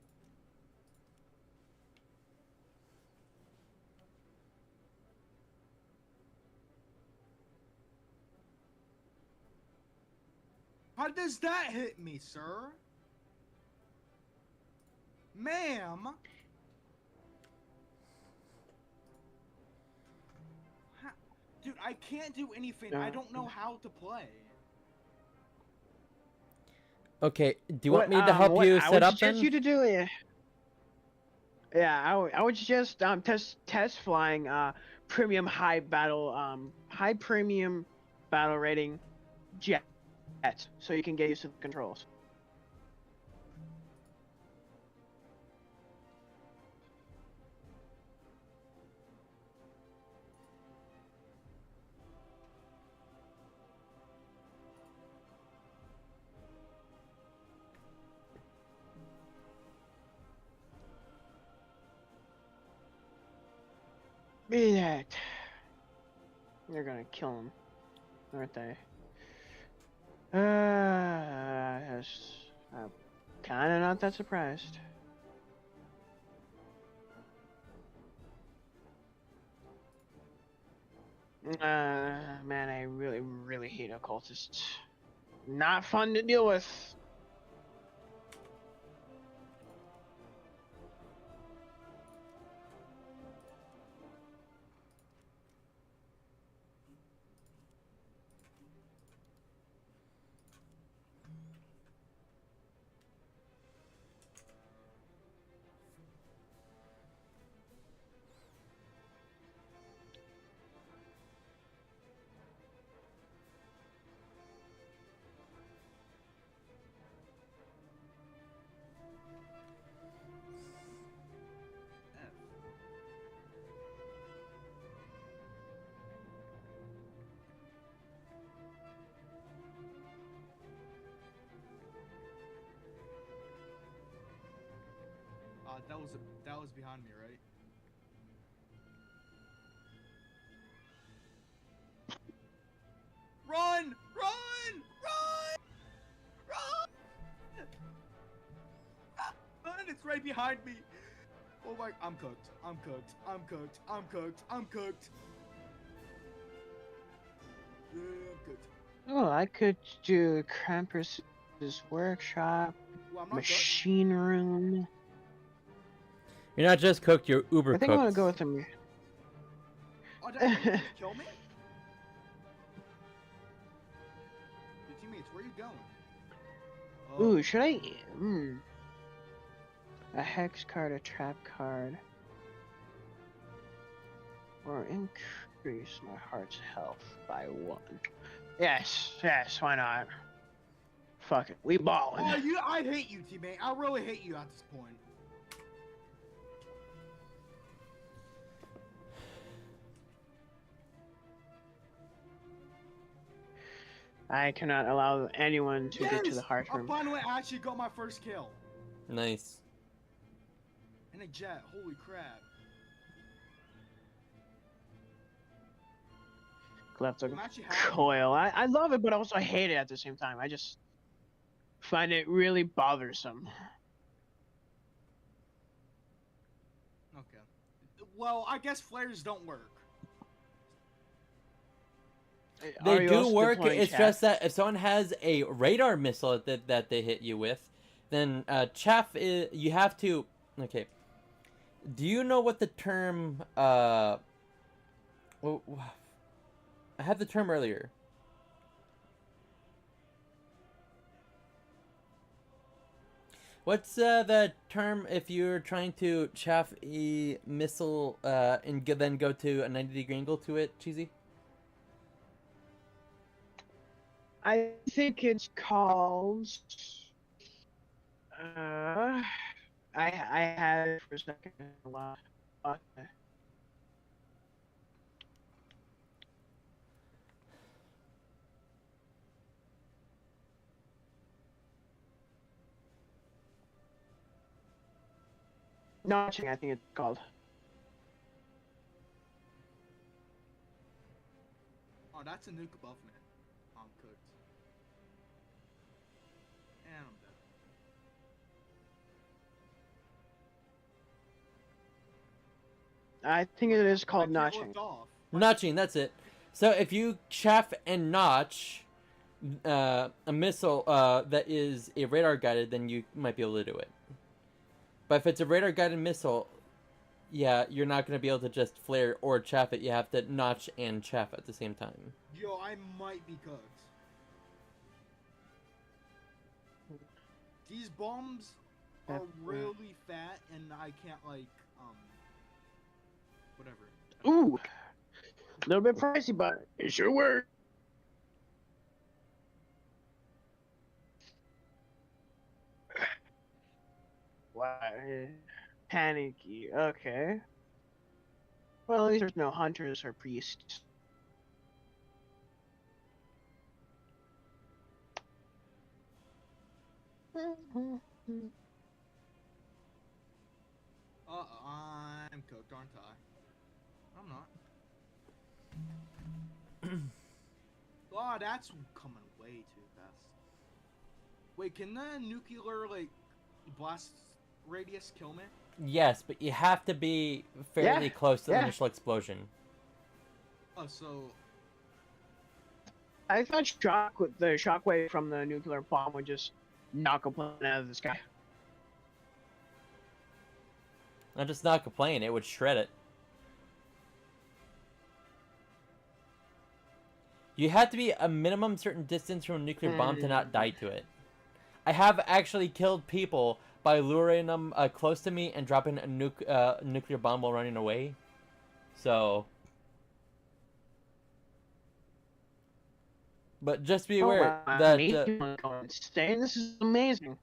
How does that hit me, sir? Ma'am? Dude, I can't do anything. I don't know how to play. Okay, do you want me to help What you I set would up suggest then? you to do it. Yeah, I would suggest test flying premium high premium battle rating jet so you can get used to the controls. Be that. They're gonna kill him, aren't they? Yes. I'm kinda not that surprised. Man, I really hate occultists. Not fun to deal with. That was behind me, right? Run! Run! Run! Run! Run! It's right behind me. Oh my, I'm cooked. I'm cooked. I'm cooked. I'm cooked. I'm cooked. Yeah, I'm cooked. Oh, I could do Krampus's workshop, Well, I'm not cooked. machine room. You're not just cooked, you're uber I think I'm cooked. gonna go with him. Oh, did you kill me? Your teammates, where are you going? Oh. Ooh, should I? A hex card, a trap card, or increase my heart's health by 1. Yes, why not? Fuck it, we ballin'. Oh, I hate you, teammate. I really hate you at this point. I cannot allow anyone to get to the Yes! heart I room. finally actually got my first kill. Nice. In a jet, holy crap. Left I'm actually happy. coil. I love it, but also I hate it at the same time. I just find it really bothersome. Okay. Well, I guess flares don't work. They Are you do also work, deploying it's chaff? just that if someone has a radar missile that they hit you with, then chaff is, you have to, okay. Do you know what the term, well, I had the term earlier. What's the term if you're trying to chaff a missile and then go to a 90-degree angle to it, Cheesy? I think it's called. I had it for a second. Okay. Notching, I think it's called. Oh, that's a nuke above me. I'm cooked. And I'm dead. I think it is I called can't notching. lift off. Notching, that's it. So if you chaff and notch a missile that is a radar guided, then you might be able to do it. But if it's a radar guided missile, yeah, you're not going to be able to just flare or chaff it. You have to notch and chaff at the same time. Yo, I might be cooked. These bombs are really fat, and I can't like whatever. Ooh, a little bit pricey, but it sure works. Why? Panicky. Okay. Well, at least there's no hunters or priests. I'm cooked, aren't I? I'm not. Oh, that's coming way too fast. Wait, can the nuclear like blast radius kill me? Yes, but you have to be fairly close to the yeah. initial explosion. Oh, so I thought the shockwave from the nuclear bomb would just knock a plane out of the sky. Not just knock a plane, it would shred it. You have to be a minimum certain distance from a nuclear bomb to not die to it. I have actually killed people by luring them close to me and dropping a nuclear bomb while running away. So... But just be aware that... This is amazing.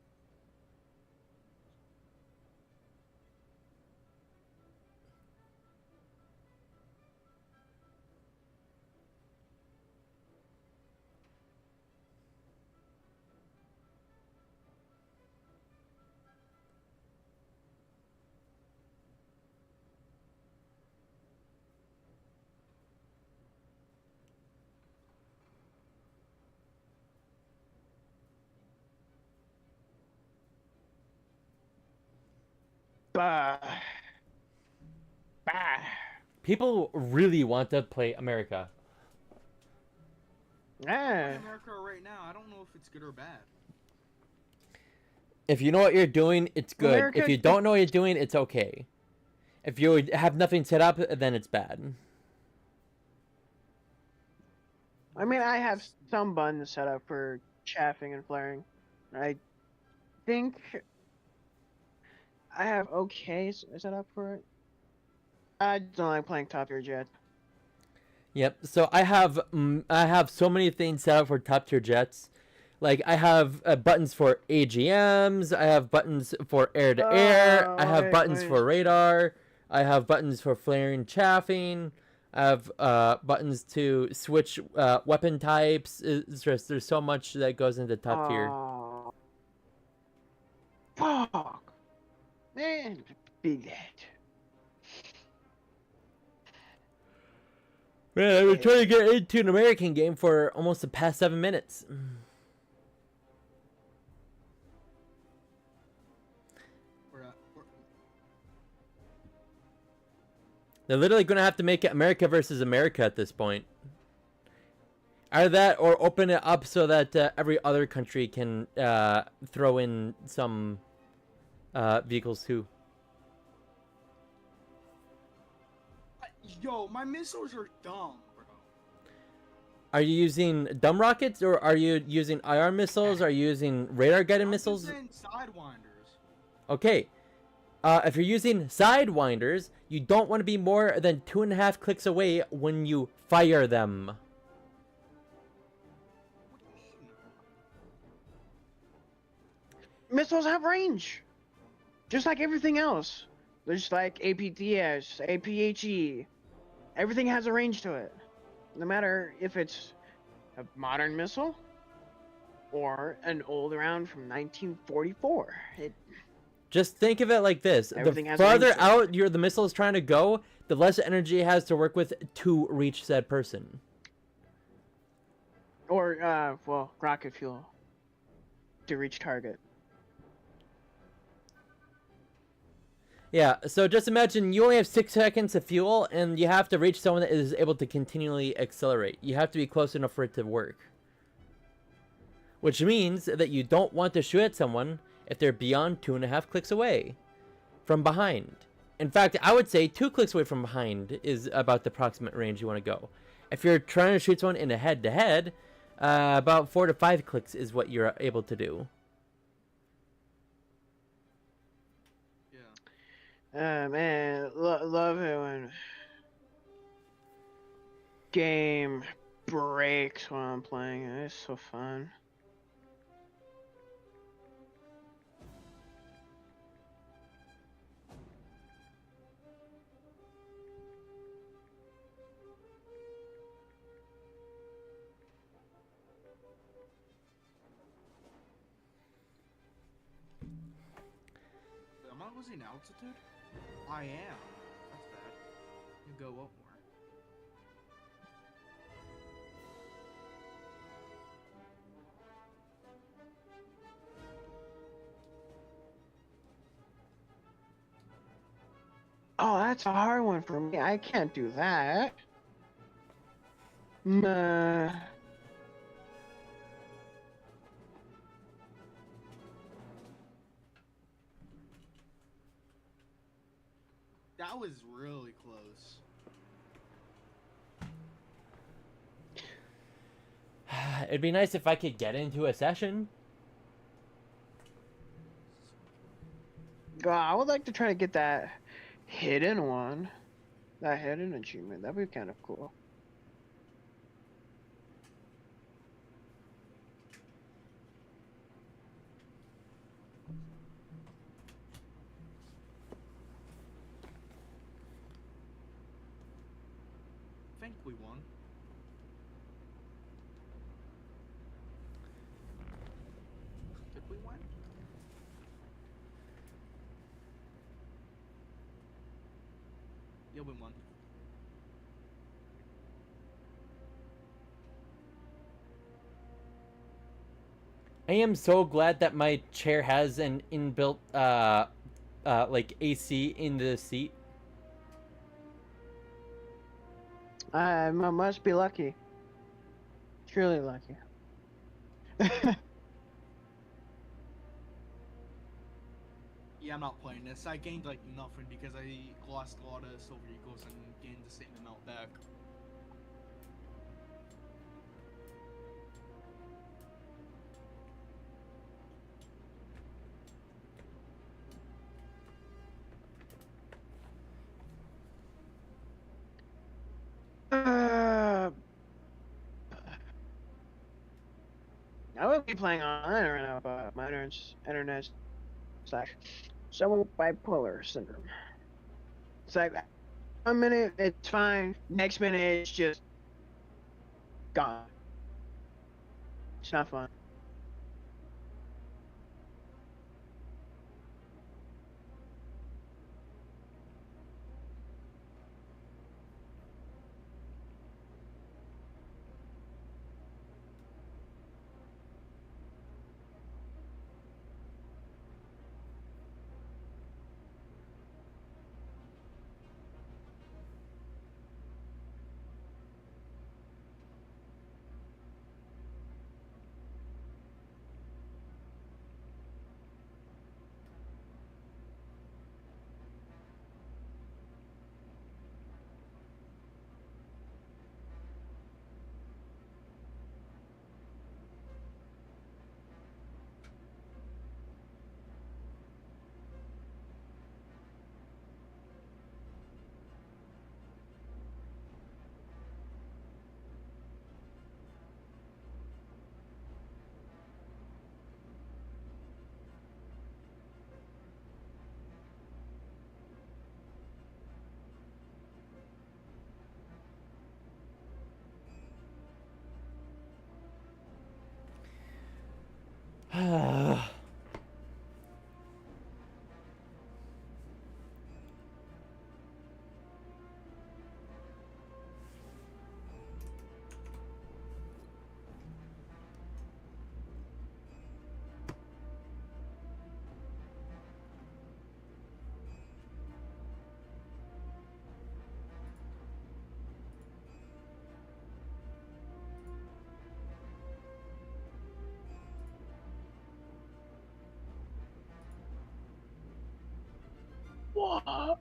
Bah. People really want to play America. I'm Yeah. in America right now. I don't know if it's good or bad. If you know what you're doing, it's good. America- If you don't know what you're doing, it's okay. If you have nothing set up, then it's bad. I mean, I have some buttons set up for chaffing and flaring. I think I have okay set up for it. I don't like playing top tier jets. Yep. So I have so many things set up for top tier jets. Like I have buttons for AGMs. I have buttons for air to air. I have buttons for radar. I have buttons for flaring, chaffing. I have buttons to switch weapon types. It's just there's so much that goes into top tier. Oh, fuck, man, big that. Man, I've been trying to get into an American game for almost the past 7 minutes. They're literally going to have to make it America versus America at this point. Either that or open it up so that every other country can throw in some vehicles too. Yo, my missiles are dumb, bro. Are you using dumb rockets or are you using IR missiles? Are you using radar guided missiles? I'm using sidewinders. Okay. If you're using sidewinders, you don't want to be more than 2.5 clicks away when you fire them. What do you mean? Missiles have range, just like everything else. There's like APTS, APHE. Everything has a range to it. No matter if it's a modern missile or an old round from 1944. Just think of it like this. Everything The has a farther range to it. out the missile is trying to go, the less energy it has to work with to reach said person. Or, well, rocket fuel to reach target. Yeah, so just imagine you only have 6 seconds of fuel and you have to reach someone that is able to continually accelerate. You have to be close enough for it to work. Which means that you don't want to shoot at someone if they're beyond 2.5 clicks away from behind. In fact, I would say 2 clicks away from behind is about the approximate range you want to go. If you're trying to shoot someone in a head-to-head, about 4 to 5 clicks is what you're able to do. Man, love it when game breaks while I'm playing. It's so fun. Am I losing altitude? I am. That's bad. You go up more. Oh, that's a hard one for me. I can't do that. Nah. That was really close. It'd be nice if I could get into a session. God, I would like to try to get that hidden one. That hidden achievement. That'd be kind of cool. I think we won. Did we win? Yeah, we won. I am so glad that my chair has an inbuilt like AC in the seat. I must be lucky. Truly lucky. Yeah, I'm not playing this. I gained like nothing because I lost a lot of silver eagles and gained the same amount back. I would be playing online right now, but my internet's like somewhat bipolar syndrome. It's like 1 minute it's fine, next minute it's just gone. It's not fun. What?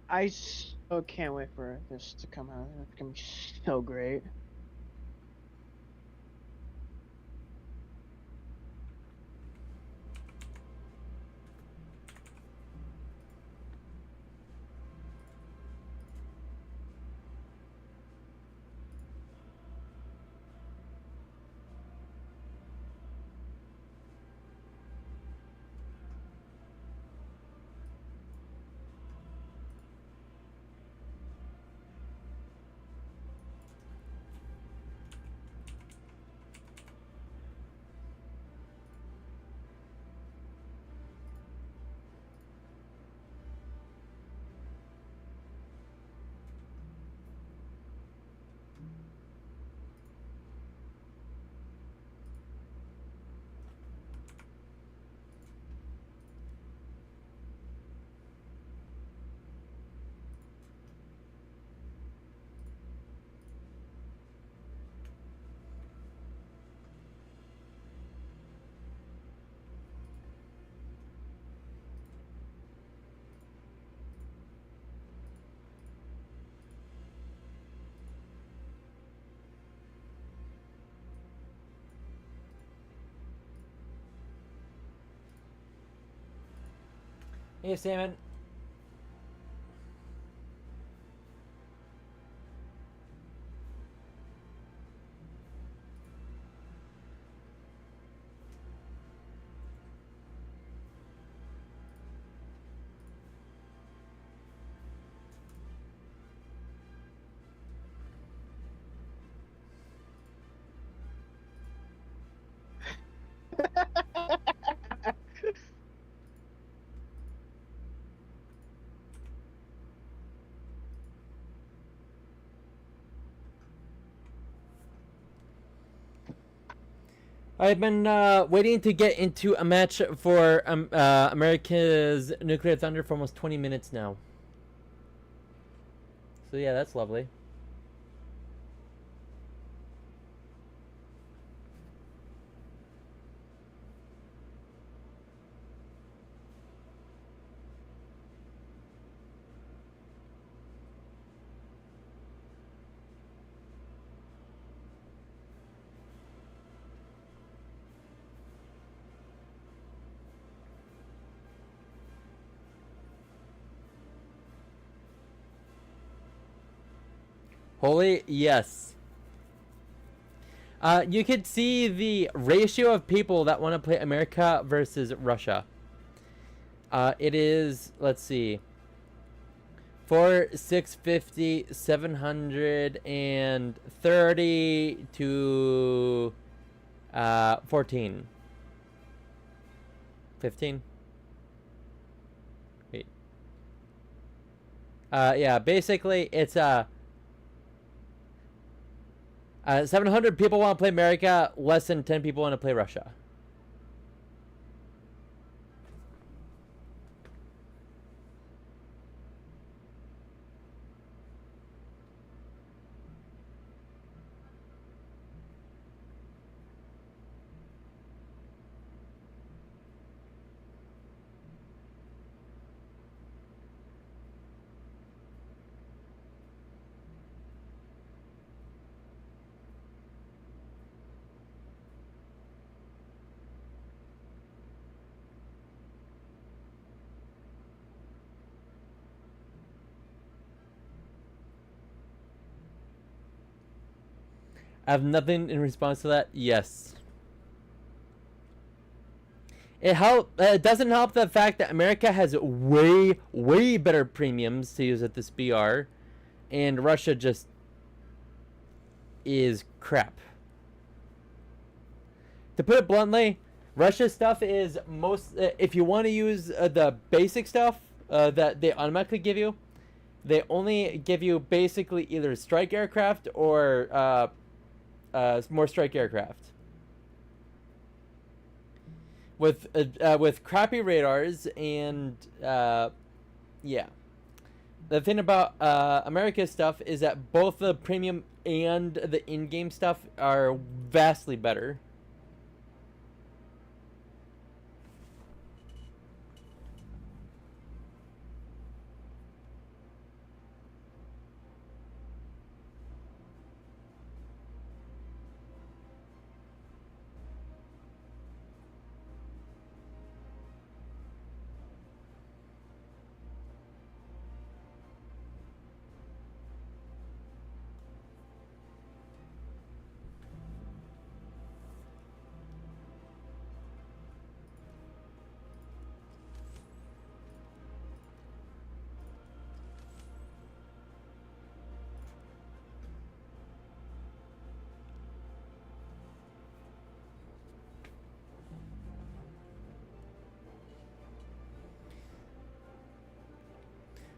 I so can't wait for this to come out. It's gonna be so great. Hey, Salmon. I've been waiting to get into a match for America's Nuclear Thunder for almost 20 minutes now. So yeah, that's lovely. Holy, yes. You could see the ratio of people that want to play America versus Russia. It is, let's see, 4, 650, 730 to 14. 15. Wait. Yeah, basically it's 700 people want to play America, less than 10 people want to play Russia. I have nothing in response to that. Yes. It doesn't help the fact that America has way better premiums to use at this BR, and Russia just is crap. To put it bluntly, Russia's stuff is most. If you want to use the basic stuff that they automatically give you, they only give you basically either strike aircraft or more strike aircraft. With crappy radars and yeah. The thing about America's stuff is that both the premium and the in-game stuff are vastly better.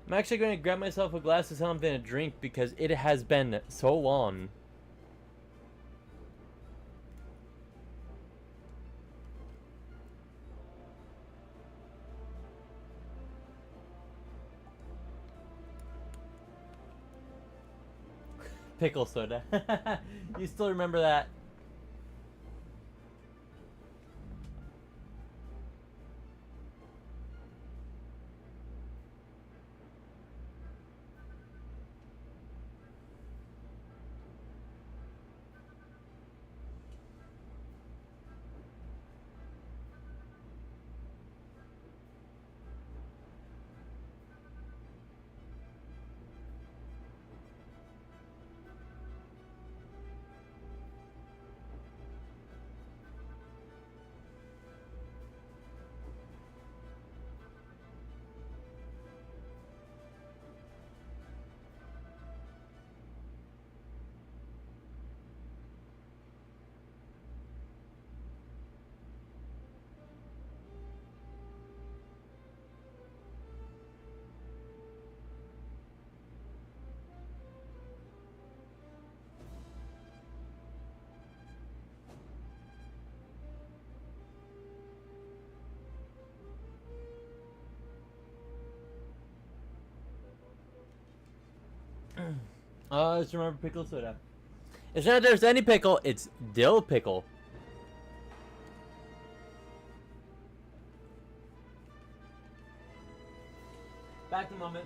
I'm actually going to grab myself a glass of something to drink because it has been so long. Pickle soda. You still remember that? Just remember pickle soda. It's not there's any pickle, it's dill pickle. Back in a moment.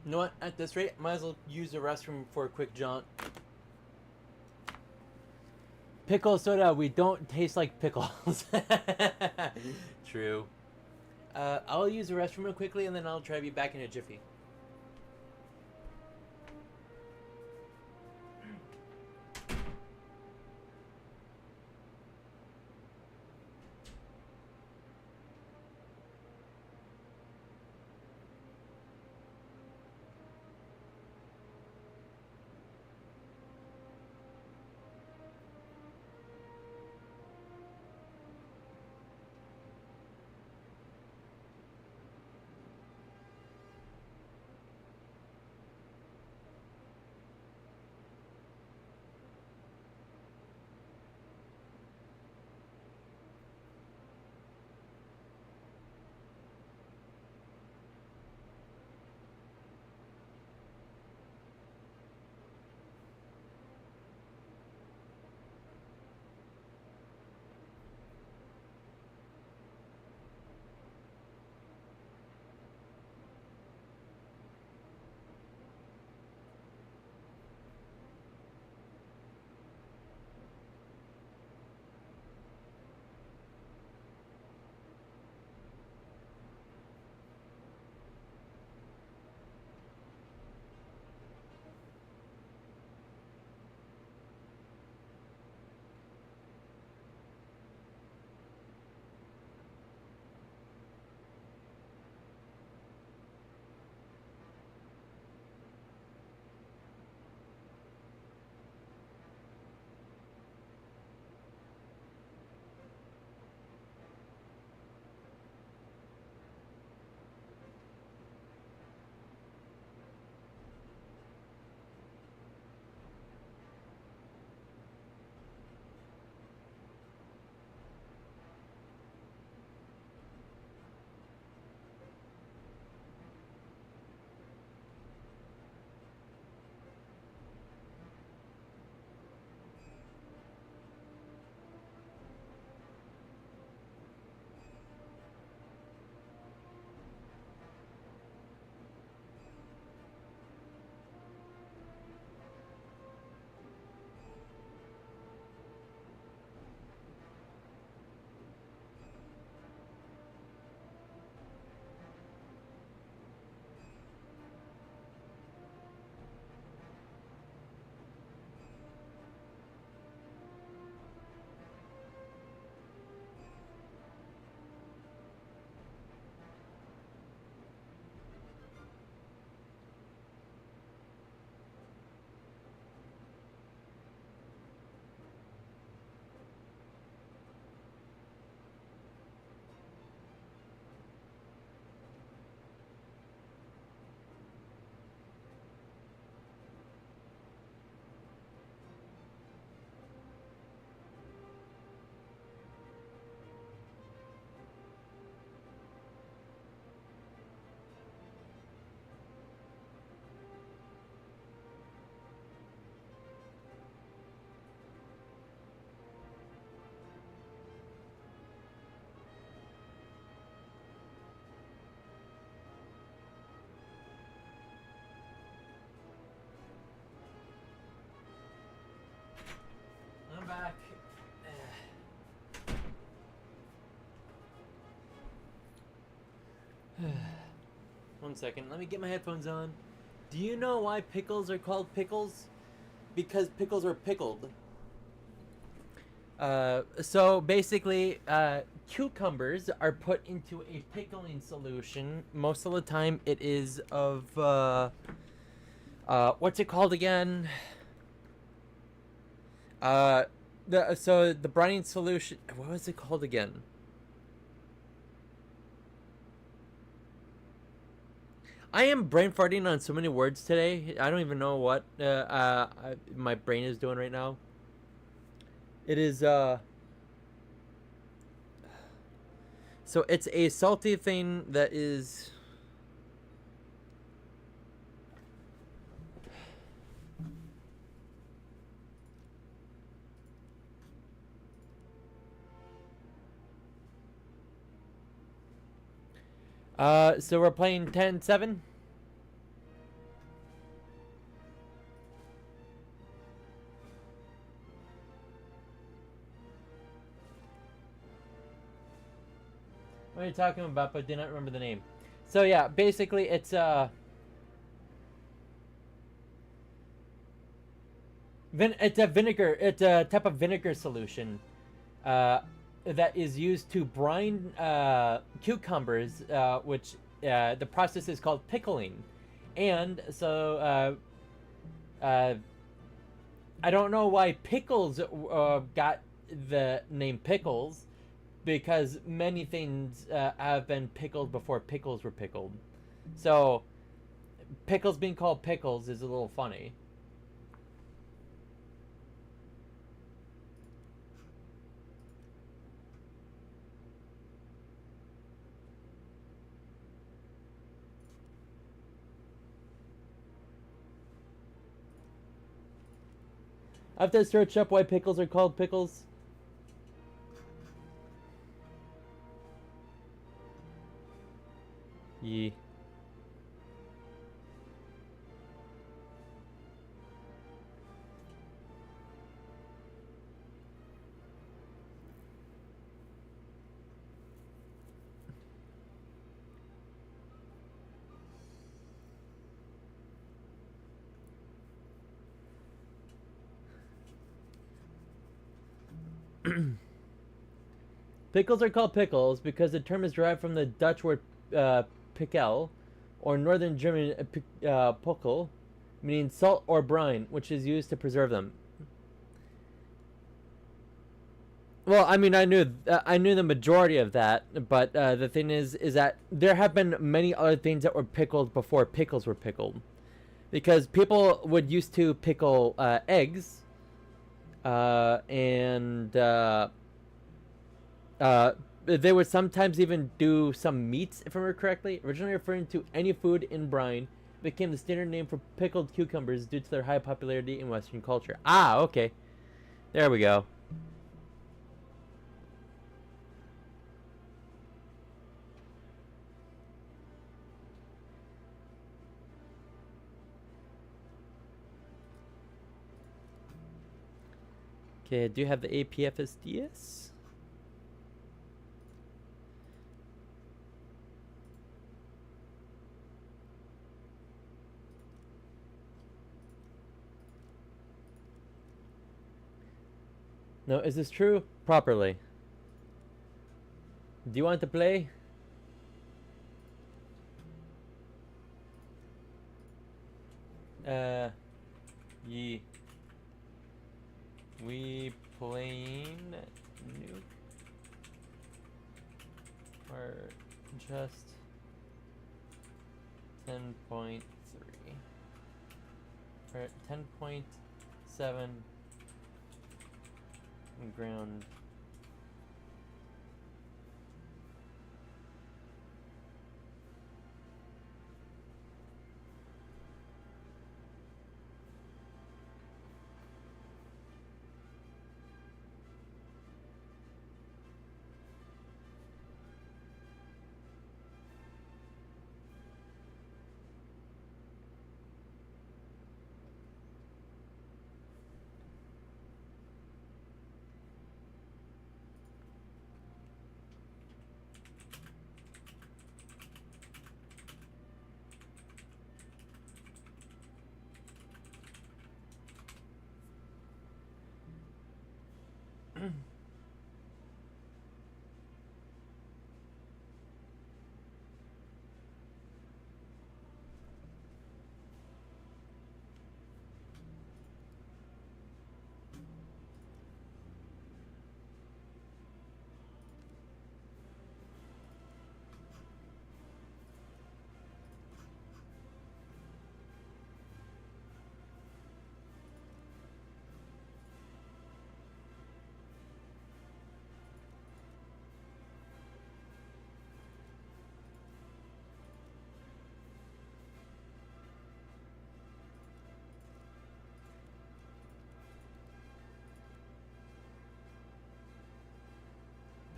You know what? At this rate, might as well use the restroom for a quick jaunt. Pickle soda, we don't taste like pickles. True. I'll use the restroom real quickly and then I'll try to be back in a jiffy. 1 second. Let me get my headphones on. Do you know why pickles are called pickles? Because pickles are pickled. So basically, cucumbers are put into a pickling solution. Most of the time, it is of what's it called again? The brining solution. What was it called again? I am brain farting on so many words today. I don't even know what my brain is doing right now. It is so it's a salty thing that is so we're playing 10-7. What are you talking about? But I did not remember the name. So yeah, basically it's it's a vinegar. It's a type of vinegar solution that is used to brine cucumbers, which the process is called pickling. And so I don't know why pickles got the name pickles, because many things have been pickled before pickles were pickled. So pickles being called pickles is a little funny. I have to search up why pickles are called pickles. Yeah. Pickles are called pickles because the term is derived from the Dutch word pickel, or Northern German pockel, meaning salt or brine, which is used to preserve them. Well, I mean, I knew the majority of that, but the thing is that there have been many other things that were pickled before pickles were pickled, because people would used to pickle eggs, and they would sometimes even do some meats, if I remember correctly. Originally referring to any food in brine, became the standard name for pickled cucumbers due to their high popularity in Western culture. Ah, okay. There we go. Okay, I do have the APFSDS. No, is this true? Properly. Do you want to play? Ye. We playing Nuke? Or just 10.3? Or 10.7 ground.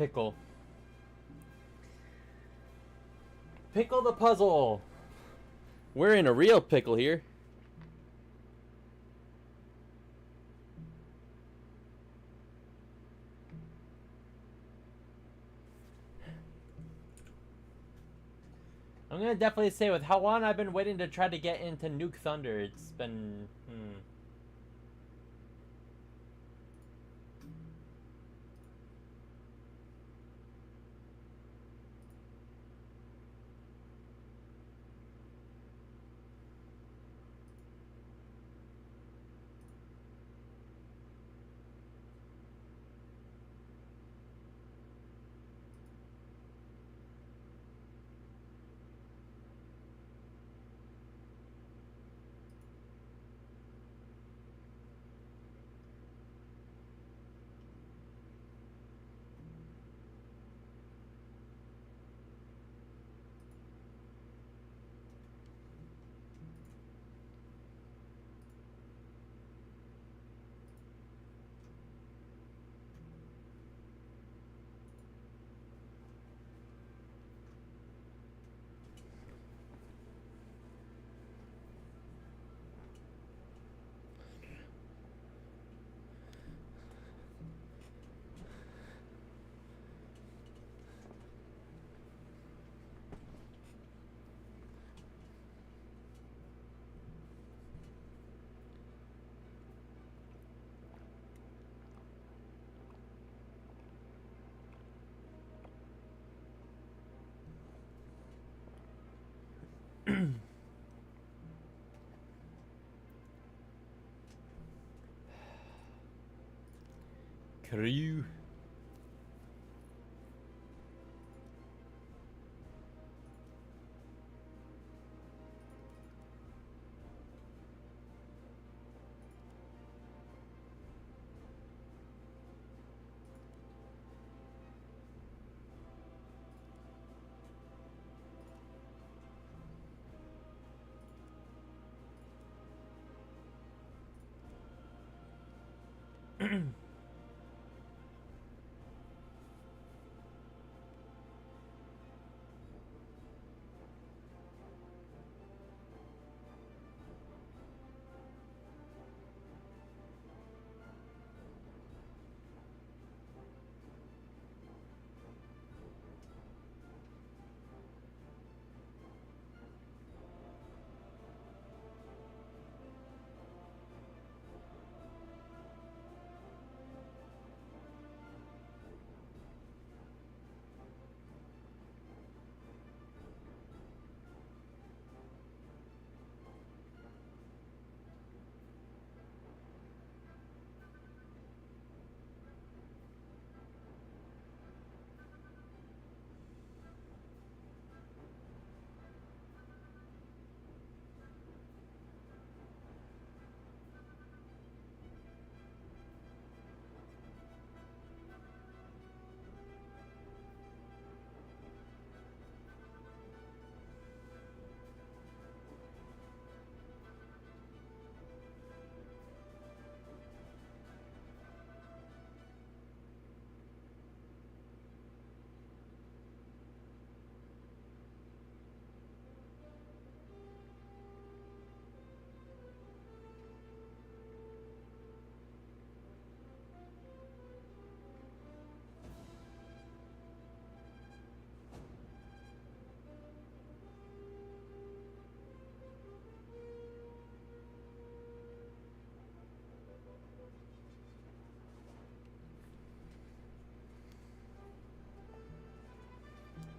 pickle. Pickle the puzzle. We're in a real pickle here. I'm gonna definitely say with how long I've been waiting to try to get into Nuke Thunder, it's been Crew.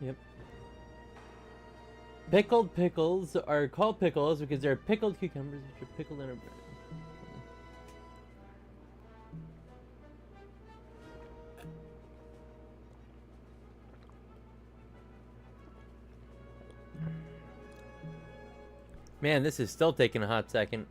Yep. Pickled pickles are called pickles because they're pickled cucumbers which are pickled in a bread. Man, this is still taking a hot second.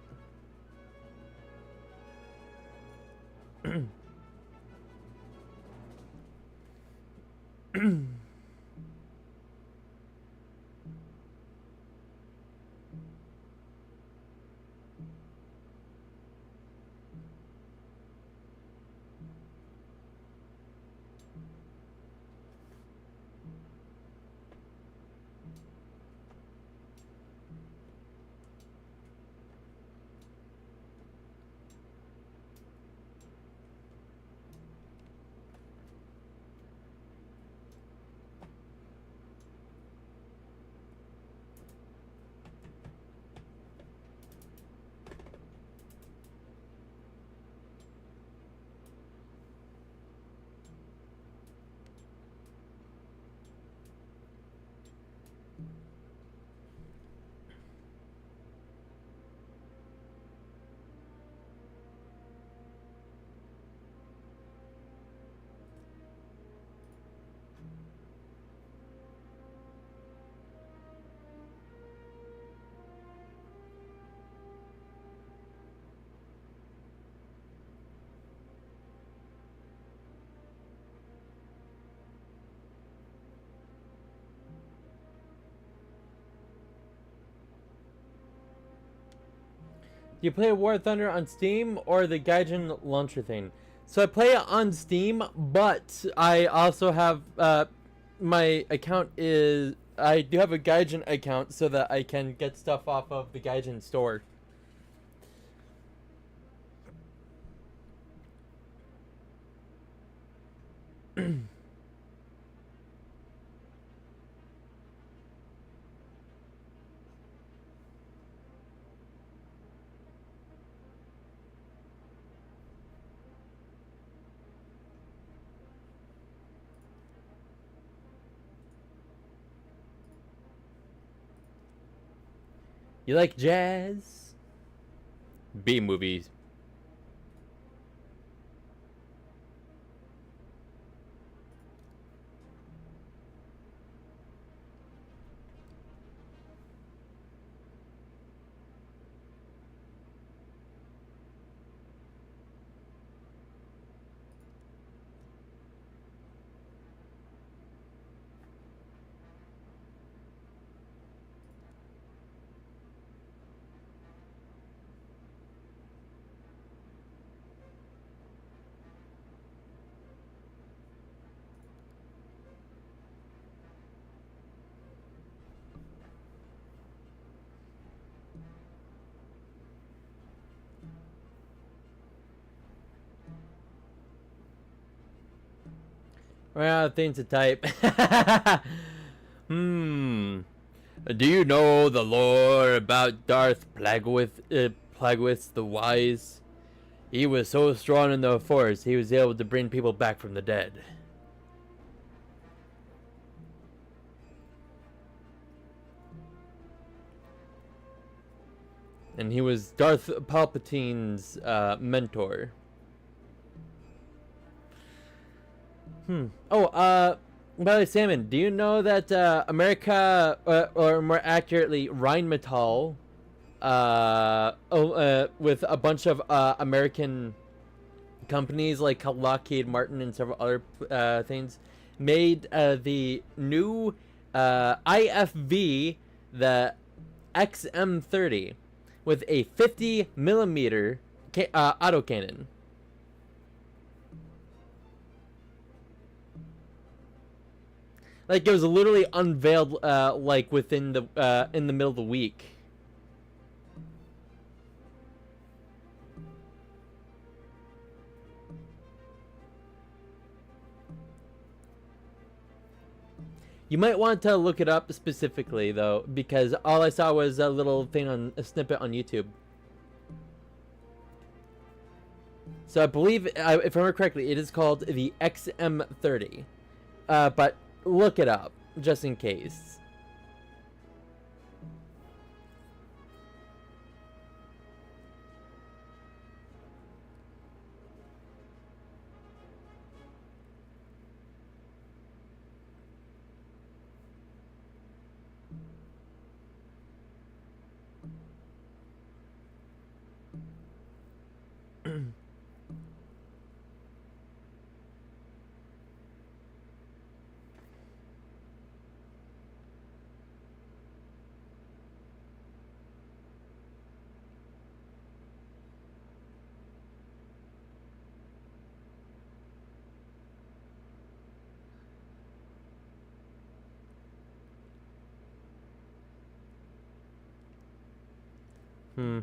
Do you play War Thunder on Steam or the Gaijin launcher thing? So I play it on Steam, but I also have my account is I do have a Gaijin account so that I can get stuff off of the Gaijin store. You like jazz? B movies. Run out of things to type. Hmm. Do you know the lore about Darth Plagueis the Wise? He was so strong in the Force, he was able to bring people back from the dead. And he was Darth Palpatine's mentor. Oh, by the way, Salmon, do you know that America, or more accurately, Rheinmetall, with a bunch of American companies like Lockheed Martin and several other things, made the new IFV, the XM30, with a 50 millimeter autocannon. Like, it was literally unveiled, like, within the, in the middle of the week. You might want to look it up specifically, though, because all I saw was a little thing on a snippet on YouTube. So I believe, if I remember correctly, it is called the XM30. But look it up, just in case. Hmm.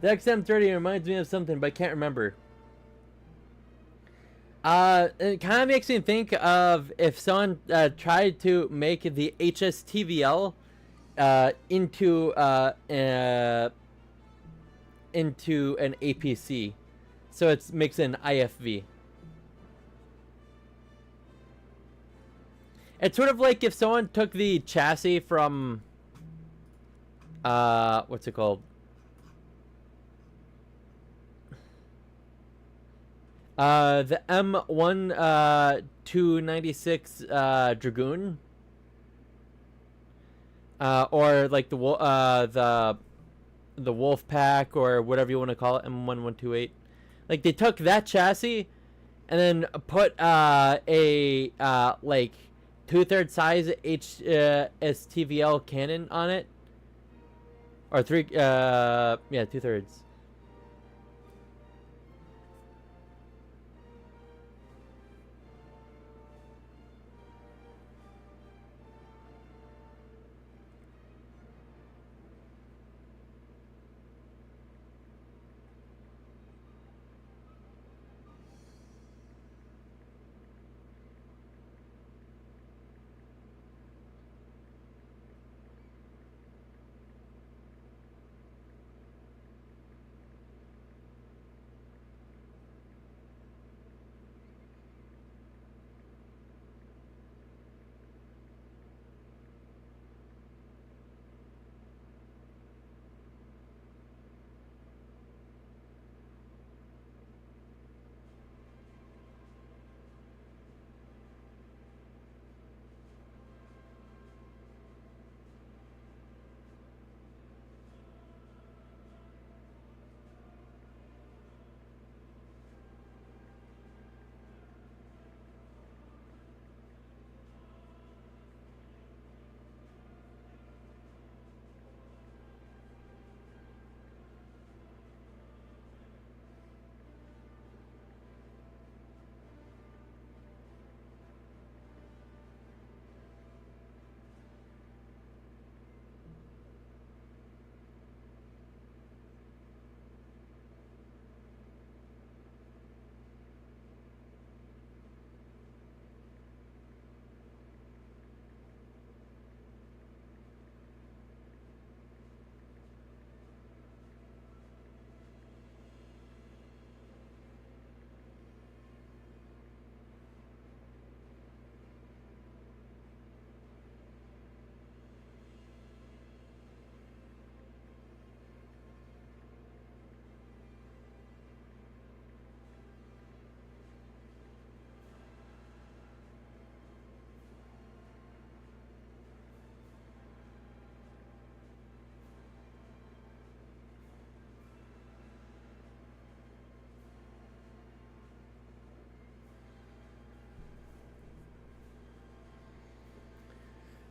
The XM30 reminds me of something, but I can't remember. It kind of makes me think of if someone tried to make the HSTVL into an APC, so it makes it an IFV. It's sort of like if someone took the chassis from what's it called? The M1 296 Dragoon, or like the Wolf Pack or whatever you want to call it, M1128. Like they took that chassis and then put a like 2/3 size STVL cannon on it, or 2/3.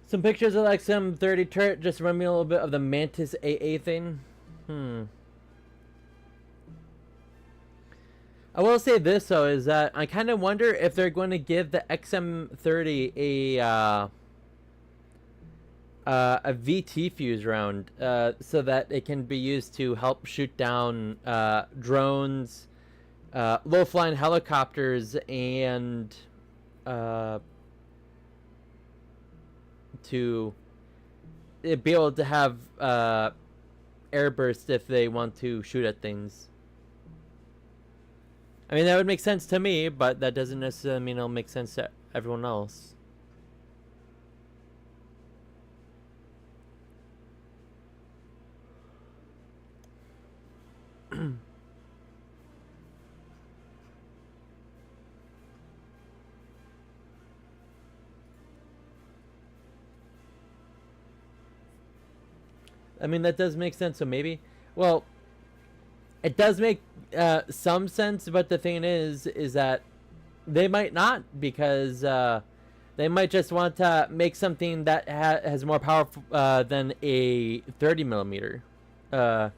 Some pictures of like some 30 turret just remind me a little bit of the Mantis AA thing. I will say this though, is that I kind of wonder if they're going to give the XM30 a VT fuse round, so that it can be used to help shoot down drones, low flying helicopters, and to be able to have airburst if they want to shoot at things. I mean, that would make sense to me, but that doesn't necessarily mean it'll make sense to everyone else. I mean, that does make sense, so maybe. Well, it does make some sense, but the thing is that they might not, because they might just want to make something that has more power than a 30 millimeter or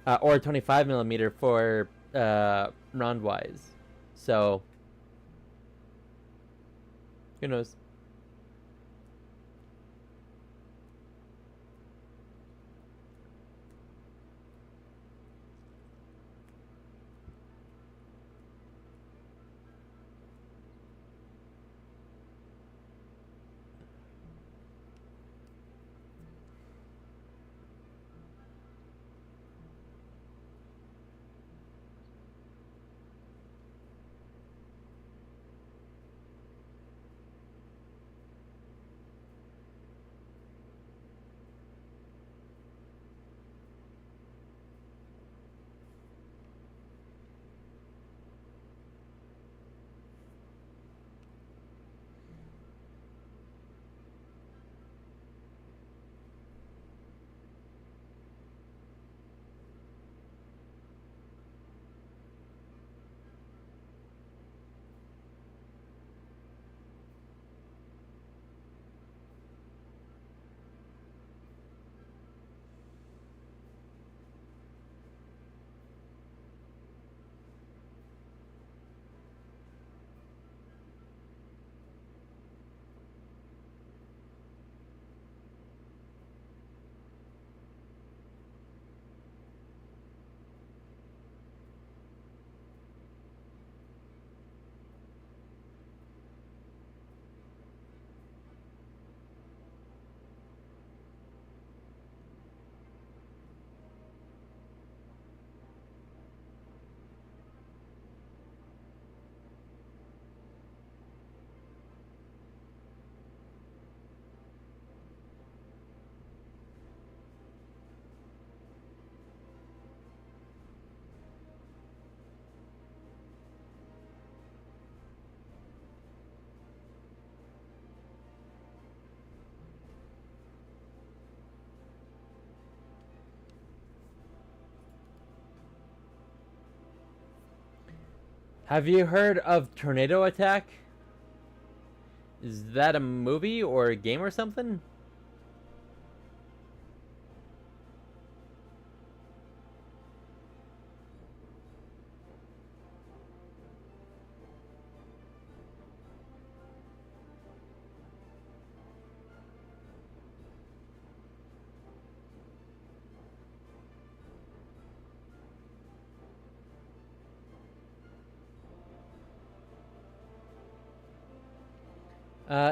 25 millimeter for round wise. So who knows? Have you heard of Tornado Attack? Is that a movie or a game or something?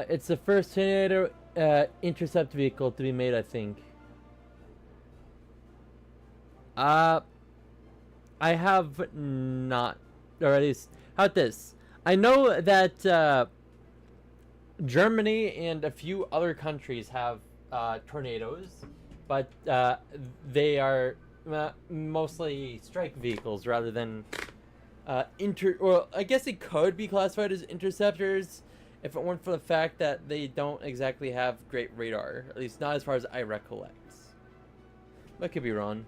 It's the first tornado intercept vehicle to be made, I think. I have not, or at least, how about this? I know that Germany and a few other countries have tornadoes, but they are mostly strike vehicles rather than well, I guess it could be classified as interceptors if it weren't for the fact that they don't exactly have great radar, at least not as far as I recollect. I could be wrong.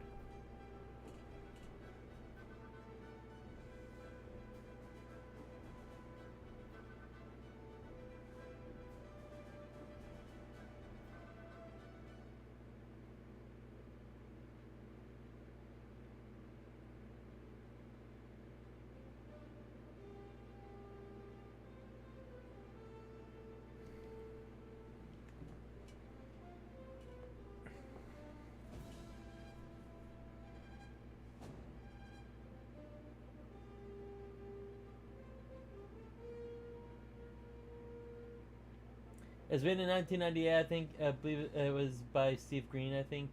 It's been in 1998, I think. I believe it was by Steve Green, I think.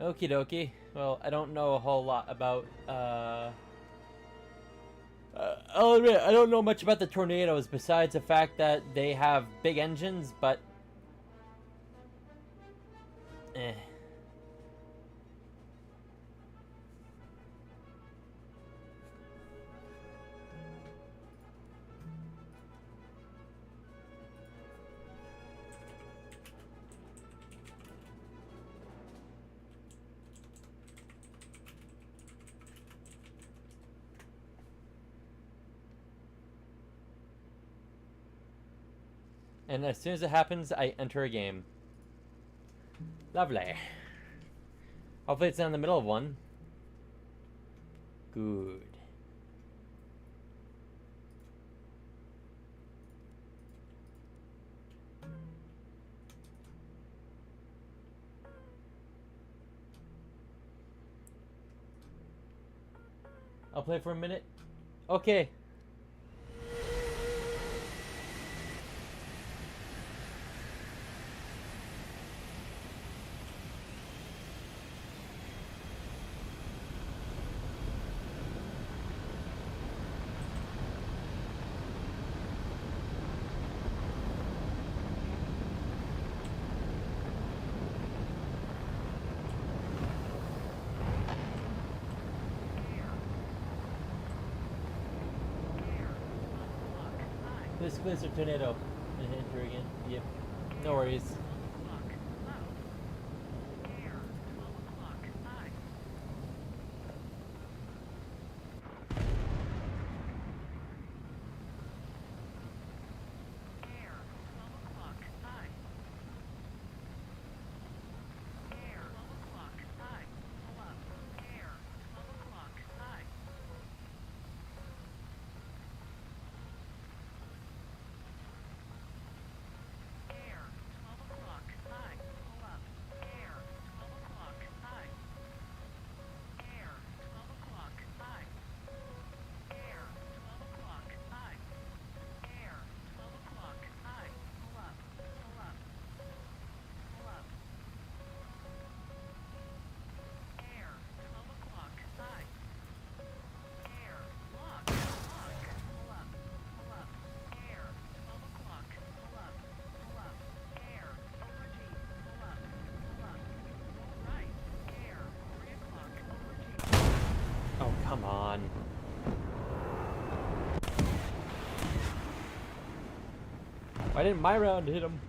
Okie dokie. Well, I don't know a whole lot about. I'll admit, I don't know much about the tornadoes besides the fact that they have big engines, but. Eh. And as soon as it happens, I enter a game. Lovely. Hopefully it's not in the middle of one. Good. I'll play for a minute. Okay. This is a tornado. And enter again. Yep. No worries. Oh, come on. Why didn't my round hit him?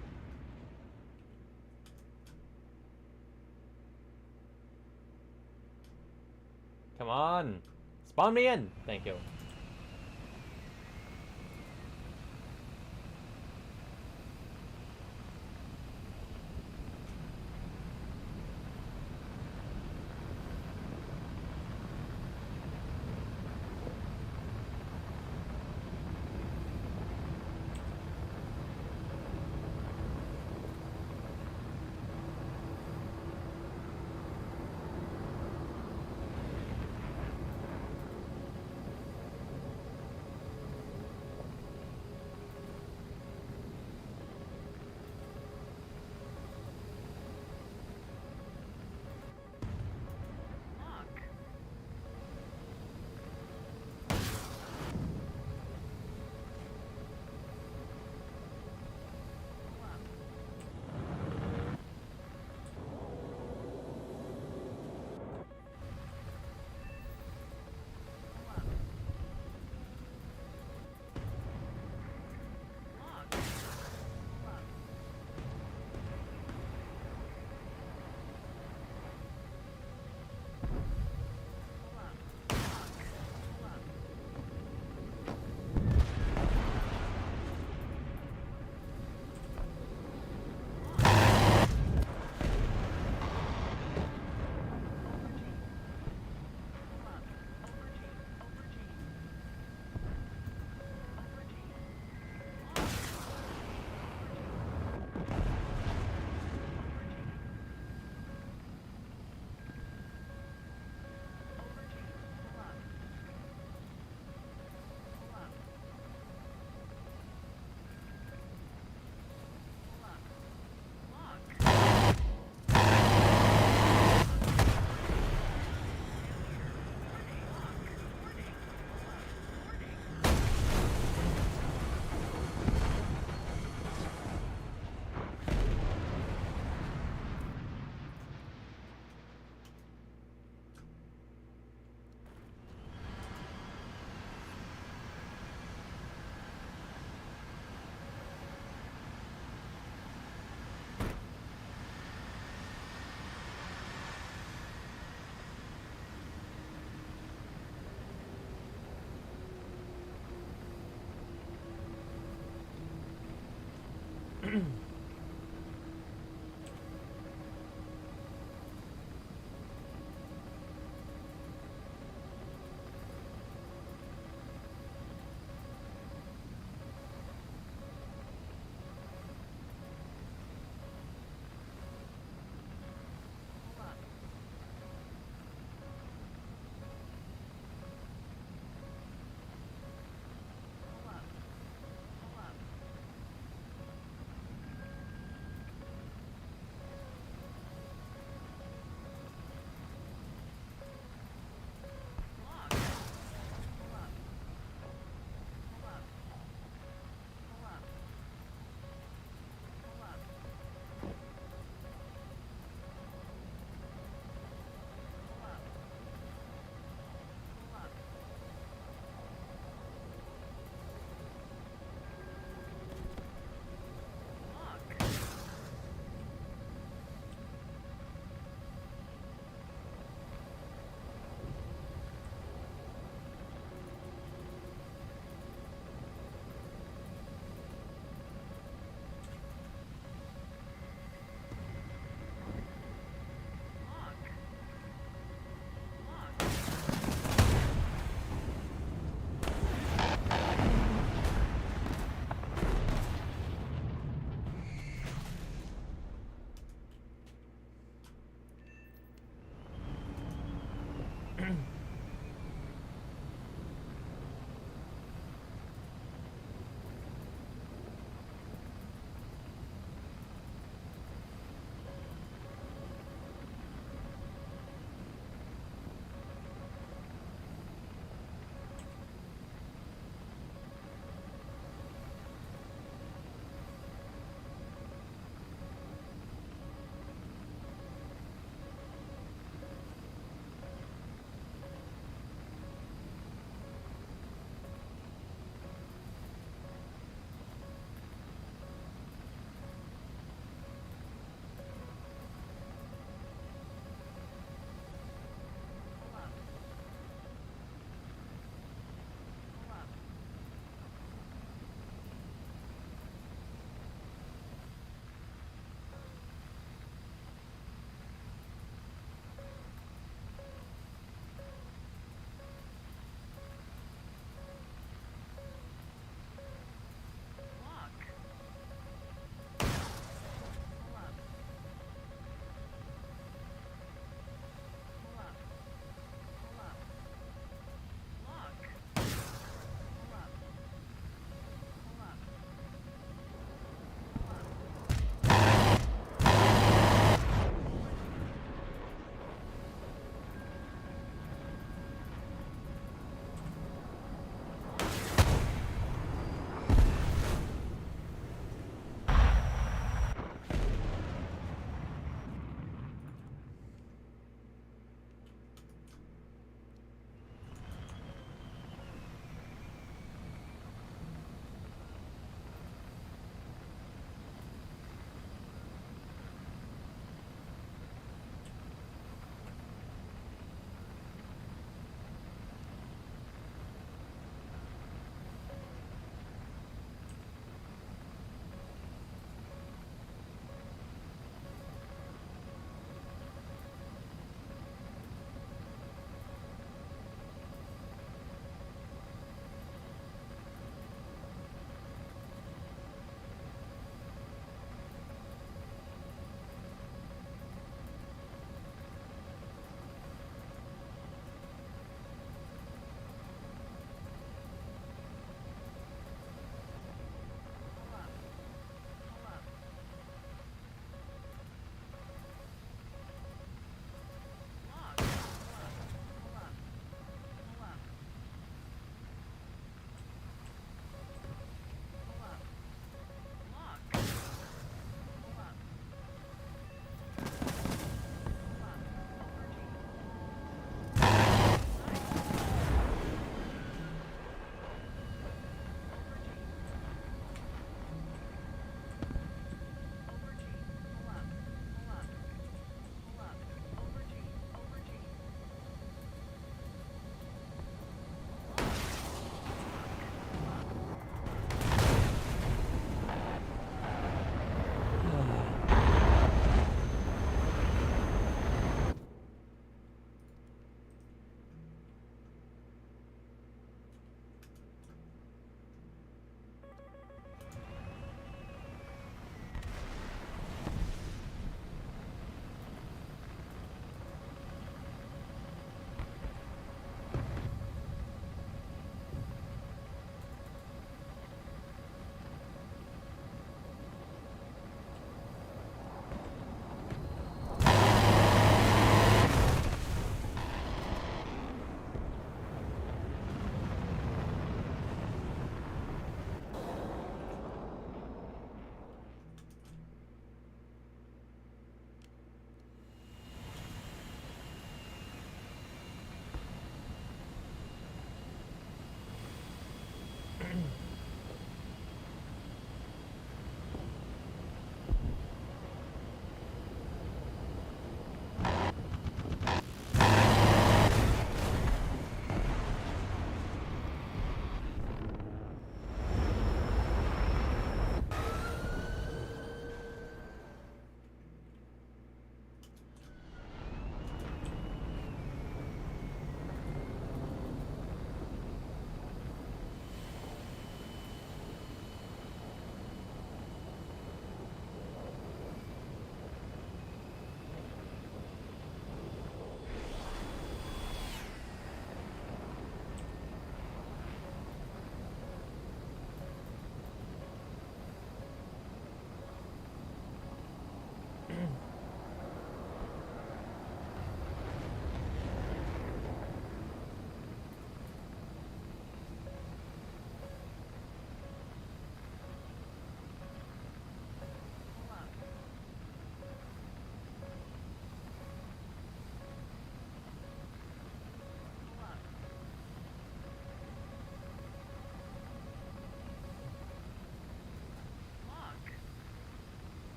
Come on. Spawn me in. Thank you.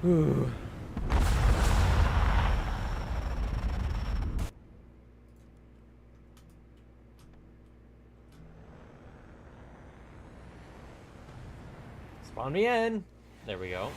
Whew. Spawn me in. There we go.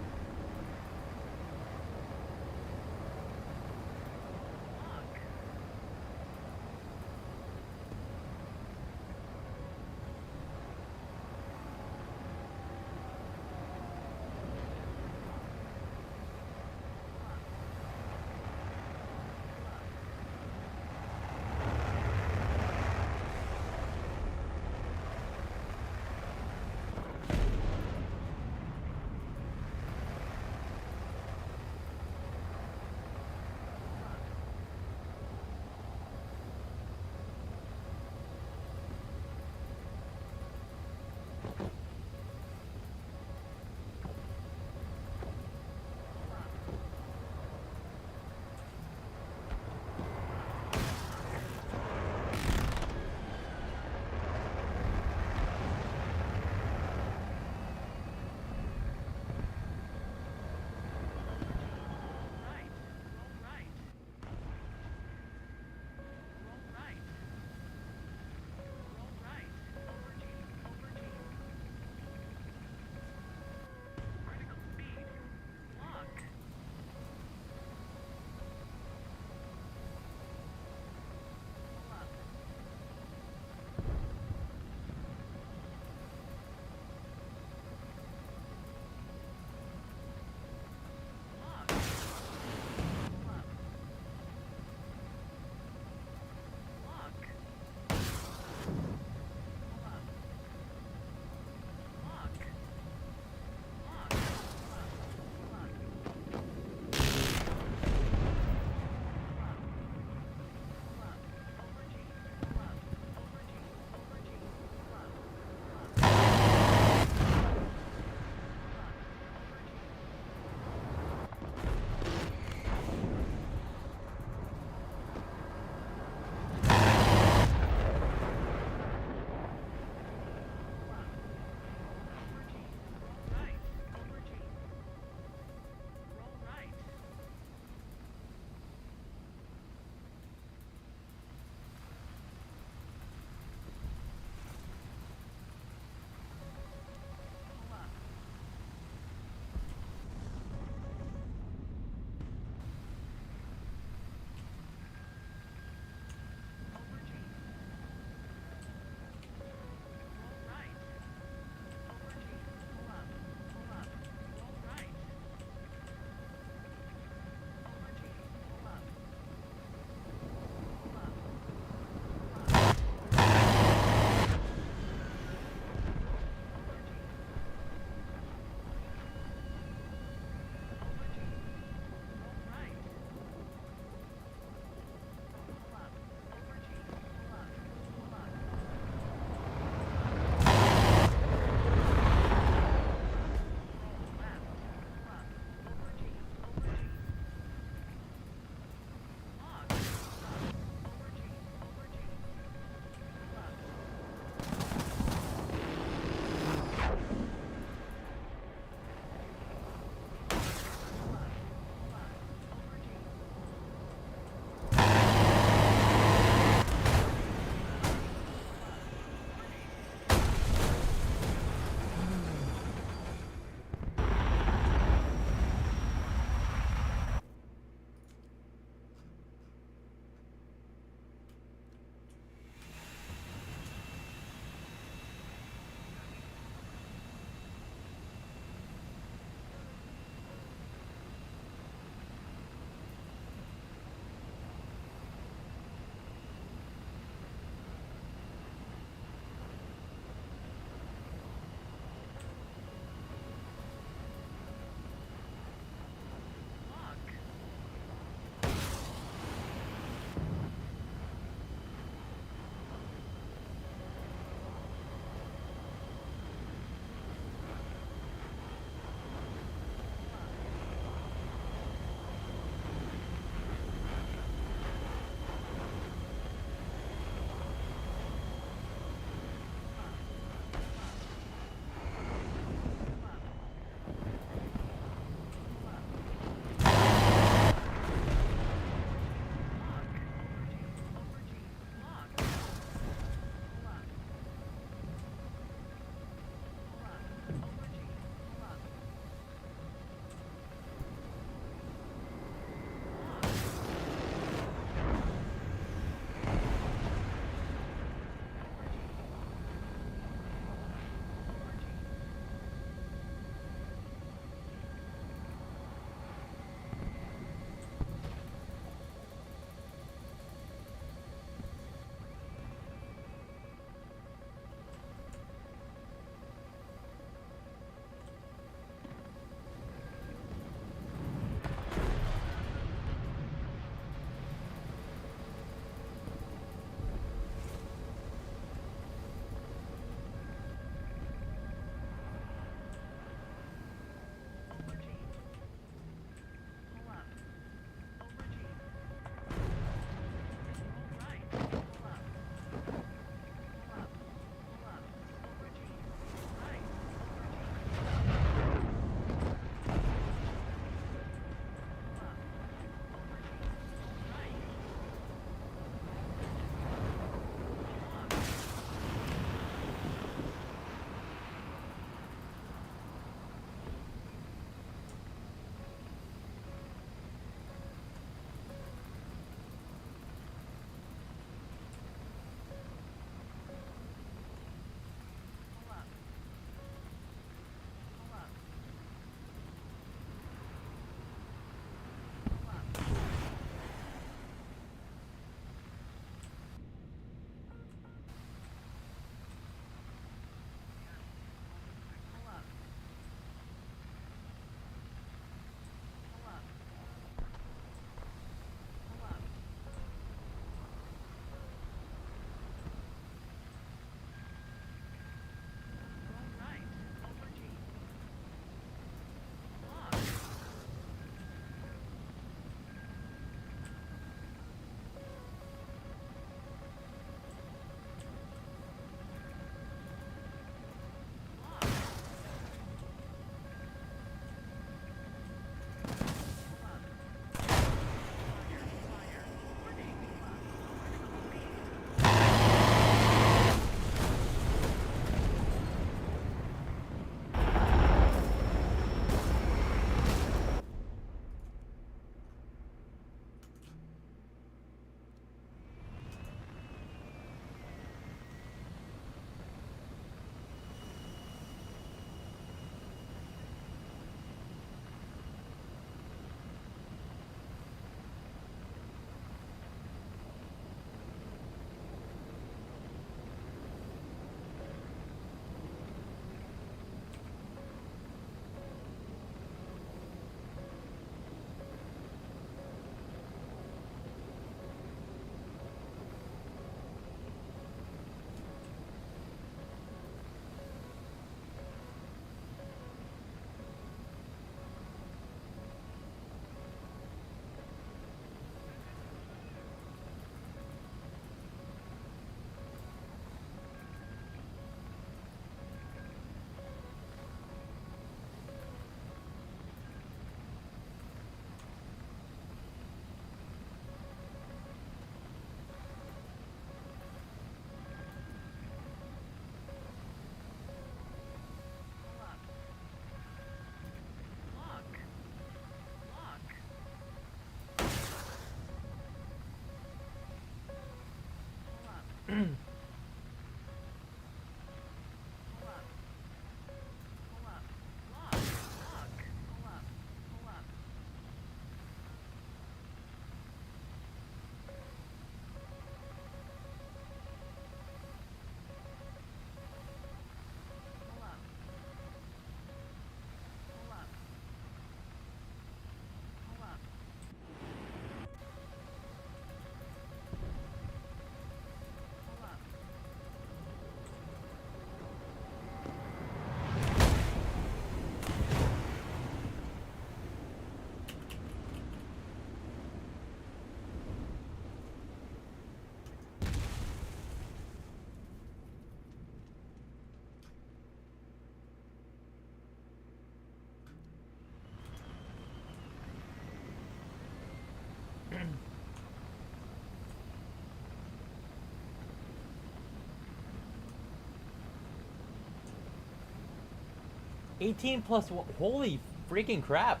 18 plus one. Holy freaking crap.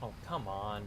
Oh, come on.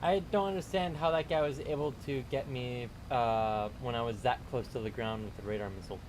I don't understand how that guy was able to get me when I was that close to the ground with the radar missile.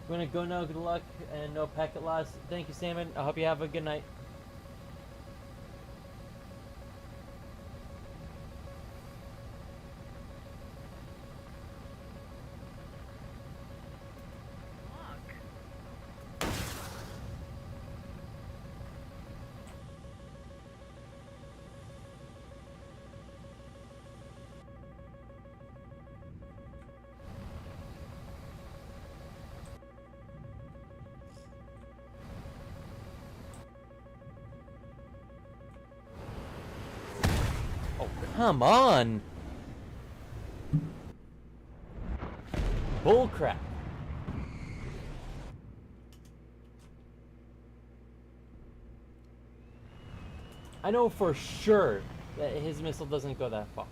We're gonna go now. Good luck and no packet loss. Thank you, Salmon. I hope you have a good night. Oh, come on! Bullcrap. I know for sure that his missile doesn't go that far.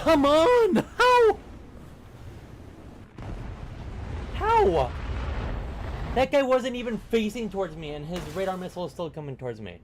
Come on! How? How? That guy wasn't even facing towards me, and his radar missile is still coming towards me.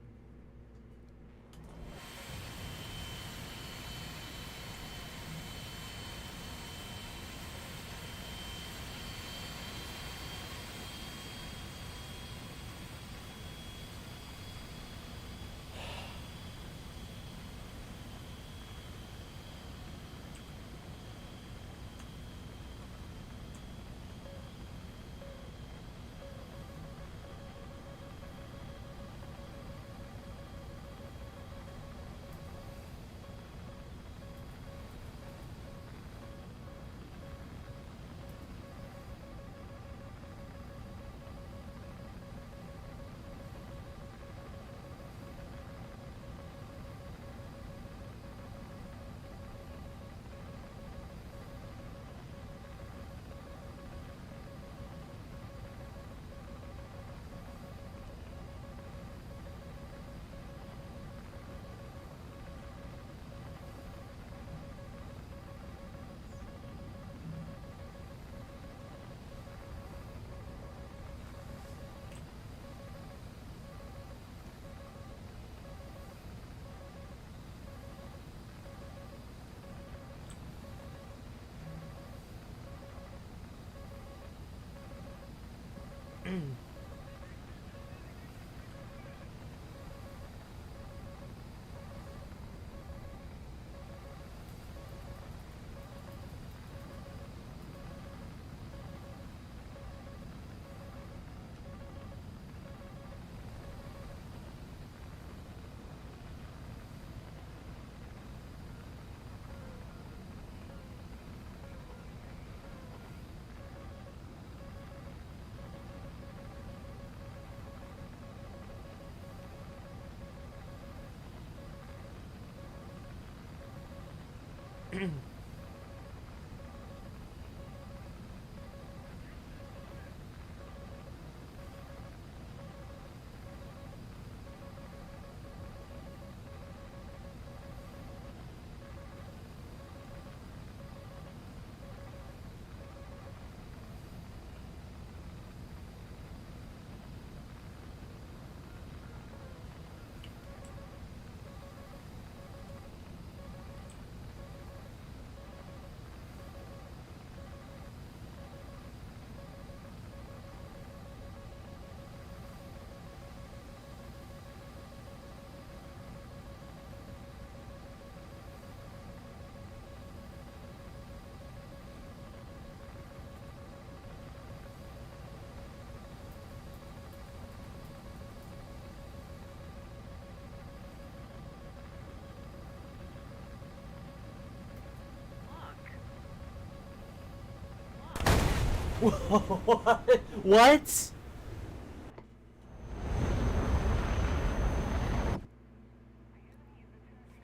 What?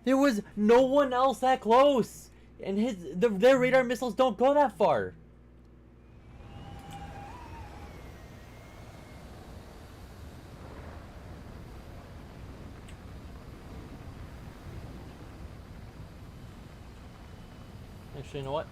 There was no one else that close, and their radar missiles don't go that far. Actually, you know what?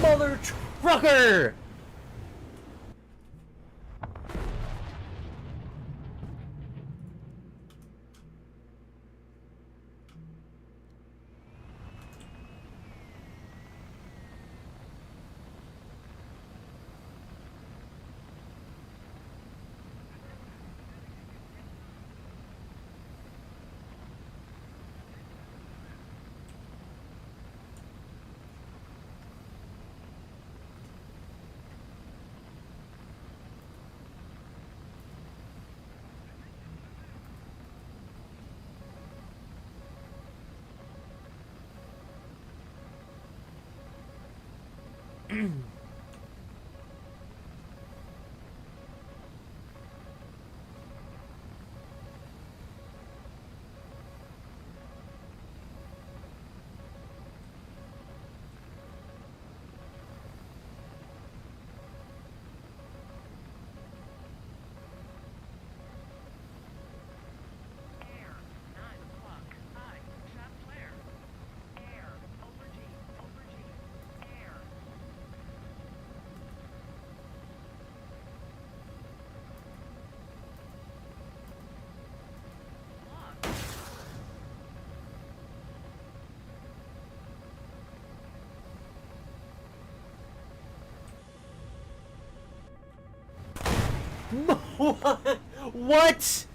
Mother trucker! What?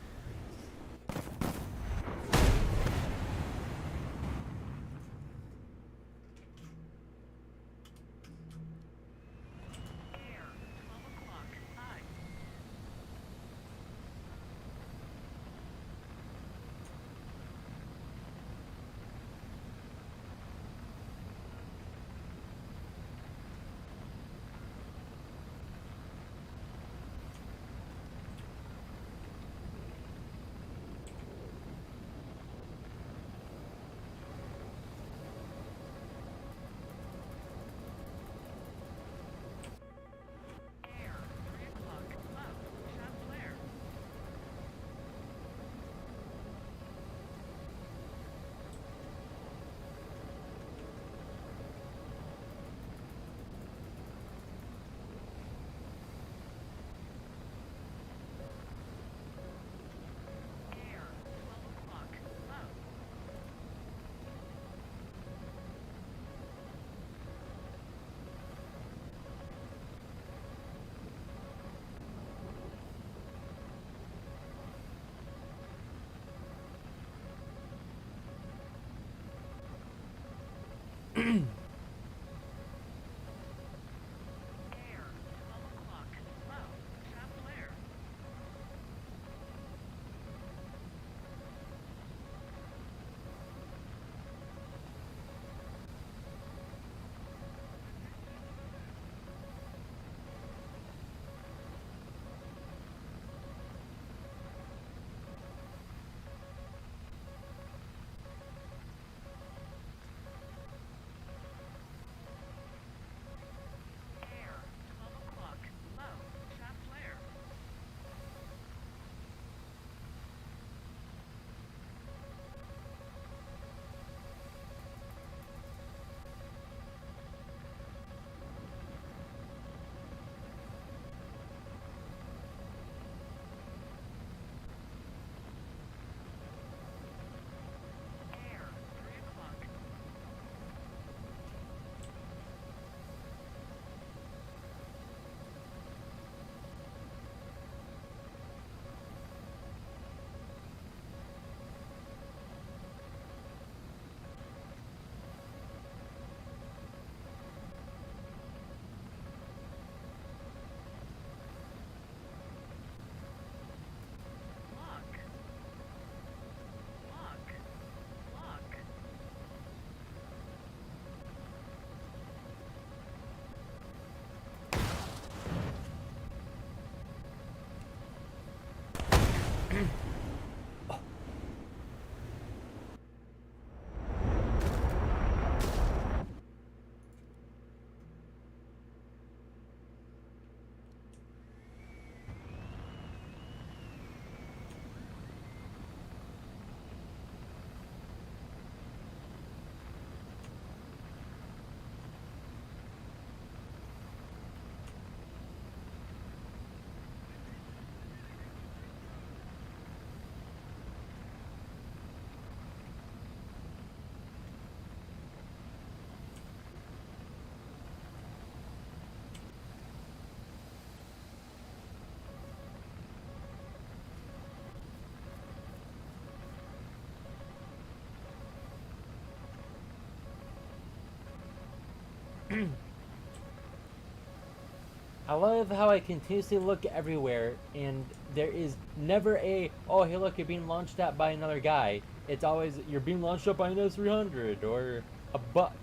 I love how I continuously look everywhere and there is never a, oh hey look, you're being launched at by another guy. It's always, you're being launched at by an S-300 or a buck.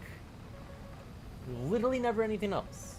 Literally never anything else.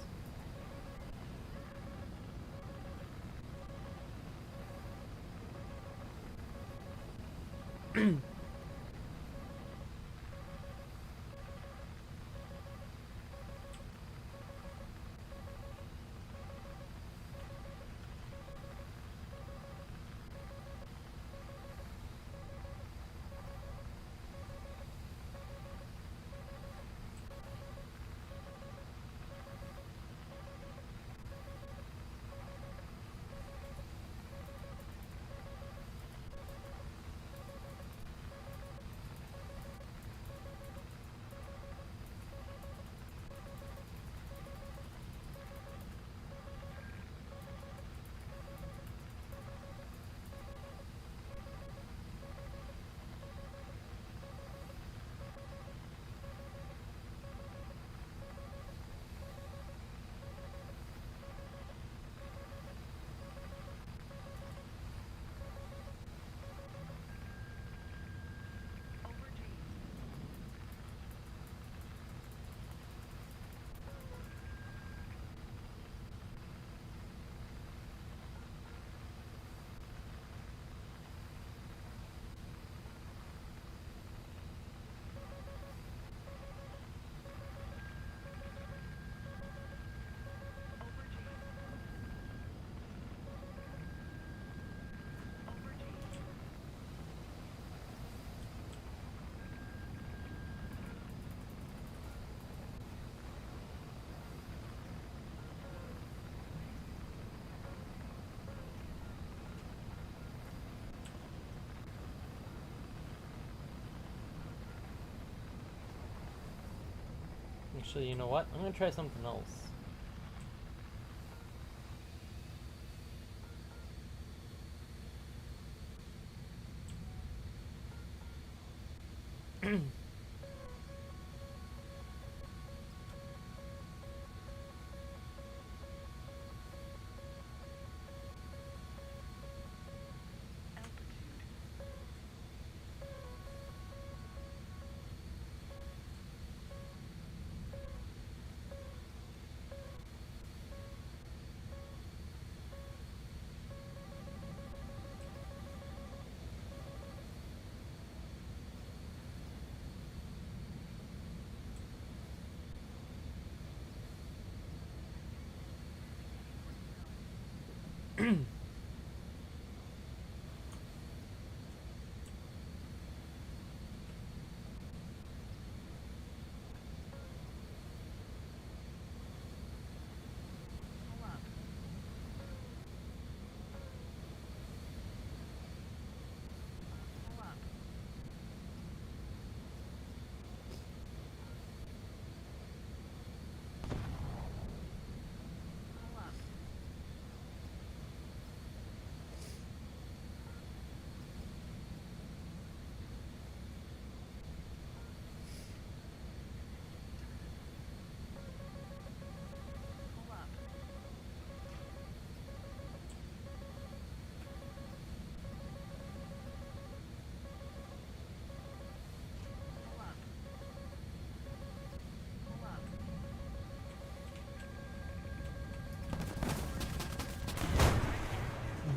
Actually, you know what? I'm gonna try something else.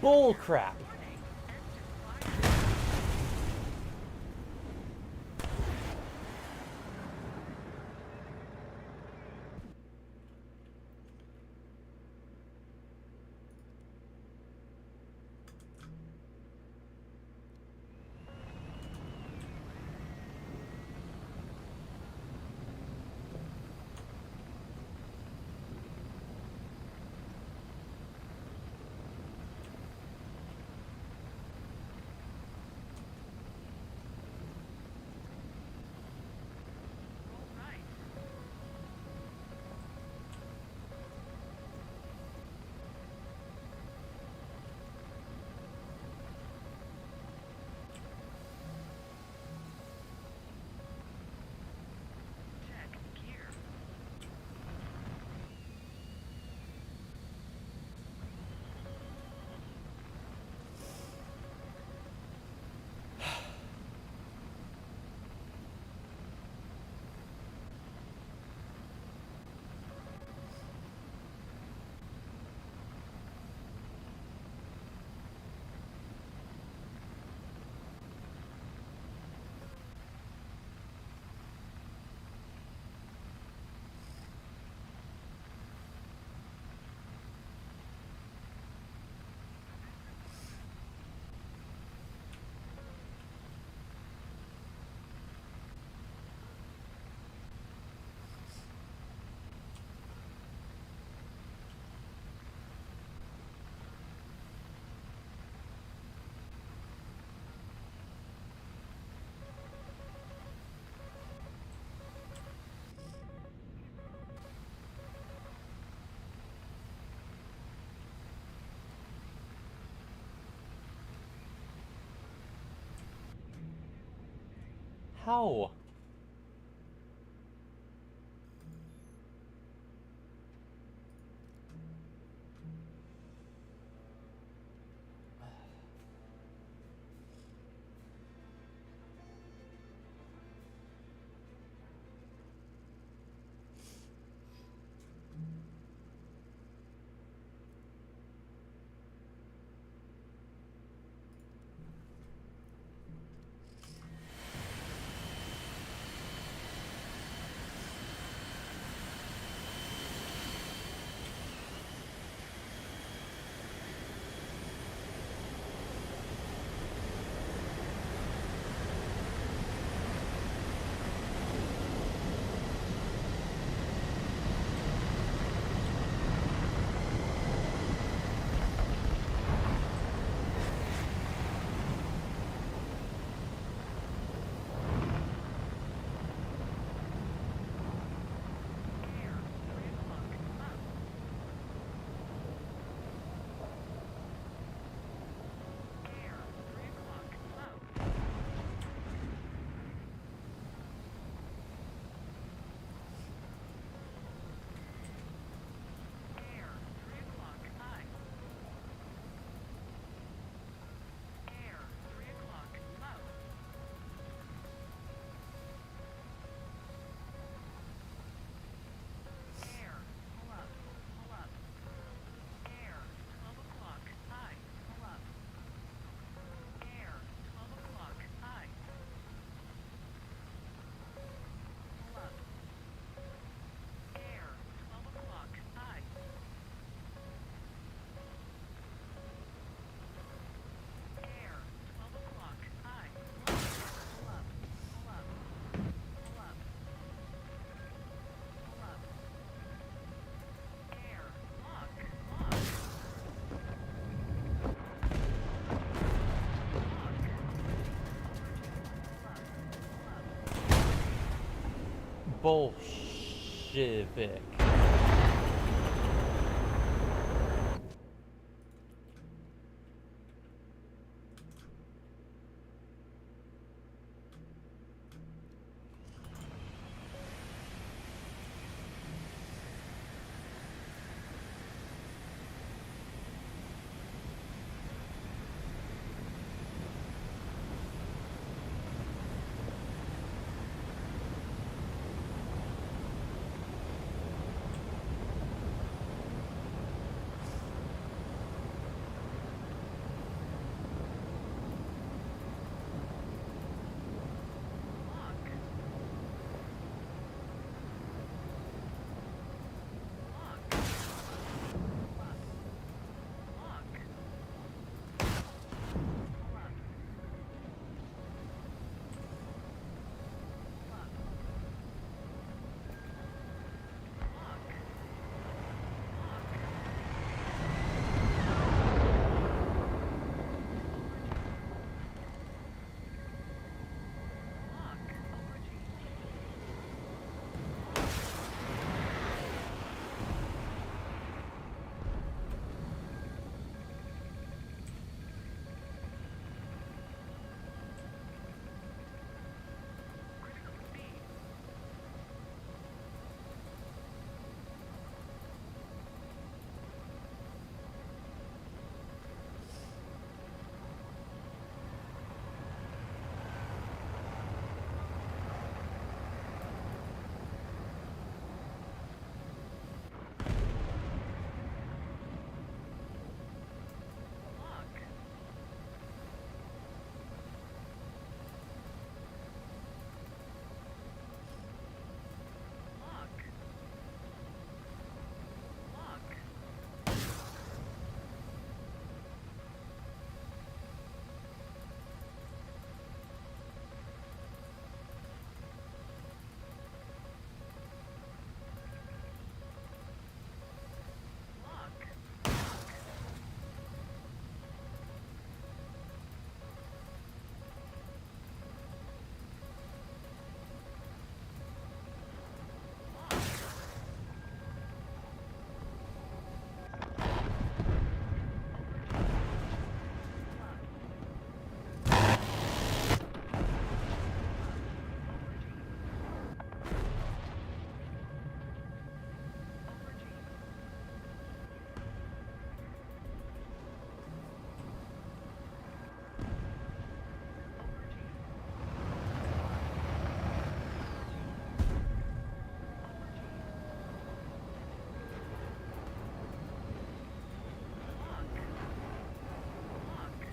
Bull crap. How? Bolshevik.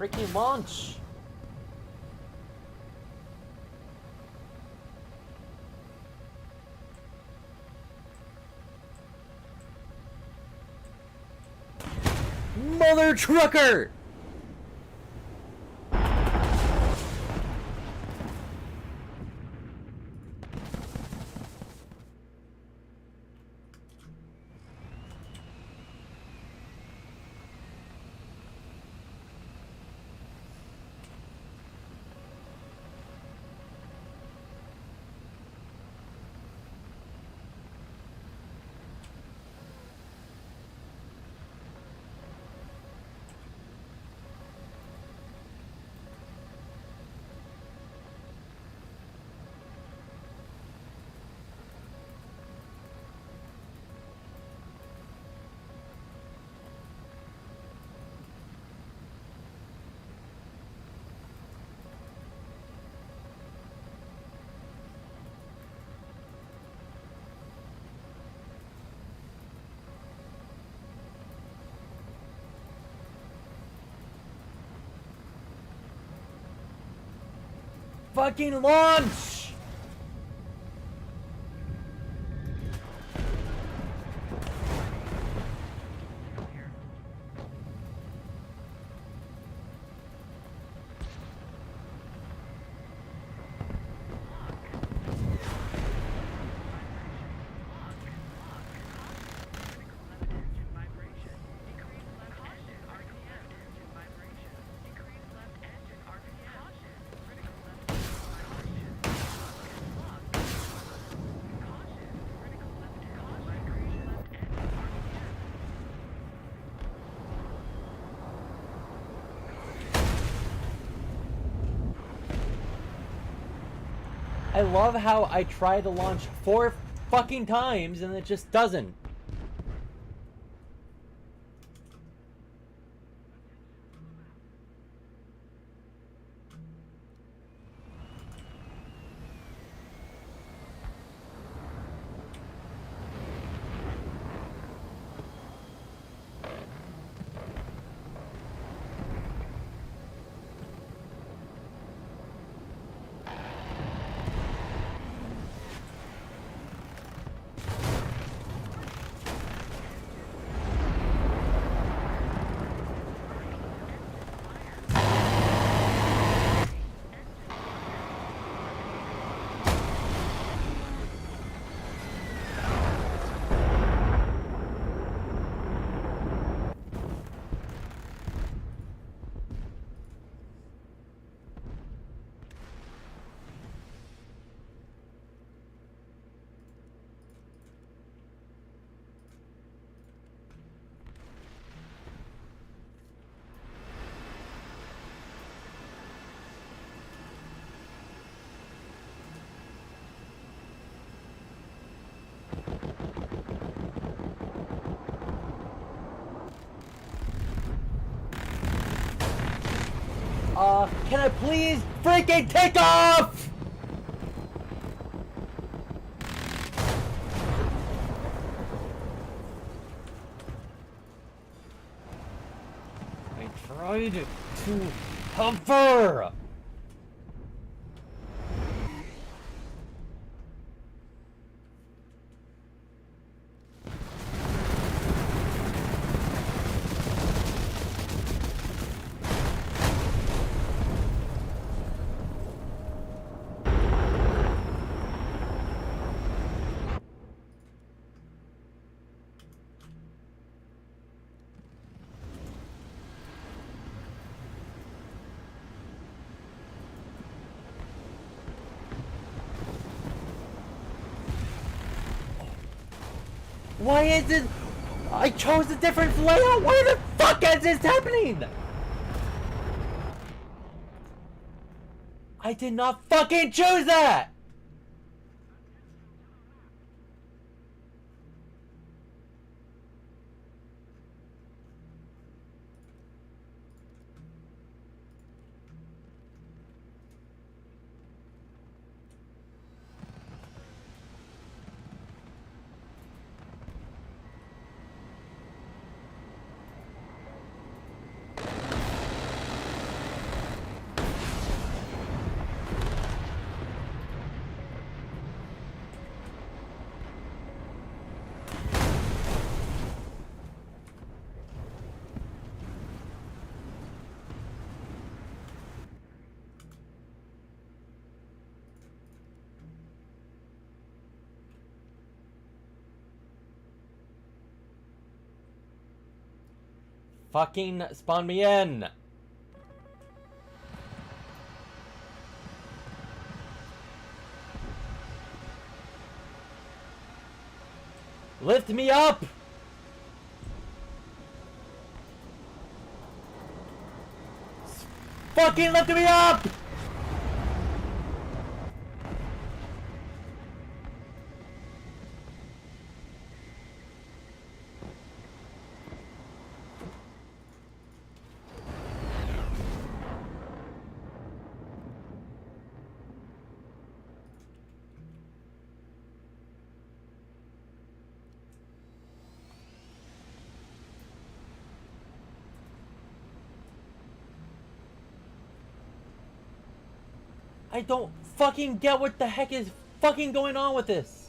freaking launch. Mother trucker! Fucking launch! I love how I try to launch 4 fucking times and it just doesn't. Can I please freaking take off? I tried to hover. Why is it? I chose a different layout. Why the fuck is this happening? I did not fucking choose that. Fucking spawn me in! Lift me up! Fucking lift me up! I don't fucking get what the heck is fucking going on with this.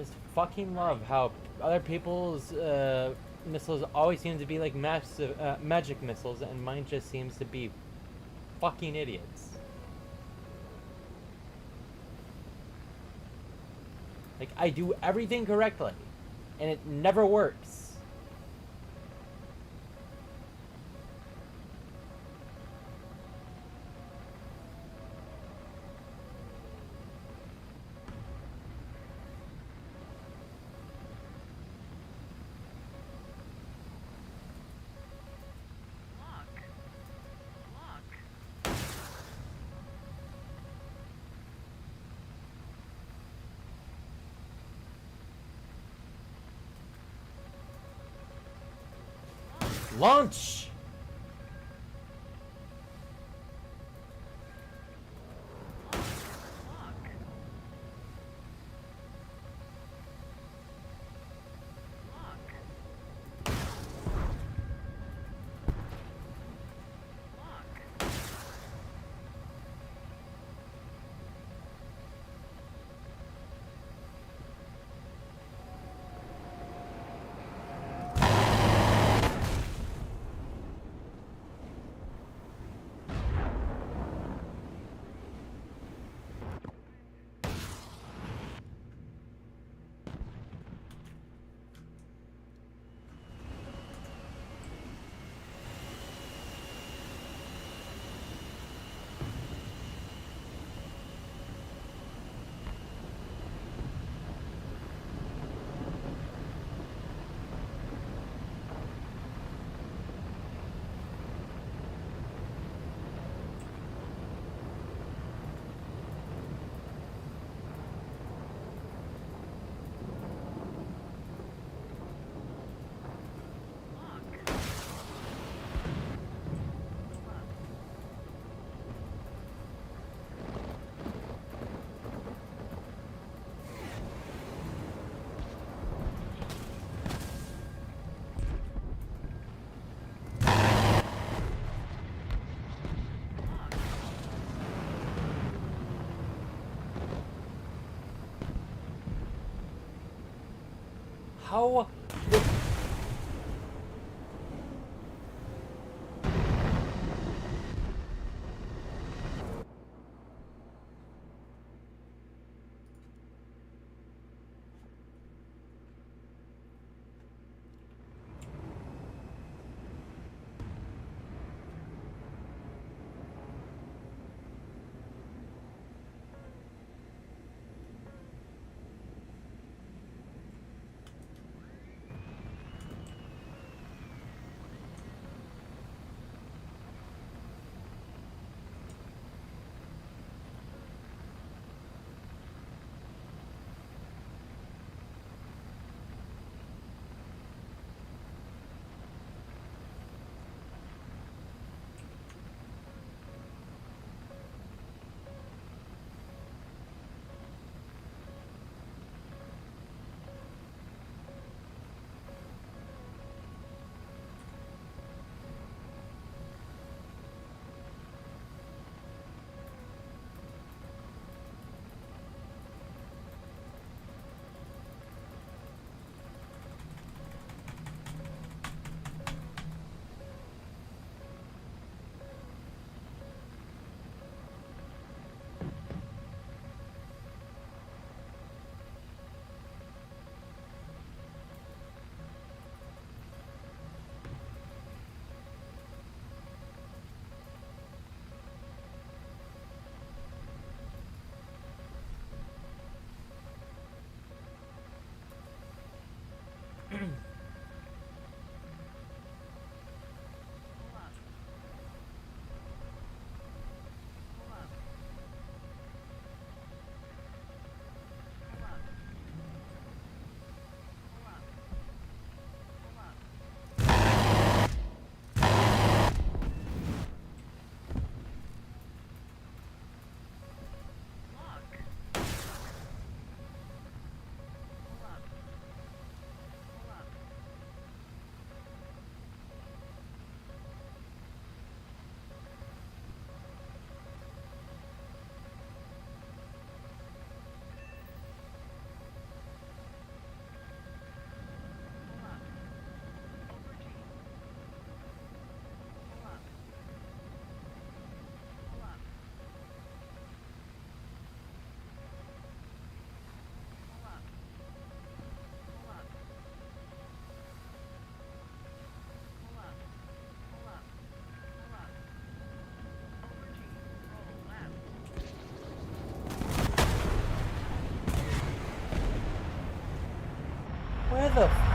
just fucking love how other people's missiles always seem to be like massive magic missiles, and mine just seems to be fucking idiots. Like, I do everything correctly, and it never works. Launch! How?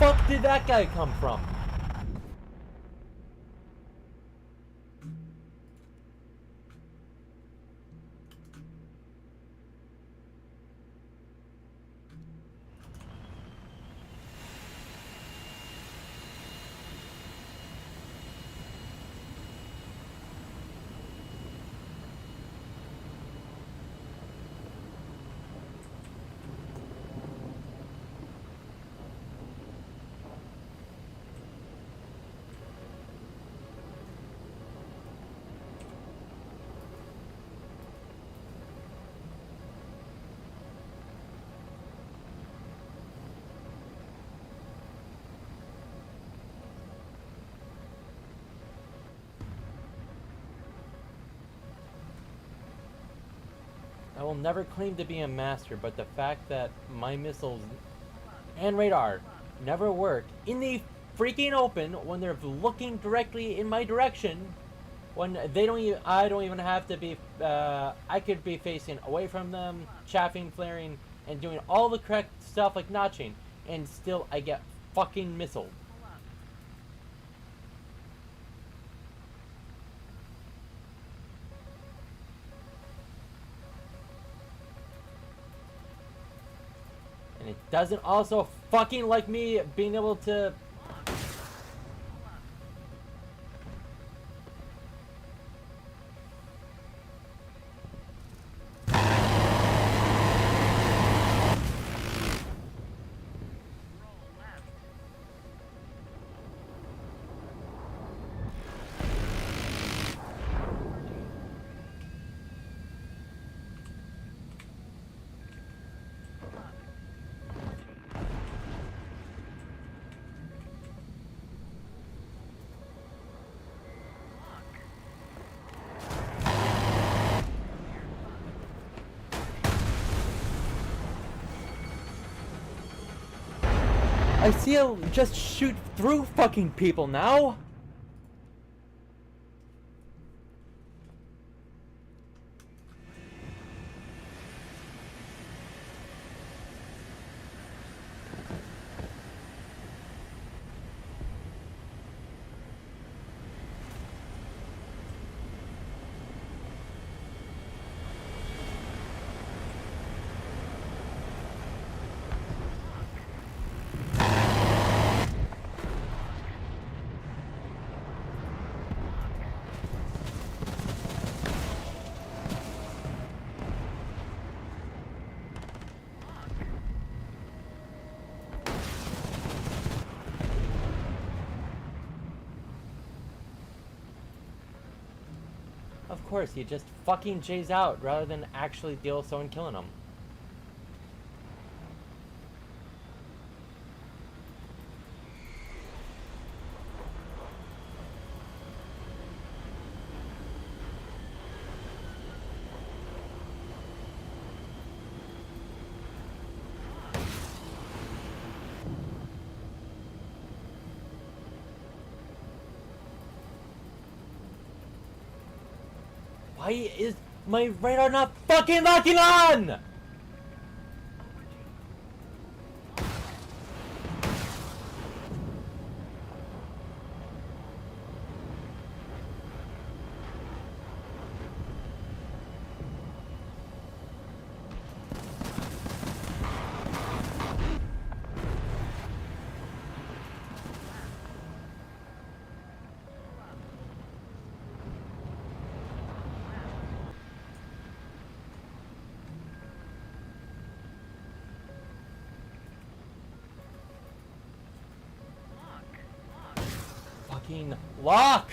fuck did that guy come from? I will never claim to be a master, but the fact that my missiles and radar never work in the freaking open when they're looking directly in my direction, when they don't even, I don't even have to be, I could be facing away from them, chaffing, flaring, and doing all the correct stuff like notching, and still I get fucking missiled. And it doesn't also fucking like me being able to... I see it just shoot through fucking people now. Of course, he just fucking jays out rather than actually deal with someone killing him. Why is my radar not fucking locking on? Fucking lock!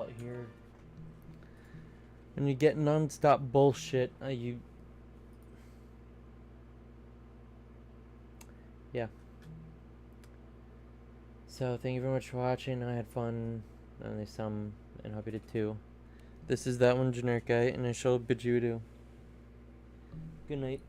out here. When you get non-stop bullshit, yeah. So thank you very much for watching. I had fun, and there's some, and hope you did too. This is that one generic guy, and I shall bid you adieu. Good night.